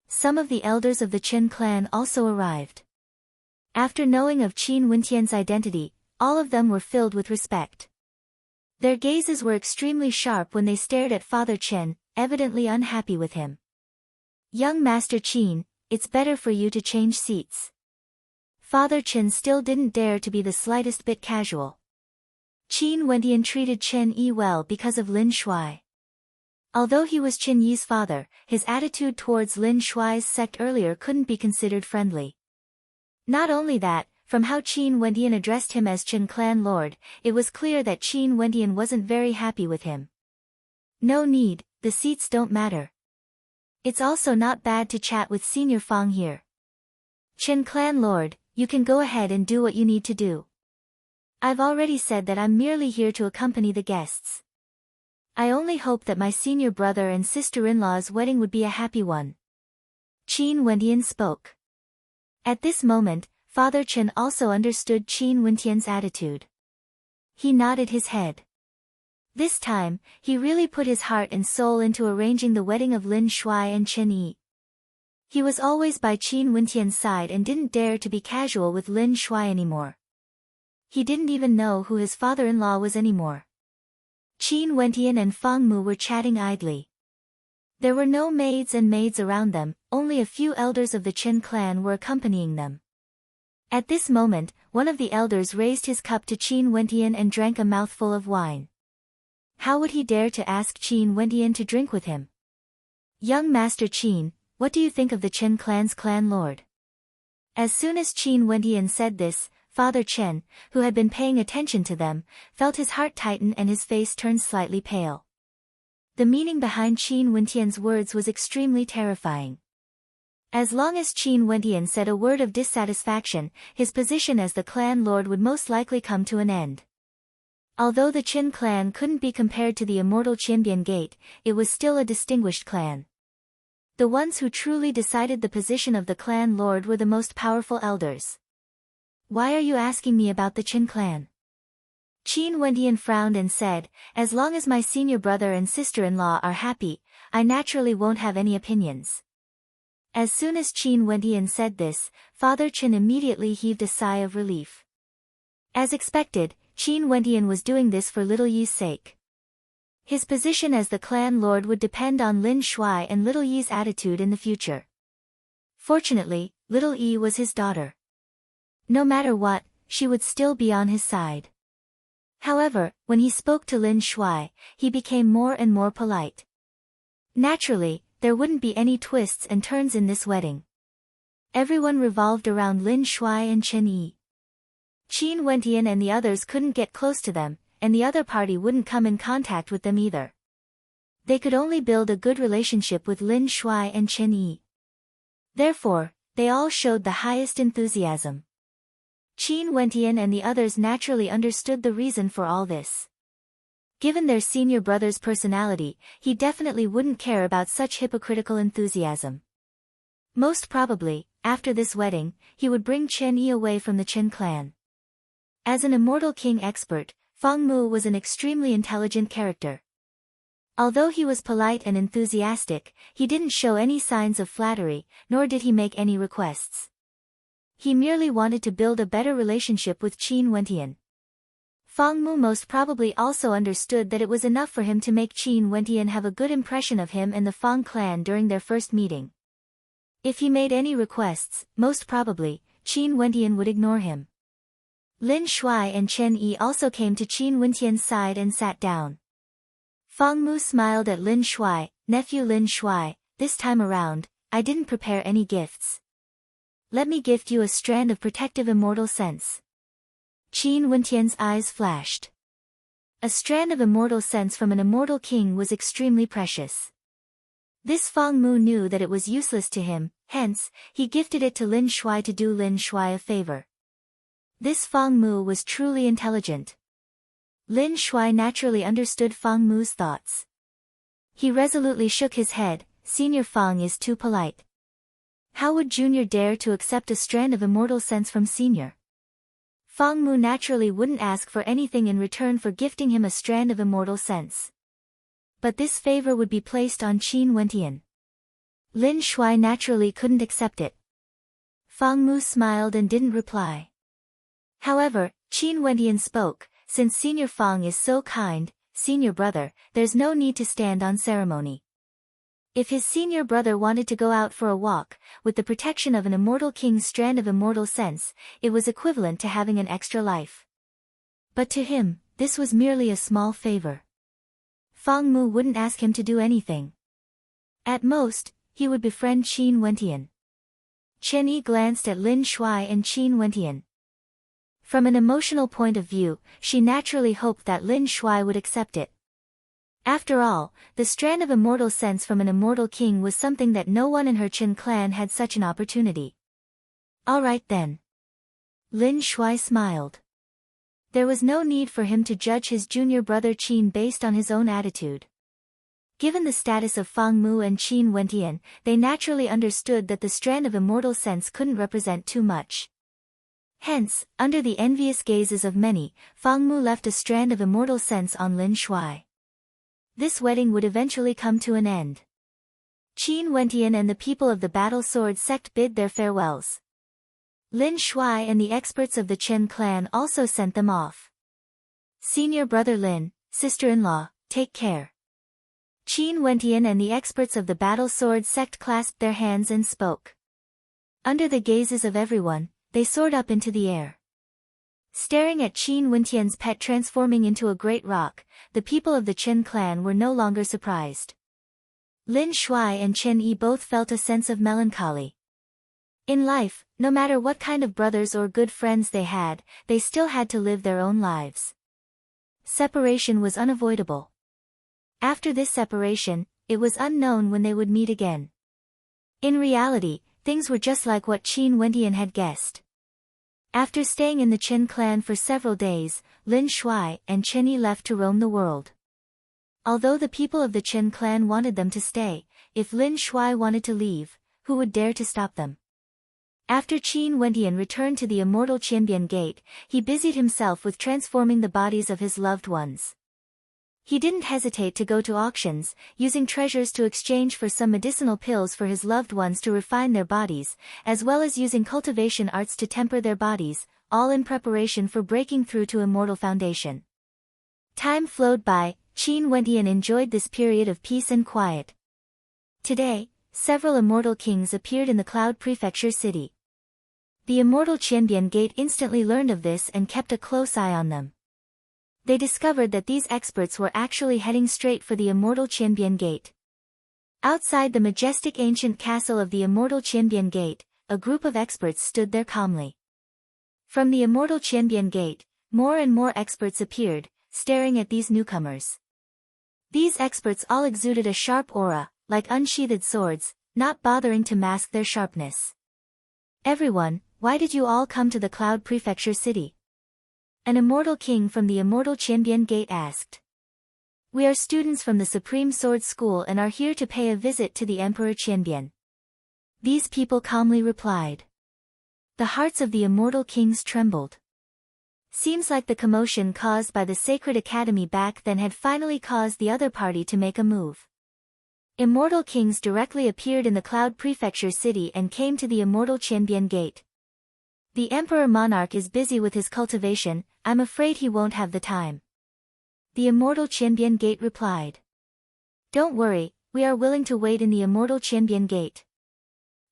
Some of the elders of the Chen clan also arrived. After knowing of Qin Wentian's identity, all of them were filled with respect. Their gazes were extremely sharp when they stared at Father Chen, evidently unhappy with him. Young Master Qin, it's better for you to change seats. Father Chen still didn't dare to be the slightest bit casual. Qin Wentian treated Chen Yi well because of Lin Shuai. Although he was Chen Yi's father, his attitude towards Lin Shuai's sect earlier couldn't be considered friendly. Not only that, from how Qin Wendian addressed him as Qin Clan Lord, it was clear that Qin Wendian wasn't very happy with him. No need, the seats don't matter. It's also not bad to chat with Senior Fang here. Qin Clan Lord, you can go ahead and do what you need to do. I've already said that I'm merely here to accompany the guests. I only hope that my senior brother and sister-in-law's wedding would be a happy one. Qin Wendian spoke. At this moment, Father Chen also understood Qin Wendian's attitude. He nodded his head. This time, he really put his heart and soul into arranging the wedding of Lin Shuai and Chen Yi. He was always by Qin Wendian's side and didn't dare to be casual with Lin Shuai anymore. He didn't even know who his father-in-law was anymore. Qin Wendian and Fang Mu were chatting idly. There were no maids around them, only a few elders of the Qin clan were accompanying them. At this moment, one of the elders raised his cup to Qin Wendian and drank a mouthful of wine. How would he dare to ask Qin Wendian to drink with him? Young Master Qin, what do you think of the Qin clan's clan lord? As soon as Qin Wendian said this, Father Chen, who had been paying attention to them, felt his heart tighten and his face turn slightly pale. The meaning behind Qin Wendian's words was extremely terrifying. As long as Qin Wendian said a word of dissatisfaction, his position as the clan lord would most likely come to an end. Although the Qin clan couldn't be compared to the immortal Qinbian Gate, it was still a distinguished clan. The ones who truly decided the position of the clan lord were the most powerful elders. Why are you asking me about the Qin clan? Qin Wendian frowned and said, as long as my senior brother and sister-in-law are happy, I naturally won't have any opinions. As soon as Qin Wendian said this, Father Chen immediately heaved a sigh of relief. As expected, Qin Wendian was doing this for Little Yi's sake. His position as the clan lord would depend on Lin Shuai and Little Yi's attitude in the future. Fortunately, Little Yi was his daughter. No matter what, she would still be on his side. However, when he spoke to Lin Shuai, he became more and more polite. Naturally, there wouldn't be any twists and turns in this wedding. Everyone revolved around Lin Shuai and Chen Yi. Qin Wendian and the others couldn't get close to them, and the other party wouldn't come in contact with them either. They could only build a good relationship with Lin Shuai and Chen Yi. Therefore, they all showed the highest enthusiasm. Qin Wendian and the others naturally understood the reason for all this. Given their senior brother's personality, he definitely wouldn't care about such hypocritical enthusiasm. Most probably, after this wedding, he would bring Chen Yi away from the Qin clan. As an immortal king expert, Fang Mu was an extremely intelligent character. Although he was polite and enthusiastic, he didn't show any signs of flattery, nor did he make any requests. He merely wanted to build a better relationship with Qin Wendian. Fang Mu most probably also understood that it was enough for him to make Qin Wendian have a good impression of him and the Fang clan during their first meeting. If he made any requests, most probably, Qin Wendian would ignore him. Lin Shuai and Chen Yi also came to Qin Wendian's side and sat down. Fang Mu smiled at Lin Shuai, nephew Lin Shuai, this time around, I didn't prepare any gifts. Let me gift you a strand of protective immortal sense. Qin Wendian's eyes flashed. A strand of immortal sense from an immortal king was extremely precious. This Fang Mu knew that it was useless to him, hence, he gifted it to Lin Shuai to do Lin Shuai a favor. This Fang Mu was truly intelligent. Lin Shuai naturally understood Fang Mu's thoughts. He resolutely shook his head, Senior Fang is too polite. How would Junior dare to accept a strand of immortal sense from Senior? Fang Mu naturally wouldn't ask for anything in return for gifting him a strand of immortal sense. But this favor would be placed on Qin Wendian. Lin Shuai naturally couldn't accept it. Fang Mu smiled and didn't reply. However, Qin Wendian spoke, since Senior Fang is so kind, Senior brother, there's no need to stand on ceremony. If his senior brother wanted to go out for a walk, with the protection of an immortal king's strand of immortal sense, it was equivalent to having an extra life. But to him, this was merely a small favor. Fang Mu wouldn't ask him to do anything. At most, he would befriend Qin Wendian. Chen Yi glanced at Lin Shuai and Qin Wendian. From an emotional point of view, she naturally hoped that Lin Shuai would accept it. After all, the strand of immortal sense from an immortal king was something that no one in her Qin clan had such an opportunity. All right then. Lin Shuai smiled. There was no need for him to judge his junior brother Qin based on his own attitude. Given the status of Fang Mu and Qin Wentian, they naturally understood that the strand of immortal sense couldn't represent too much. Hence, under the envious gazes of many, Fang Mu left a strand of immortal sense on Lin Shuai. This wedding would eventually come to an end. Qin Wentian and the people of the Battle Sword sect bid their farewells. Lin Shuai and the experts of the Chen clan also sent them off. Senior brother Lin, sister-in-law, take care. Qin Wentian and the experts of the Battle Sword sect clasped their hands and spoke. Under the gazes of everyone, they soared up into the air. Staring at Qin Wentian's pet transforming into a great rock, the people of the Chen clan were no longer surprised. Lin Shuai and Chen Yi both felt a sense of melancholy. In life, no matter what kind of brothers or good friends they still had to live their own lives. Separation was unavoidable. After this separation, it was unknown when they would meet again. In reality, things were just like what Qin Wentian had guessed. After staying in the Chen clan for several days, Lin Shuai and Chen Yi left to roam the world. Although the people of the Chen clan wanted them to stay, if Lin Shuai wanted to leave, who would dare to stop them? After Qin Wentian returned to the immortal Qianbian Gate, he busied himself with transforming the bodies of his loved ones. He didn't hesitate to go to auctions, using treasures to exchange for some medicinal pills for his loved ones to refine their bodies, as well as using cultivation arts to temper their bodies, all in preparation for breaking through to immortal foundation. Time flowed by. Qin Wentian enjoyed this period of peace and quiet. Today, several immortal kings appeared in the Cloud Prefecture city. The immortal Qianbian Gate instantly learned of this and kept a close eye on them. They discovered that these experts were actually heading straight for the immortal Qianbian Gate. Outside the majestic ancient castle of the immortal Qianbian Gate, a group of experts stood there calmly. From the immortal Qianbian Gate, more and more experts appeared, staring at these newcomers. These experts all exuded a sharp aura, like unsheathed swords, not bothering to mask their sharpness. Everyone, why did you all come to the Cloud Prefecture city? An immortal king from the immortal Qianbian Gate asked. We are students from the Supreme Sword School and are here to pay a visit to the Emperor Qianbian. These people calmly replied. The hearts of the immortal kings trembled. Seems like the commotion caused by the Sacred Academy back then had finally caused the other party to make a move. Immortal kings directly appeared in the Cloud Prefecture city and came to the immortal Qianbian Gate. The Emperor Monarch is busy with his cultivation, I'm afraid he won't have the time. The immortal Qianbian Gate replied. Don't worry, we are willing to wait in the immortal Qianbian Gate.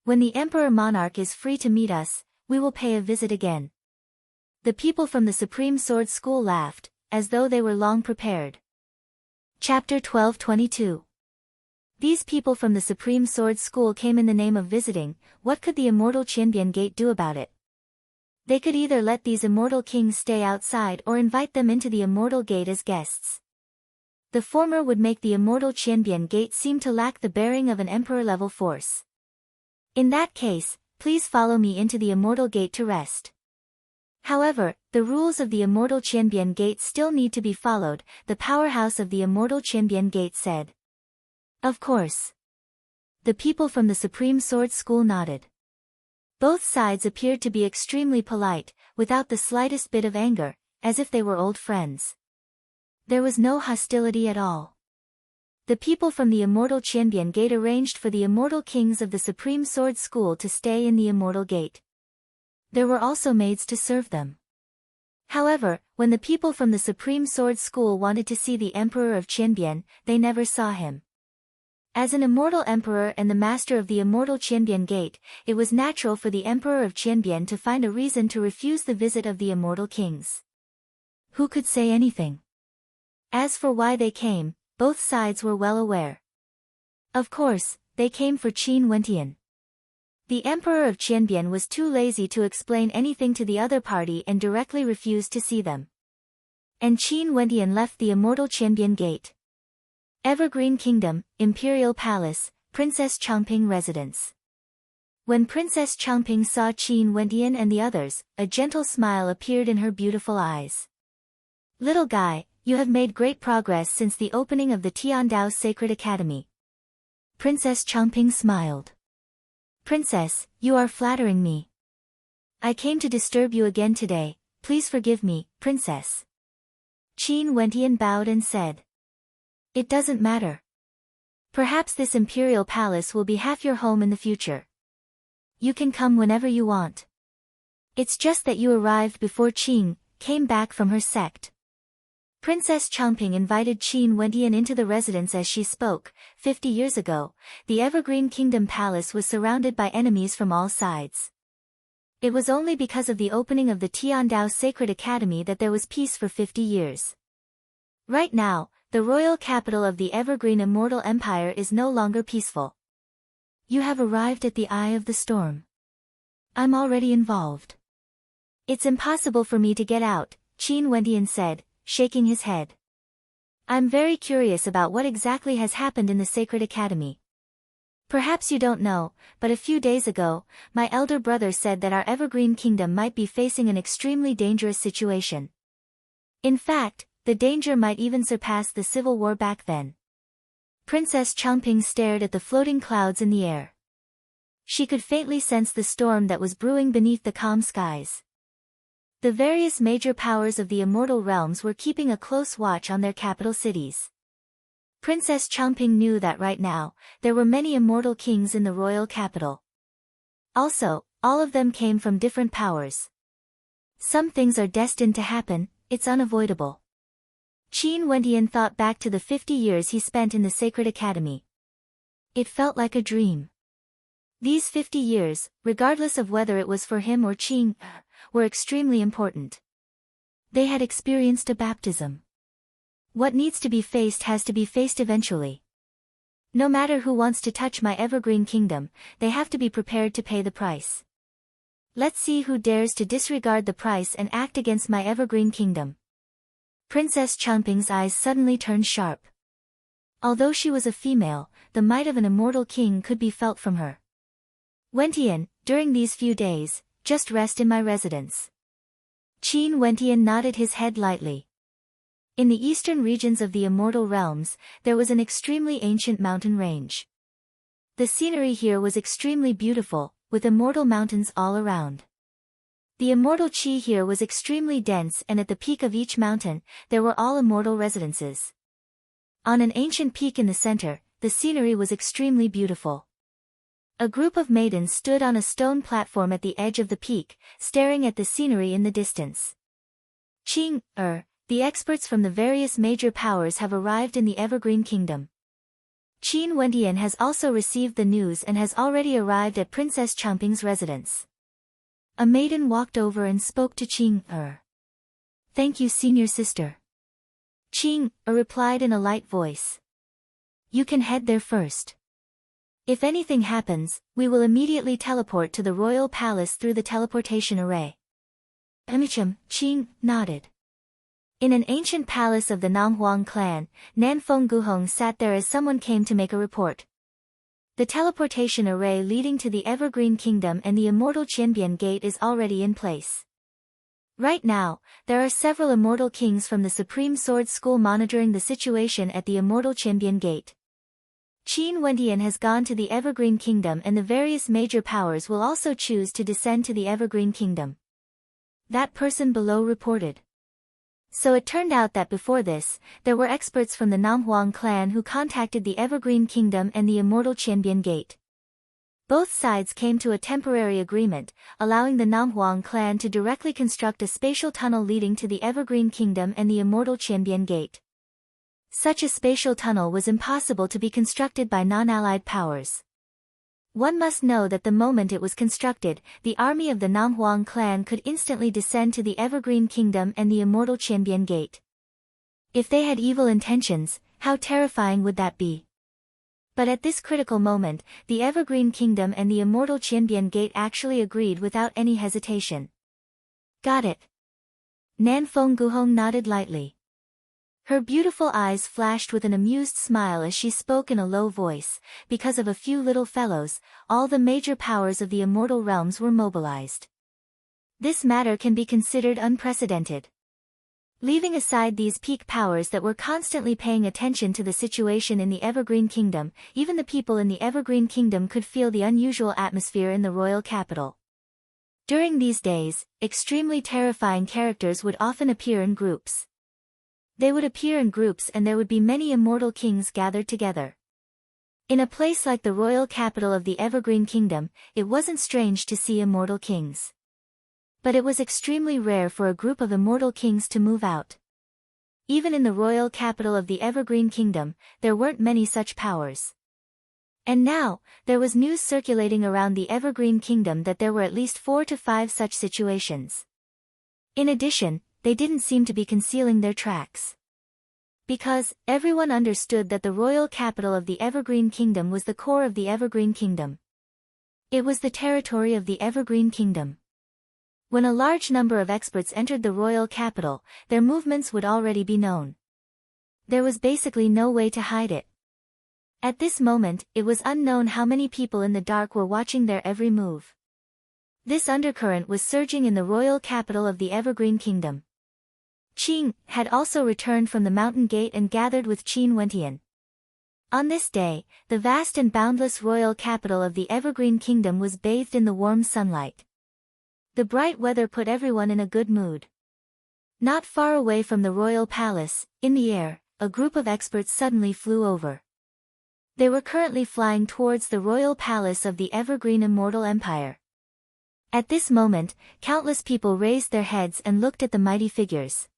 When the Emperor Monarch is free to meet us, we will pay a visit again. The people from the Supreme Sword School laughed, as though they were long prepared. Chapter 1222. These people from the Supreme Sword School came in the name of visiting. What could the immortal Qianbian Gate do about it? They could either let these immortal kings stay outside or invite them into the immortal gate as guests. The former would make the immortal Qianbian Gate seem to lack the bearing of an emperor-level force. In that case, please follow me into the immortal gate to rest. However, the rules of the immortal Qianbian Gate still need to be followed, the powerhouse of the immortal Qianbian Gate said. Of course. The people from the Supreme Sword School nodded. Both sides appeared to be extremely polite, without the slightest bit of anger, as if they were old friends. There was no hostility at all. The people from the immortal Qianbian Gate arranged for the immortal kings of the Supreme Sword School to stay in the immortal gate. There were also maids to serve them. However, when the people from the Supreme Sword School wanted to see the Emperor of Qianbian, they never saw him. As an immortal emperor and the master of the immortal Qianbian Gate, it was natural for the Emperor of Qianbian to find a reason to refuse the visit of the immortal kings. Who could say anything? As for why they came, both sides were well aware. Of course, they came for Qin Wentian. The Emperor of Qianbian was too lazy to explain anything to the other party and directly refused to see them. And Qin Wendian left the immortal Qianbian Gate. Evergreen Kingdom, Imperial Palace, Princess Changping Residence. When Princess Changping saw Qin Wendian and the others, a gentle smile appeared in her beautiful eyes. Little guy, you have made great progress since the opening of the Tiandao Sacred Academy. Princess Changping smiled. Princess, you are flattering me. I came to disturb you again today, please forgive me, Princess. Qin Wendian bowed and said. It doesn't matter. Perhaps this imperial palace will be half your home in the future. You can come whenever you want. It's just that you arrived before Qin came back from her sect. Princess Changping invited Qin Wendian into the residence as she spoke. 50 years ago, the Evergreen Kingdom Palace was surrounded by enemies from all sides. It was only because of the opening of the Tiandao Sacred Academy that there was peace for 50 years. Right now, the royal capital of the Evergreen Immortal Empire is no longer peaceful. You have arrived at the eye of the storm. I'm already involved. It's impossible for me to get out, Qin Wendian said, shaking his head. I'm very curious about what exactly has happened in the Sacred Academy. Perhaps you don't know, but a few days ago, my elder brother said that our Evergreen Kingdom might be facing an extremely dangerous situation. In fact, the danger might even surpass the civil war back then. Princess Changping stared at the floating clouds in the air. She could faintly sense the storm that was brewing beneath the calm skies. The various major powers of the immortal realms were keeping a close watch on their capital cities. Princess Changping knew that right now, there were many immortal kings in the royal capital. Also, all of them came from different powers. Some things are destined to happen, it's unavoidable. Qin Wendian thought back to the 50 years he spent in the Sacred Academy. It felt like a dream. These 50 years, regardless of whether it was for him or Qin, were extremely important. They had experienced a baptism. What needs to be faced has to be faced eventually. No matter who wants to touch my Evergreen Kingdom, they have to be prepared to pay the price. Let's see who dares to disregard the price and act against my Evergreen Kingdom. Princess Changping's eyes suddenly turned sharp. Although she was a female, the might of an immortal king could be felt from her. Wendian, during these few days, just rest in my residence. Qin Wendian nodded his head lightly. In the eastern regions of the immortal realms, there was an extremely ancient mountain range. The scenery here was extremely beautiful, with immortal mountains all around. The immortal qi here was extremely dense, and at the peak of each mountain, there were all immortal residences. On an ancient peak in the center, the scenery was extremely beautiful. A group of maidens stood on a stone platform at the edge of the peak, staring at the scenery in the distance. The experts from the various major powers have arrived in the Evergreen Kingdom. Qin Wendian has also received the news and has already arrived at Princess Changping's residence. A maiden walked over and spoke to Qing. Thank you, senior sister. Qing replied in a light voice. You can head there first. If anything happens, we will immediately teleport to the royal palace through the teleportation array. Qing nodded. In an ancient palace of the Namhuang clan, Nanfeng Guhong sat there as someone came to make a report. The teleportation array leading to the Evergreen Kingdom and the immortal Qianbian Gate is already in place. Right now, there are several immortal kings from the Supreme Sword School monitoring the situation at the immortal Qianbian Gate. Qin Wendian has gone to the Evergreen Kingdom, and the various major powers will also choose to descend to the Evergreen Kingdom. That person below reported. So it turned out that before this, there were experts from the Namhuang clan who contacted the Evergreen Kingdom and the immortal Qianbian Gate. Both sides came to a temporary agreement, allowing the Namhuang clan to directly construct a spatial tunnel leading to the Evergreen Kingdom and the immortal Qianbian Gate. Such a spatial tunnel was impossible to be constructed by non-allied powers. One must know that the moment it was constructed, the army of the Namhuang clan could instantly descend to the Evergreen Kingdom and the immortal Qianbian Gate. If they had evil intentions, how terrifying would that be? But at this critical moment, the Evergreen Kingdom and the immortal Qianbian Gate actually agreed without any hesitation. Got it. Nanfeng Guhong nodded lightly. Her beautiful eyes flashed with an amused smile as she spoke in a low voice. Because of a few little fellows, all the major powers of the immortal realms were mobilized. This matter can be considered unprecedented. Leaving aside these peak powers that were constantly paying attention to the situation in the Evergreen Kingdom, even the people in the Evergreen Kingdom could feel the unusual atmosphere in the royal capital. During these days, extremely terrifying characters would often appear in groups. They would appear in groups and there would be many immortal kings gathered together. In a place like the royal capital of the Evergreen Kingdom, it wasn't strange to see immortal kings. But it was extremely rare for a group of immortal kings to move out. Even in the royal capital of the Evergreen Kingdom, there weren't many such powers. And now, there was news circulating around the Evergreen Kingdom that there were at least 4 to 5 such situations. In addition, they didn't seem to be concealing their tracks. Because, everyone understood that the royal capital of the Evergreen Kingdom was the core of the Evergreen Kingdom. It was the territory of the Evergreen Kingdom. When a large number of experts entered the royal capital, their movements would already be known. There was basically no way to hide it. At this moment, it was unknown how many people in the dark were watching their every move. This undercurrent was surging in the royal capital of the Evergreen Kingdom. Qing had also returned from the mountain gate and gathered with Qin Wentian. On this day, the vast and boundless royal capital of the Evergreen Kingdom was bathed in the warm sunlight. The bright weather put everyone in a good mood. Not far away from the royal palace, in the air, a group of experts suddenly flew over. They were currently flying towards the royal palace of the Evergreen Immortal Empire. At this moment, countless people raised their heads and looked at the mighty figures.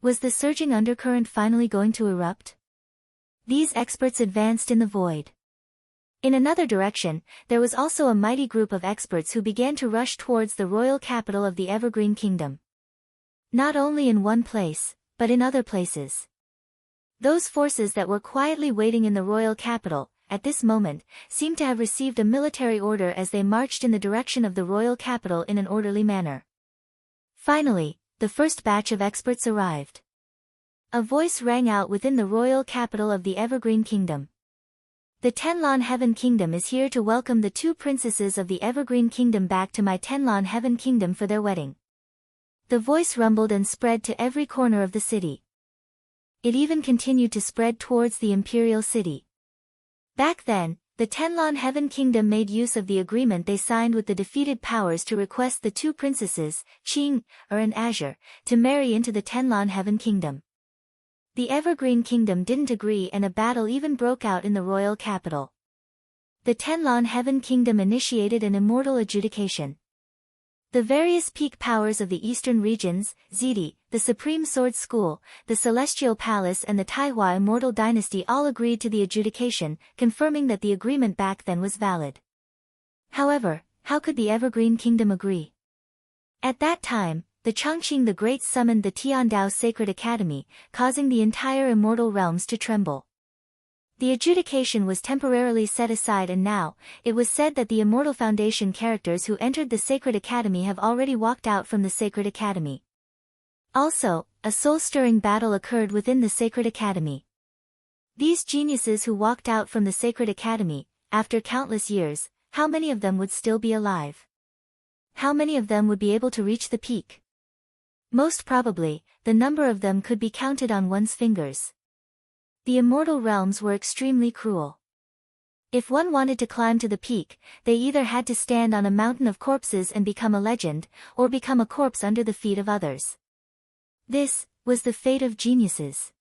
Was the surging undercurrent finally going to erupt? These experts advanced in the void. In another direction, there was also a mighty group of experts who began to rush towards the royal capital of the Evergreen Kingdom. Not only in one place, but in other places. Those forces that were quietly waiting in the royal capital, at this moment, seemed to have received a military order as they marched in the direction of the royal capital in an orderly manner. Finally, the first batch of experts arrived. A voice rang out within the royal capital of the Evergreen Kingdom. The Tenlon Heaven Kingdom is here to welcome the 2 princesses of the Evergreen Kingdom back to my Tenlon Heaven Kingdom for their wedding. The voice rumbled and spread to every corner of the city. It even continued to spread towards the Imperial City. Back then, the Tenlon Heaven Kingdom made use of the agreement they signed with the defeated powers to request the 2 princesses, Qing, and Azure, to marry into the Tenlon Heaven Kingdom. The Evergreen Kingdom didn't agree and a battle even broke out in the royal capital. The Tenlon Heaven Kingdom initiated an immortal adjudication. The various peak powers of the eastern regions, Zidi, the Supreme Sword School, the Celestial Palace and the Taihua Immortal Dynasty all agreed to the adjudication, confirming that the agreement back then was valid. However, how could the Evergreen Kingdom agree? At that time, the Changqing the Great summoned the Tiandao Sacred Academy, causing the entire immortal realms to tremble. The adjudication was temporarily set aside and now, it was said that the Immortal Foundation characters who entered the Sacred Academy have already walked out from the Sacred Academy. Also, a soul-stirring battle occurred within the Sacred Academy. These geniuses who walked out from the Sacred Academy, after countless years, how many of them would still be alive? How many of them would be able to reach the peak? Most probably, the number of them could be counted on one's fingers. The immortal realms were extremely cruel. If one wanted to climb to the peak, they either had to stand on a mountain of corpses and become a legend, or become a corpse under the feet of others. This was the fate of geniuses.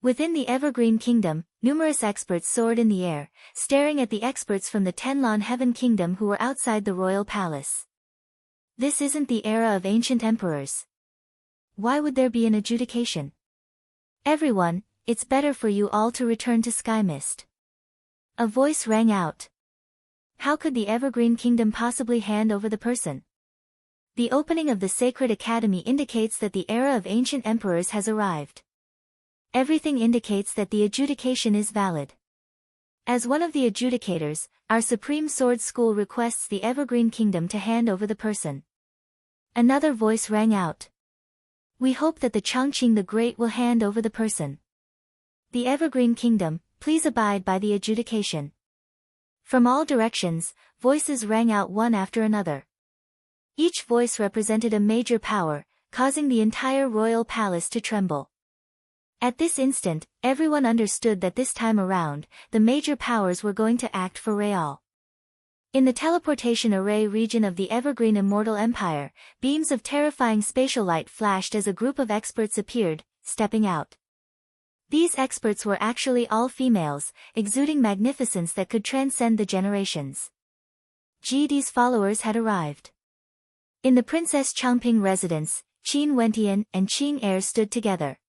Within the Evergreen Kingdom, numerous experts soared in the air, staring at the experts from the Tenlon Heaven Kingdom who were outside the royal palace. This isn't the era of ancient emperors. Why would there be an adjudication? Everyone, it's better for you all to return to Sky Mist. A voice rang out. How could the Evergreen Kingdom possibly hand over the person? The opening of the Sacred Academy indicates that the era of ancient emperors has arrived. Everything indicates that the adjudication is valid. As one of the adjudicators, our Supreme Sword School requests the Evergreen Kingdom to hand over the person. Another voice rang out. We hope that the Changqing the Great will hand over the person. The Evergreen Kingdom, please abide by the adjudication. From all directions, voices rang out one after another. Each voice represented a major power, causing the entire royal palace to tremble. At this instant, everyone understood that this time around, the major powers were going to act for Real. In the teleportation array region of the Evergreen Immortal Empire, beams of terrifying spatial light flashed as a group of experts appeared, stepping out. These experts were actually all females, exuding magnificence that could transcend the generations. GD's followers had arrived. In the Princess Changping residence, Qin Wentian and Qing Er stood together.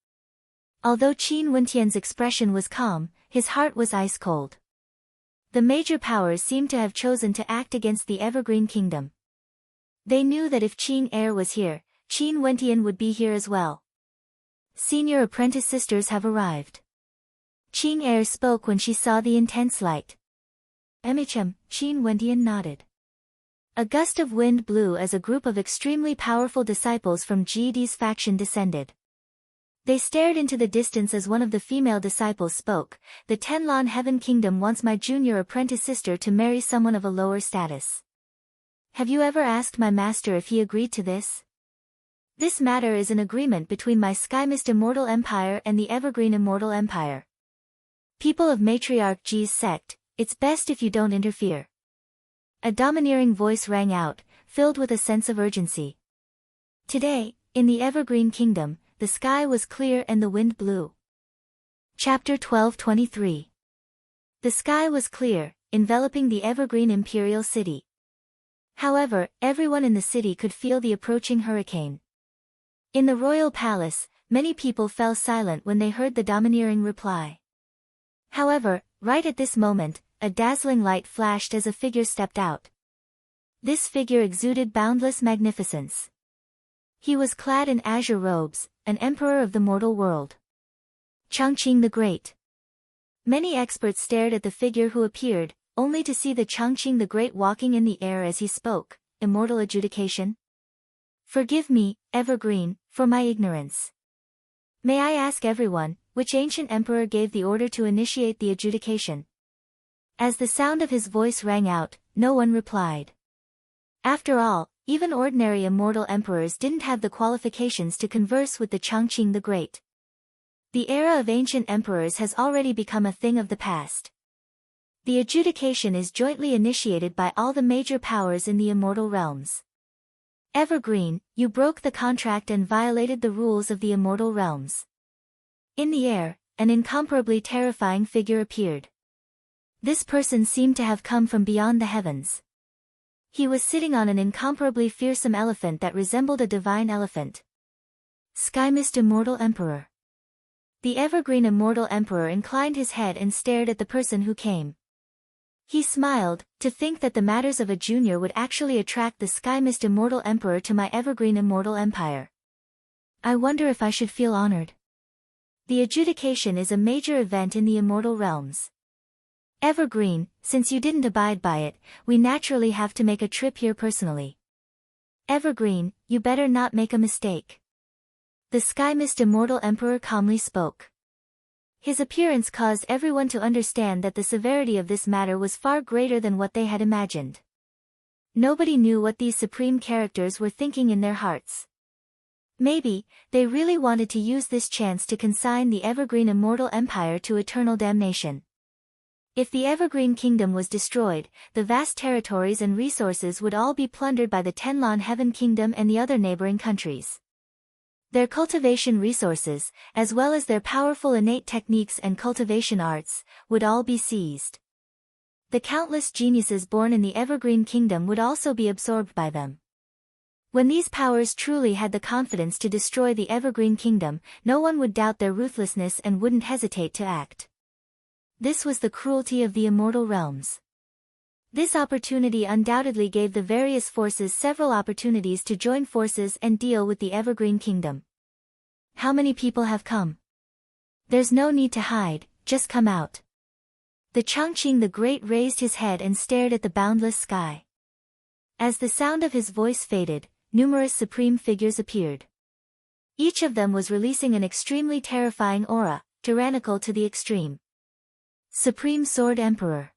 Although Qin Wentian's expression was calm, his heart was ice-cold. The major powers seemed to have chosen to act against the Evergreen Kingdom. They knew that if Qing Er was here, Qin Wentian would be here as well. Senior apprentice sisters have arrived. Qing Er spoke when she saw the intense light. MHM, Qin Wentian nodded. A gust of wind blew as a group of extremely powerful disciples from GD's faction descended. They stared into the distance as one of the female disciples spoke. The Tenlon Heaven Kingdom wants my junior apprentice sister to marry someone of a lower status. Have you ever asked my master if he agreed to this? This matter is an agreement between my Sky Mist Immortal Empire and the Evergreen Immortal Empire. People of Matriarch G's sect, it's best if you don't interfere. A domineering voice rang out, filled with a sense of urgency. Today, in the Evergreen Kingdom, the sky was clear and the wind blew. Chapter 12:23. The sky was clear, enveloping the Evergreen Imperial City. However, everyone in the city could feel the approaching hurricane. In the royal palace, many people fell silent when they heard the domineering reply. However, right at this moment, a dazzling light flashed as a figure stepped out. This figure exuded boundless magnificence. He was clad in azure robes, an emperor of the mortal world. Changqing the Great. Many experts stared at the figure who appeared, only to see the Changqing the Great walking in the air as he spoke. Immortal adjudication? Forgive me, Evergreen, for my ignorance. May I ask everyone, which ancient emperor gave the order to initiate the adjudication? As the sound of his voice rang out, no one replied. After all, even ordinary immortal emperors didn't have the qualifications to converse with the Changqing the Great. The era of ancient emperors has already become a thing of the past. The adjudication is jointly initiated by all the major powers in the immortal realms. Evergreen, you broke the contract and violated the rules of the immortal realms. In the air, an incomparably terrifying figure appeared. This person seemed to have come from beyond the heavens. He was sitting on an incomparably fearsome elephant that resembled a divine elephant. Sky Mist Immortal Emperor. The Evergreen Immortal Emperor inclined his head and stared at the person who came. He smiled, to think that the matters of a junior would actually attract the Sky Mist Immortal Emperor to my Evergreen Immortal Empire. I wonder if I should feel honored. The adjudication is a major event in the immortal realms. Evergreen, since you didn't abide by it, we naturally have to make a trip here personally. Evergreen, you better not make a mistake. The Sky Mist Immortal Emperor calmly spoke. His appearance caused everyone to understand that the severity of this matter was far greater than what they had imagined. Nobody knew what these supreme characters were thinking in their hearts. Maybe, they really wanted to use this chance to consign the Evergreen Immortal Empire to eternal damnation. If the Evergreen Kingdom was destroyed, the vast territories and resources would all be plundered by the Tenlon Heaven Kingdom and the other neighboring countries. Their cultivation resources, as well as their powerful innate techniques and cultivation arts, would all be seized. The countless geniuses born in the Evergreen Kingdom would also be absorbed by them. When these powers truly had the confidence to destroy the Evergreen Kingdom, no one would doubt their ruthlessness and wouldn't hesitate to act. This was the cruelty of the immortal realms. This opportunity undoubtedly gave the various forces several opportunities to join forces and deal with the Evergreen Kingdom. How many people have come? There's no need to hide, just come out. The Chongqing the Great raised his head and stared at the boundless sky. As the sound of his voice faded, numerous supreme figures appeared. Each of them was releasing an extremely terrifying aura, tyrannical to the extreme. Supreme Sword Emperor.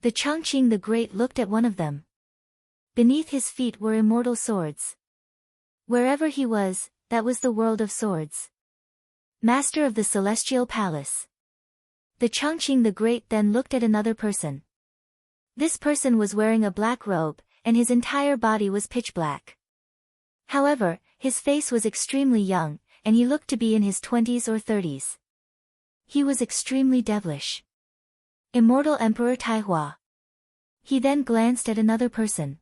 The Chongqing the Great looked at one of them. Beneath his feet were immortal swords. Wherever he was, that was the world of swords. Master of the Celestial Palace. The Chongqing the Great then looked at another person. This person was wearing a black robe, and his entire body was pitch black. However, his face was extremely young, and he looked to be in his 20s or 30s. He was extremely devilish. Immortal Emperor Taihua. He then glanced at another person.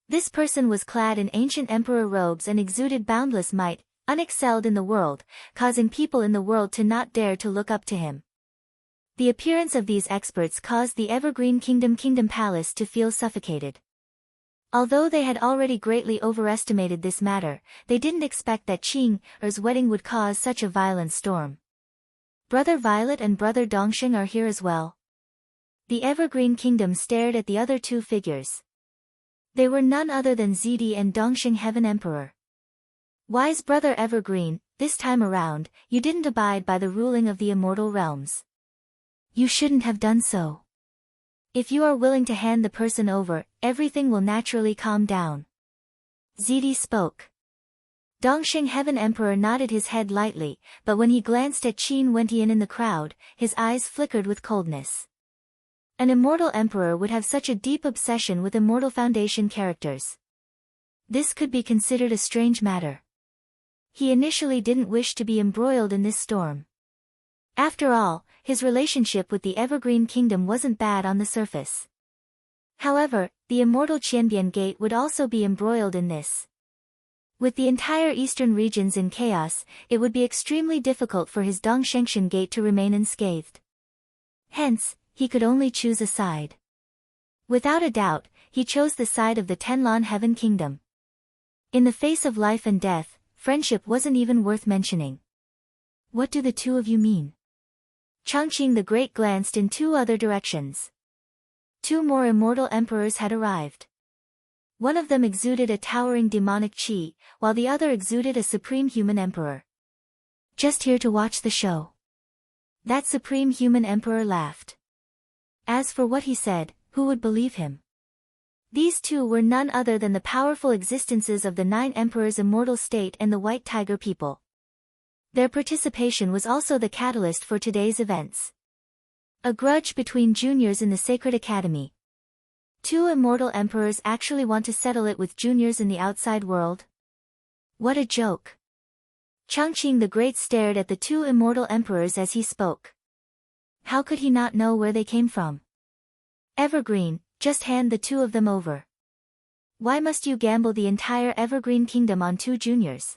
This person was clad in ancient emperor robes and exuded boundless might, unexcelled in the world, causing people in the world to not dare to look up to him. The appearance of these experts caused the Evergreen Kingdom Palace to feel suffocated. Although they had already greatly overestimated this matter, they didn't expect that Qing Er's wedding would cause such a violent storm. Brother Violet and Brother Dongxing are here as well. The Evergreen Kingdom stared at the other two figures. They were none other than Zidi and Dongxing Heaven Emperor. Wise Brother Evergreen, this time around, you didn't abide by the ruling of the immortal realms. You shouldn't have done so. If you are willing to hand the person over, everything will naturally calm down. Zidi spoke. Dongxing Heaven Emperor nodded his head lightly, but when he glanced at Qin Wentian in the crowd, his eyes flickered with coldness. An immortal emperor would have such a deep obsession with immortal foundation characters. This could be considered a strange matter. He initially didn't wish to be embroiled in this storm. After all, his relationship with the Evergreen Kingdom wasn't bad on the surface. However, the immortal Qianbian Gate would also be embroiled in this. With the entire eastern regions in chaos, it would be extremely difficult for his Dongshengshan Gate to remain unscathed. Hence, he could only choose a side. Without a doubt, he chose the side of the Tenlan Heaven Kingdom. In the face of life and death, friendship wasn't even worth mentioning. What do the two of you mean? Chongqing the Great glanced in two other directions. Two more immortal emperors had arrived. One of them exuded a towering demonic qi, while the other exuded a supreme human emperor. Just here to watch the show. That supreme human emperor laughed. As for what he said, who would believe him? These two were none other than the powerful existences of the Nine Emperors' immortal state and the White Tiger people. Their participation was also the catalyst for today's events. A grudge between juniors in the Sacred Academy. Two immortal emperors actually want to settle it with juniors in the outside world? What a joke. Chongqing the Great stared at the two immortal emperors as he spoke. How could he not know where they came from? Evergreen, just hand the two of them over. Why must you gamble the entire Evergreen Kingdom on two juniors?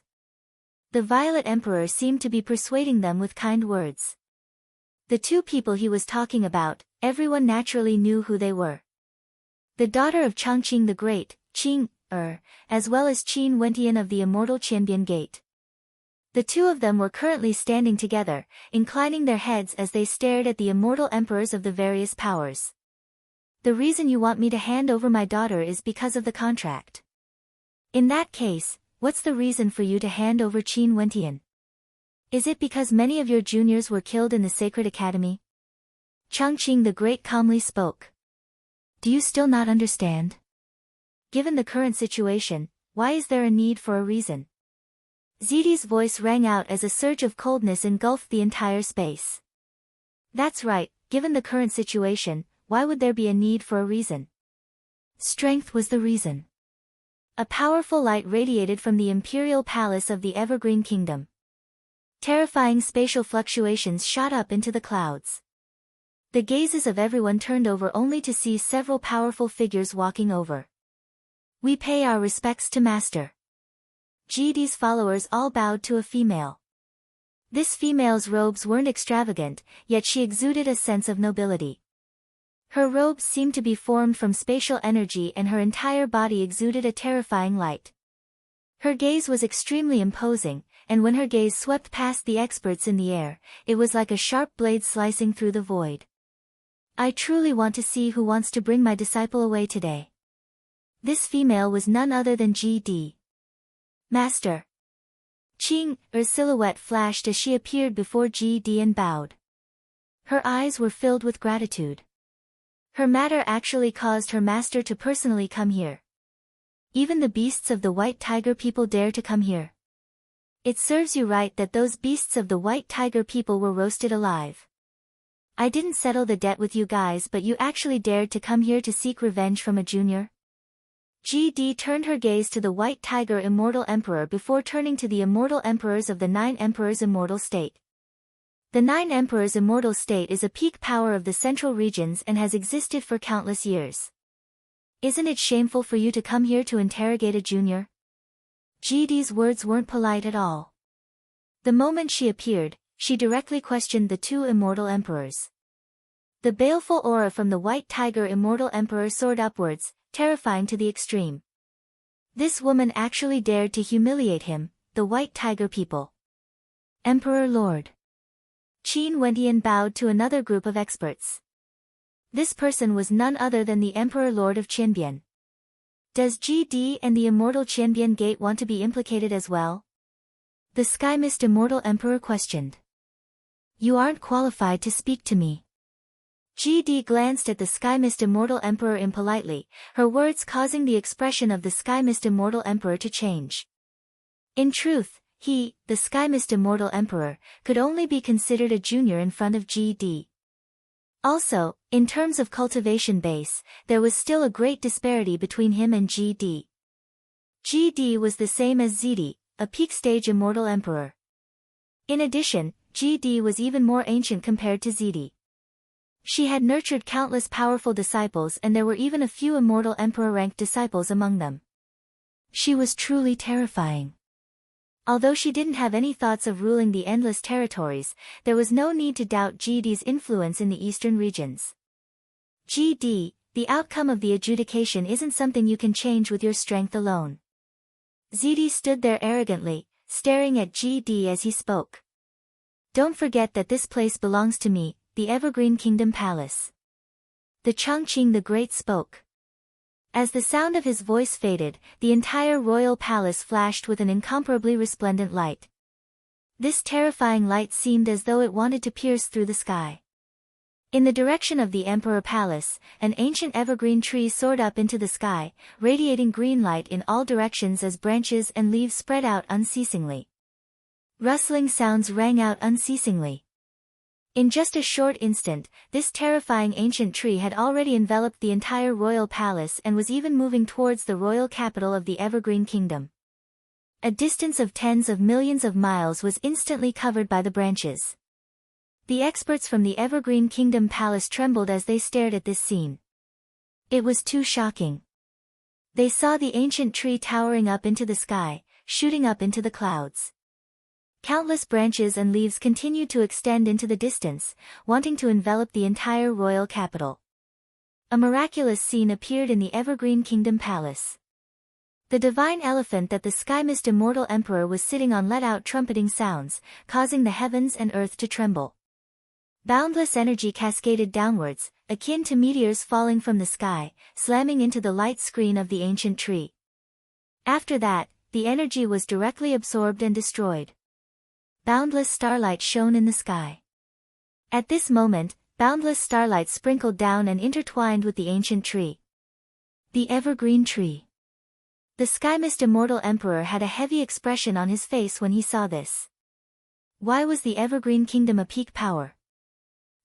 The Violet Emperor seemed to be persuading them with kind words. The two people he was talking about, everyone naturally knew who they were. The daughter of Chongqing the Great, Qing Er, as well as Qin Wentian of the immortal Qianbian Gate. The two of them were currently standing together, inclining their heads as they stared at the immortal emperors of the various powers. The reason you want me to hand over my daughter is because of the contract. In that case, what's the reason for you to hand over Qin Wentian? Is it because many of your juniors were killed in the Sacred Academy? Chongqing the Great calmly spoke. Do you still not understand? Given the current situation, why is there a need for a reason? Zidi's voice rang out as a surge of coldness engulfed the entire space. That's right, given the current situation, why would there be a need for a reason? Strength was the reason. A powerful light radiated from the imperial palace of the Evergreen Kingdom. Terrifying spatial fluctuations shot up into the clouds. The gazes of everyone turned over only to see several powerful figures walking over. We pay our respects to Master. Jidi's followers all bowed to a female. This female's robes weren't extravagant, yet she exuded a sense of nobility. Her robes seemed to be formed from spatial energy and her entire body exuded a terrifying light. Her gaze was extremely imposing, and when her gaze swept past the experts in the air, it was like a sharp blade slicing through the void. I truly want to see who wants to bring my disciple away today. This female was none other than G.D. Master. Ching's silhouette flashed as she appeared before G.D. and bowed. Her eyes were filled with gratitude. Her matter actually caused her master to personally come here. Even the beasts of the White Tiger people dare to come here. It serves you right that those beasts of the White Tiger people were roasted alive. I didn't settle the debt with you guys, but you actually dared to come here to seek revenge from a junior? G.D. turned her gaze to the White Tiger Immortal Emperor before turning to the Immortal Emperors of the Nine Emperors Immortal State. The Nine Emperors Immortal State is a peak power of the central regions and has existed for countless years. Isn't it shameful for you to come here to interrogate a junior? G.D.'s words weren't polite at all. The moment she appeared, she directly questioned the two Immortal Emperors. The baleful aura from the White Tiger Immortal Emperor soared upwards, terrifying to the extreme. This woman actually dared to humiliate him, the White Tiger people. Emperor Lord. Qin Wentian bowed to another group of experts. This person was none other than the Emperor Lord of Qianbian. Does G.D. and the Immortal Qianbian Gate want to be implicated as well? The Sky Mist Immortal Emperor questioned. You aren't qualified to speak to me. G.D. glanced at the Sky Mist Immortal Emperor impolitely, her words causing the expression of the Sky Mist Immortal Emperor to change. In truth, he, the Sky Mist Immortal Emperor, could only be considered a junior in front of G.D. Also, in terms of cultivation base, there was still a great disparity between him and G.D. G.D. was the same as Zidi, a peak stage Immortal Emperor. In addition, G.D. was even more ancient compared to Zidi. She had nurtured countless powerful disciples, and there were even a few Immortal Emperor-ranked disciples among them. She was truly terrifying. Although she didn't have any thoughts of ruling the endless territories, there was no need to doubt G.D.'s influence in the eastern regions. G.D., the outcome of the adjudication isn't something you can change with your strength alone. Zidi stood there arrogantly, staring at G.D. as he spoke. Don't forget that this place belongs to me, the Evergreen Kingdom Palace. The Chongqing the Great spoke. As the sound of his voice faded, the entire royal palace flashed with an incomparably resplendent light. This terrifying light seemed as though it wanted to pierce through the sky. In the direction of the Emperor Palace, an ancient evergreen tree soared up into the sky, radiating green light in all directions as branches and leaves spread out unceasingly. Rustling sounds rang out unceasingly. In just a short instant, this terrifying ancient tree had already enveloped the entire royal palace and was even moving towards the royal capital of the Evergreen Kingdom. A distance of tens of millions of miles was instantly covered by the branches. The experts from the Evergreen Kingdom Palace trembled as they stared at this scene. It was too shocking. They saw the ancient tree towering up into the sky, shooting up into the clouds. Countless branches and leaves continued to extend into the distance, wanting to envelop the entire royal capital. A miraculous scene appeared in the Evergreen Kingdom Palace. The divine elephant that the Sky Mist Immortal Emperor was sitting on let out trumpeting sounds, causing the heavens and earth to tremble. Boundless energy cascaded downwards, akin to meteors falling from the sky, slamming into the light screen of the ancient tree. After that, the energy was directly absorbed and destroyed. Boundless starlight shone in the sky. At this moment, boundless starlight sprinkled down and intertwined with the ancient tree. The Evergreen Tree. The Sky Mist Immortal Emperor had a heavy expression on his face when he saw this. Why was the Evergreen Kingdom a peak power?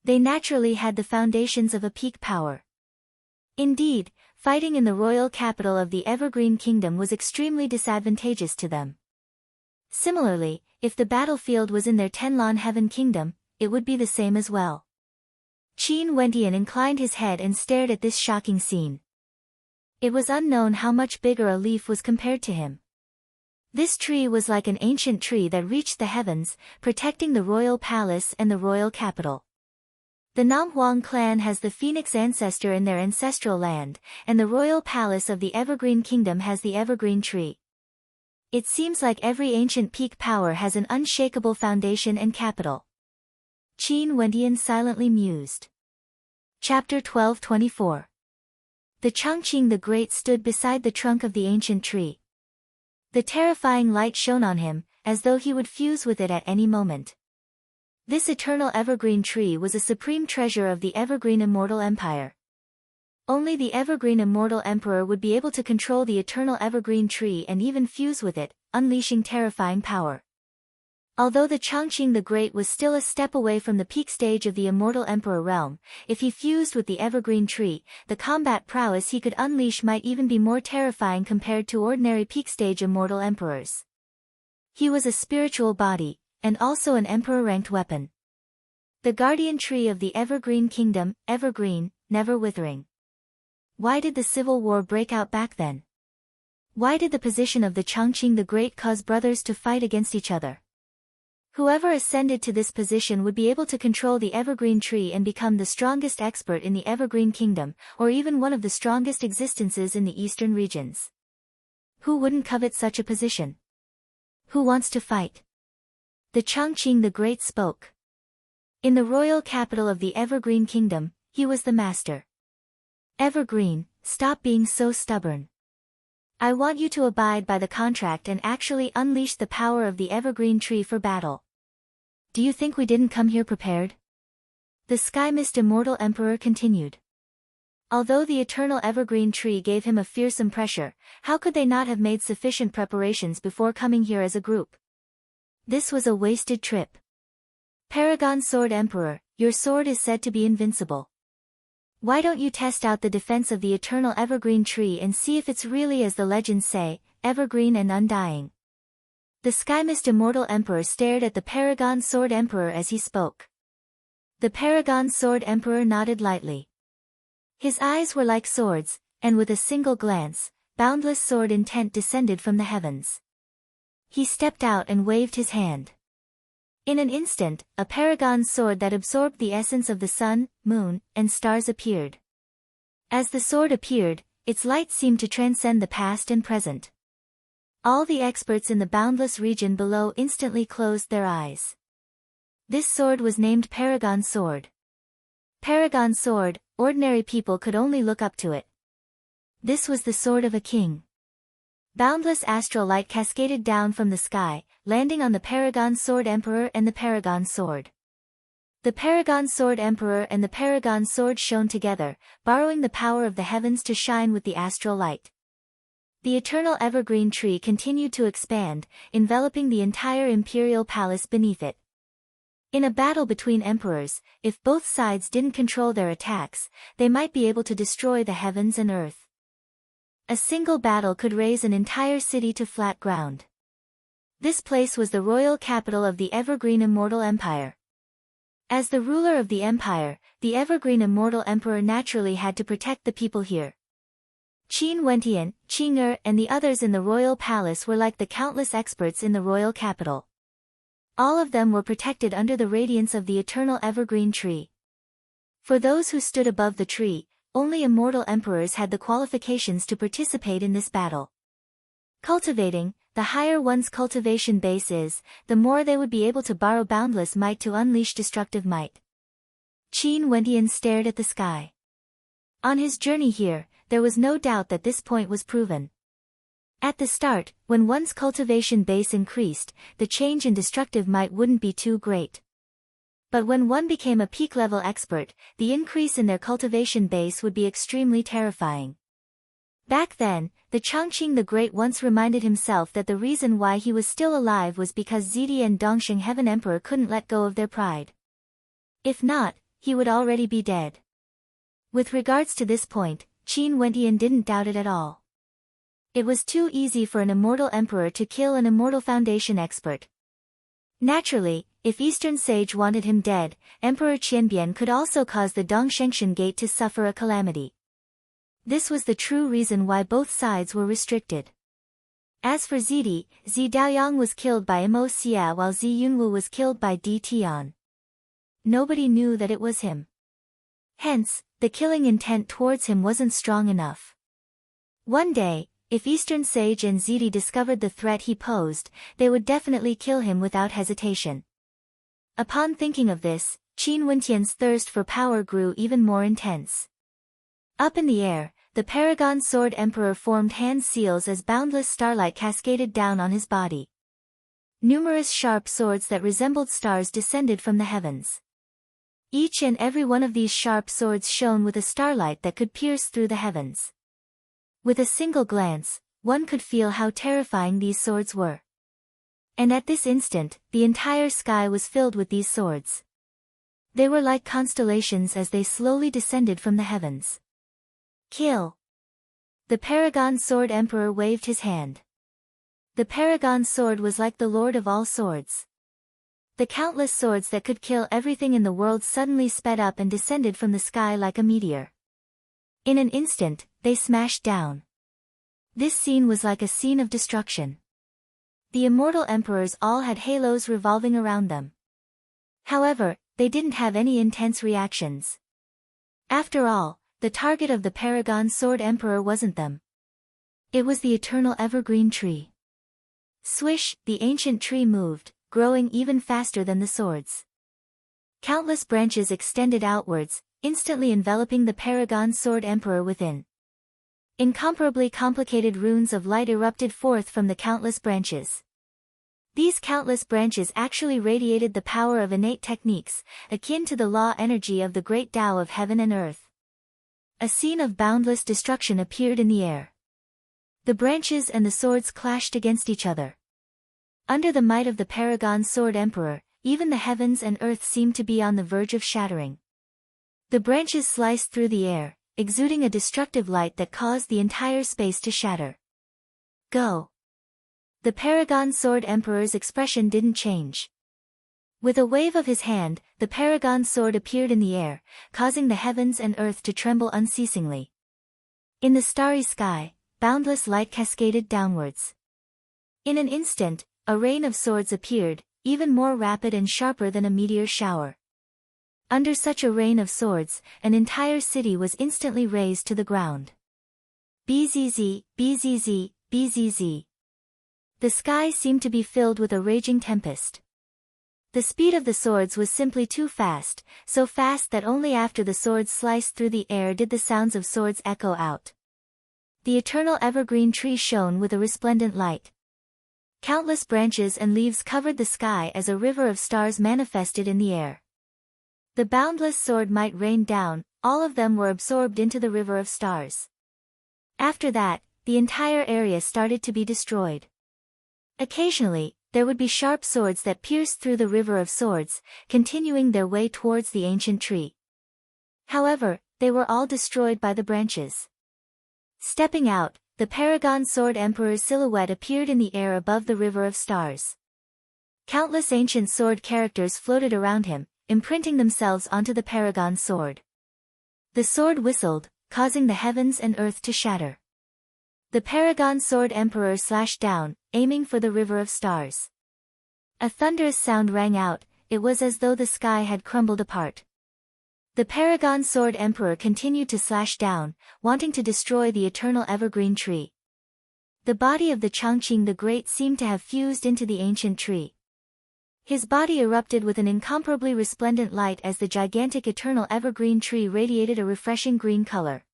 They naturally had the foundations of a peak power. Indeed, fighting in the royal capital of the Evergreen Kingdom was extremely disadvantageous to them. Similarly, if the battlefield was in their Tenlon Heaven Kingdom, it would be the same as well. Qin Wentian inclined his head and stared at this shocking scene. It was unknown how much bigger a leaf was compared to him. This tree was like an ancient tree that reached the heavens, protecting the royal palace and the royal capital. The Namhuang clan has the phoenix ancestor in their ancestral land, and the royal palace of the Evergreen Kingdom has the evergreen tree. It seems like every ancient peak power has an unshakable foundation and capital. Qin Wentian silently mused. Chapter 12:24. The Chongqing the Great stood beside the trunk of the ancient tree. The terrifying light shone on him, as though he would fuse with it at any moment. This eternal evergreen tree was a supreme treasure of the evergreen immortal empire. Only the evergreen immortal emperor would be able to control the eternal evergreen tree and even fuse with it, unleashing terrifying power. Although the Chongqing the Great was still a step away from the peak stage of the immortal emperor realm, if he fused with the evergreen tree, the combat prowess he could unleash might even be more terrifying compared to ordinary peak stage immortal emperors. He was a spiritual body, and also an emperor-ranked weapon. The guardian tree of the evergreen kingdom, evergreen, never withering. Why did the civil war break out back then? Why did the position of the Chongqing the Great cause brothers to fight against each other? Whoever ascended to this position would be able to control the evergreen tree and become the strongest expert in the evergreen kingdom, or even one of the strongest existences in the eastern regions. Who wouldn't covet such a position? Who wants to fight? The Chongqing the Great spoke. In the royal capital of the evergreen kingdom, he was the master. Evergreen, stop being so stubborn. I want you to abide by the contract and actually unleash the power of the evergreen tree for battle. Do you think we didn't come here prepared? The Sky Mist Immortal Emperor continued. Although the eternal evergreen tree gave him a fearsome pressure, how could they not have made sufficient preparations before coming here as a group? This was a wasted trip. Paragon Sword Emperor, your sword is said to be invincible. Why don't you test out the defense of the eternal evergreen tree and see if it's really as the legends say, evergreen and undying? The Sky Mist Immortal Emperor stared at the Paragon Sword Emperor as he spoke. The Paragon Sword Emperor nodded lightly. His eyes were like swords, and with a single glance, boundless sword intent descended from the heavens. He stepped out and waved his hand. In an instant, a paragon sword that absorbed the essence of the sun, moon, and stars appeared. As the sword appeared, its light seemed to transcend the past and present. All the experts in the boundless region below instantly closed their eyes. This sword was named Paragon Sword. Paragon Sword, ordinary people could only look up to it. This was the sword of a king. Boundless astral light cascaded down from the sky, landing on the Paragon Sword Emperor and the Paragon Sword. The Paragon Sword Emperor and the Paragon Sword shone together, borrowing the power of the heavens to shine with the astral light. The eternal evergreen tree continued to expand, enveloping the entire imperial palace beneath it. In a battle between emperors, if both sides didn't control their attacks, they might be able to destroy the heavens and earth. A single battle could raise an entire city to flat ground. This place was the royal capital of the Evergreen Immortal Empire. As the ruler of the empire, the Evergreen Immortal Emperor naturally had to protect the people here. Qin Wentian, Qing and the others in the royal palace were like the countless experts in the royal capital. All of them were protected under the radiance of the eternal evergreen tree. For those who stood above the tree, only immortal emperors had the qualifications to participate in this battle. Cultivating, the higher one's cultivation base is, the more they would be able to borrow boundless might to unleash destructive might. Qin Wentian stared at the sky. On his journey here, there was no doubt that this point was proven. At the start, when one's cultivation base increased, the change in destructive might wouldn't be too great. But when one became a peak-level expert, the increase in their cultivation base would be extremely terrifying. Back then, the Chongqing the Great once reminded himself that the reason why he was still alive was because Zidi and Dongsheng Heaven Emperor couldn't let go of their pride. If not, he would already be dead. With regards to this point, Qin Wentian didn't doubt it at all. It was too easy for an immortal emperor to kill an immortal foundation expert. Naturally, if Eastern Sage wanted him dead, Emperor Qianbian could also cause the Dongshengshan Gate to suffer a calamity. This was the true reason why both sides were restricted. As for Zidi, Zi Daoyang was killed by Mo Xia while Zi Yunwu was killed by Di Tian. Nobody knew that it was him. Hence, the killing intent towards him wasn't strong enough. One day, if Eastern Sage and Zidi discovered the threat he posed, they would definitely kill him without hesitation. Upon thinking of this, Qin Wentian's thirst for power grew even more intense. Up in the air, the Paragon Sword Emperor formed hand seals as boundless starlight cascaded down on his body. Numerous sharp swords that resembled stars descended from the heavens. Each and every one of these sharp swords shone with a starlight that could pierce through the heavens. With a single glance, one could feel how terrifying these swords were. And at this instant, the entire sky was filled with these swords. They were like constellations as they slowly descended from the heavens. Kill! The Paragon Sword Emperor waved his hand. The Paragon Sword was like the Lord of all swords. The countless swords that could kill everything in the world suddenly sped up and descended from the sky like a meteor. In an instant, they smashed down. This scene was like a scene of destruction. The immortal emperors all had halos revolving around them. However, they didn't have any intense reactions. After all, the target of the Paragon Sword Emperor wasn't them. It was the eternal evergreen tree. Swish, the ancient tree moved, growing even faster than the swords. Countless branches extended outwards, instantly enveloping the Paragon Sword Emperor within. Incomparably complicated runes of light erupted forth from the countless branches. These countless branches actually radiated the power of innate techniques, akin to the law energy of the great Tao of heaven and earth. A scene of boundless destruction appeared in the air. The branches and the swords clashed against each other. Under the might of the Paragon Sword Emperor, even the heavens and earth seemed to be on the verge of shattering. The branches sliced through the air, exuding a destructive light that caused the entire space to shatter. Go! The Paragon Sword Emperor's expression didn't change. With a wave of his hand, the Paragon Sword appeared in the air, causing the heavens and earth to tremble unceasingly. In the starry sky, boundless light cascaded downwards. In an instant, a rain of swords appeared, even more rapid and sharper than a meteor shower. Under such a rain of swords, an entire city was instantly razed to the ground. Bzz, bzz, bzz. The sky seemed to be filled with a raging tempest. The speed of the swords was simply too fast, so fast that only after the swords sliced through the air did the sounds of swords echo out. The eternal evergreen tree shone with a resplendent light. Countless branches and leaves covered the sky as a river of stars manifested in the air. The boundless sword might rain down, all of them were absorbed into the river of stars. After that, the entire area started to be destroyed. Occasionally, there would be sharp swords that pierced through the river of swords, continuing their way towards the ancient tree. However, they were all destroyed by the branches. Stepping out, the Paragon Sword Emperor's silhouette appeared in the air above the river of stars. Countless ancient sword characters floated around him, imprinting themselves onto the Paragon Sword. The sword whistled, causing the heavens and earth to shatter. The Paragon Sword Emperor slashed down, aiming for the river of stars. A thunderous sound rang out, it was as though the sky had crumbled apart. The Paragon Sword Emperor continued to slash down, wanting to destroy the eternal evergreen tree. The body of the Changqing the Great seemed to have fused into the ancient tree. His body erupted with an incomparably resplendent light as the gigantic eternal evergreen tree radiated a refreshing green color.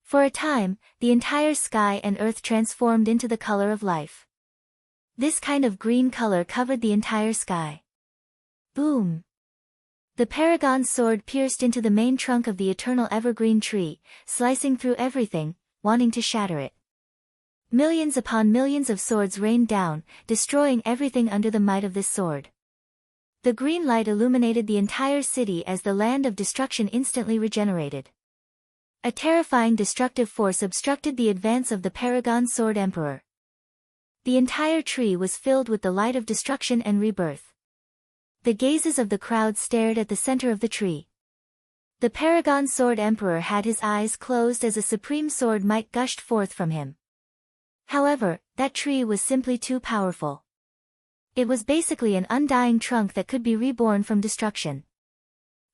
For a time, the entire sky and earth transformed into the color of life. This kind of green color covered the entire sky. Boom! The Paragon Sword pierced into the main trunk of the eternal evergreen tree, slicing through everything, wanting to shatter it. Millions upon millions of swords rained down, destroying everything under the might of this sword. The green light illuminated the entire city as the land of destruction instantly regenerated. A terrifying destructive force obstructed the advance of the Paragon Sword Emperor. The entire tree was filled with the light of destruction and rebirth. The gazes of the crowd stared at the center of the tree. The Paragon Sword Emperor had his eyes closed as a supreme sword might gushed forth from him. However, that tree was simply too powerful. It was basically an undying trunk that could be reborn from destruction.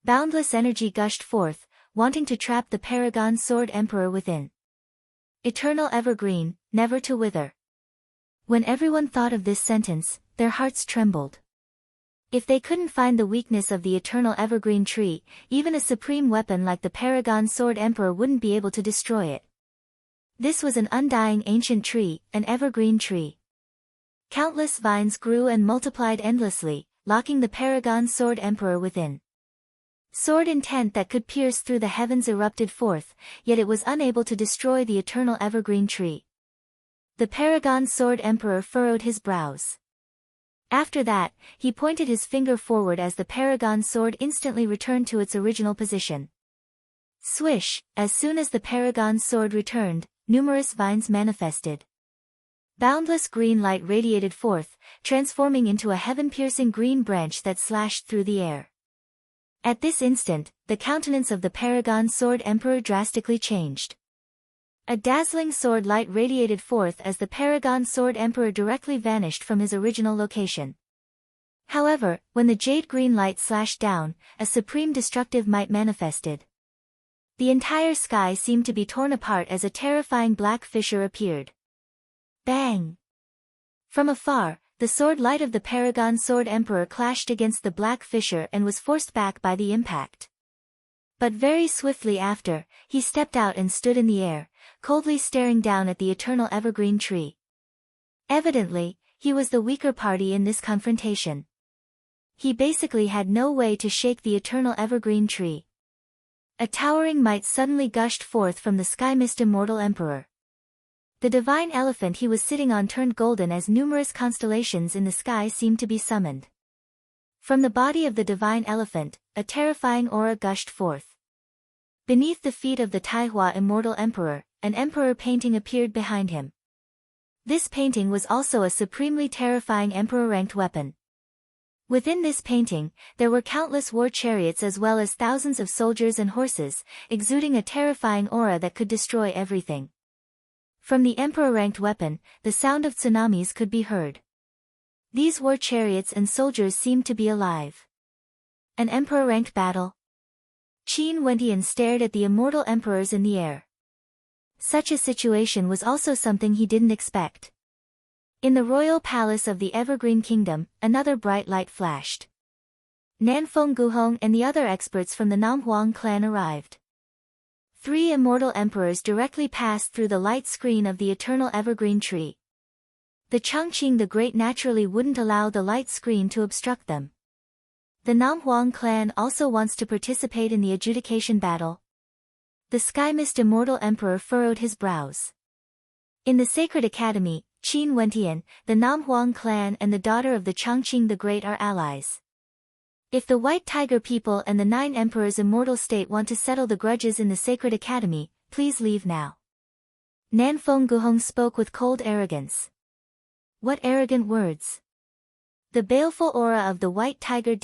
Boundless energy gushed forth, wanting to trap the Paragon Sword Emperor within. Eternal evergreen, never to wither. When everyone thought of this sentence, their hearts trembled. If they couldn't find the weakness of the eternal evergreen tree, even a supreme weapon like the Paragon Sword Emperor wouldn't be able to destroy it. This was an undying ancient tree, an evergreen tree. Countless vines grew and multiplied endlessly, locking the Paragon Sword Emperor within. Sword intent that could pierce through the heavens erupted forth, yet it was unable to destroy the eternal evergreen tree. The Paragon Sword Emperor furrowed his brows. After that, he pointed his finger forward as the Paragon Sword instantly returned to its original position. Swish, as soon as the Paragon Sword returned, numerous vines manifested. Boundless green light radiated forth, transforming into a heaven-piercing green branch that slashed through the air. At this instant, the countenance of the Paragon Sword Emperor drastically changed. A dazzling sword light radiated forth as the Paragon Sword Emperor directly vanished from his original location. However, when the jade green light slashed down, a supreme destructive might manifested. The entire sky seemed to be torn apart as a terrifying black fissure appeared. Bang! From afar, the sword light of the Paragon Sword Emperor clashed against the black fissure and was forced back by the impact. But very swiftly after, he stepped out and stood in the air, coldly staring down at the eternal evergreen tree. Evidently, he was the weaker party in this confrontation. He basically had no way to shake the eternal evergreen tree. A towering might suddenly gushed forth from the sky-mist immortal emperor. The divine elephant he was sitting on turned golden as numerous constellations in the sky seemed to be summoned. From the body of the divine elephant, a terrifying aura gushed forth. Beneath the feet of the Taihua immortal emperor, an emperor painting appeared behind him. This painting was also a supremely terrifying emperor-ranked weapon. Within this painting, there were countless war chariots as well as thousands of soldiers and horses, exuding a terrifying aura that could destroy everything. From the emperor-ranked weapon, the sound of tsunamis could be heard. These war chariots and soldiers seemed to be alive. An emperor-ranked battle? Qin Wentian stared at the immortal emperors in the air. Such a situation was also something he didn't expect. In the royal palace of the Evergreen Kingdom, another bright light flashed. Nanfeng Guhong and the other experts from the Namhuang clan arrived. 3 immortal emperors directly passed through the light screen of the eternal evergreen tree. The Chongqing the Great naturally wouldn't allow the light screen to obstruct them. The Namhuang clan also wants to participate in the adjudication battle. The Sky-Mist Immortal Emperor furrowed his brows. In the Sacred Academy, Qin Wentian, the Namhuang clan and the daughter of the Chongqing the Great are allies. If the White Tiger people and the 9 Emperors Immortal State want to settle the grudges in the Sacred Academy, please leave now. Nanfeng Guhong spoke with cold arrogance. What arrogant words! The baleful aura of the White Tiger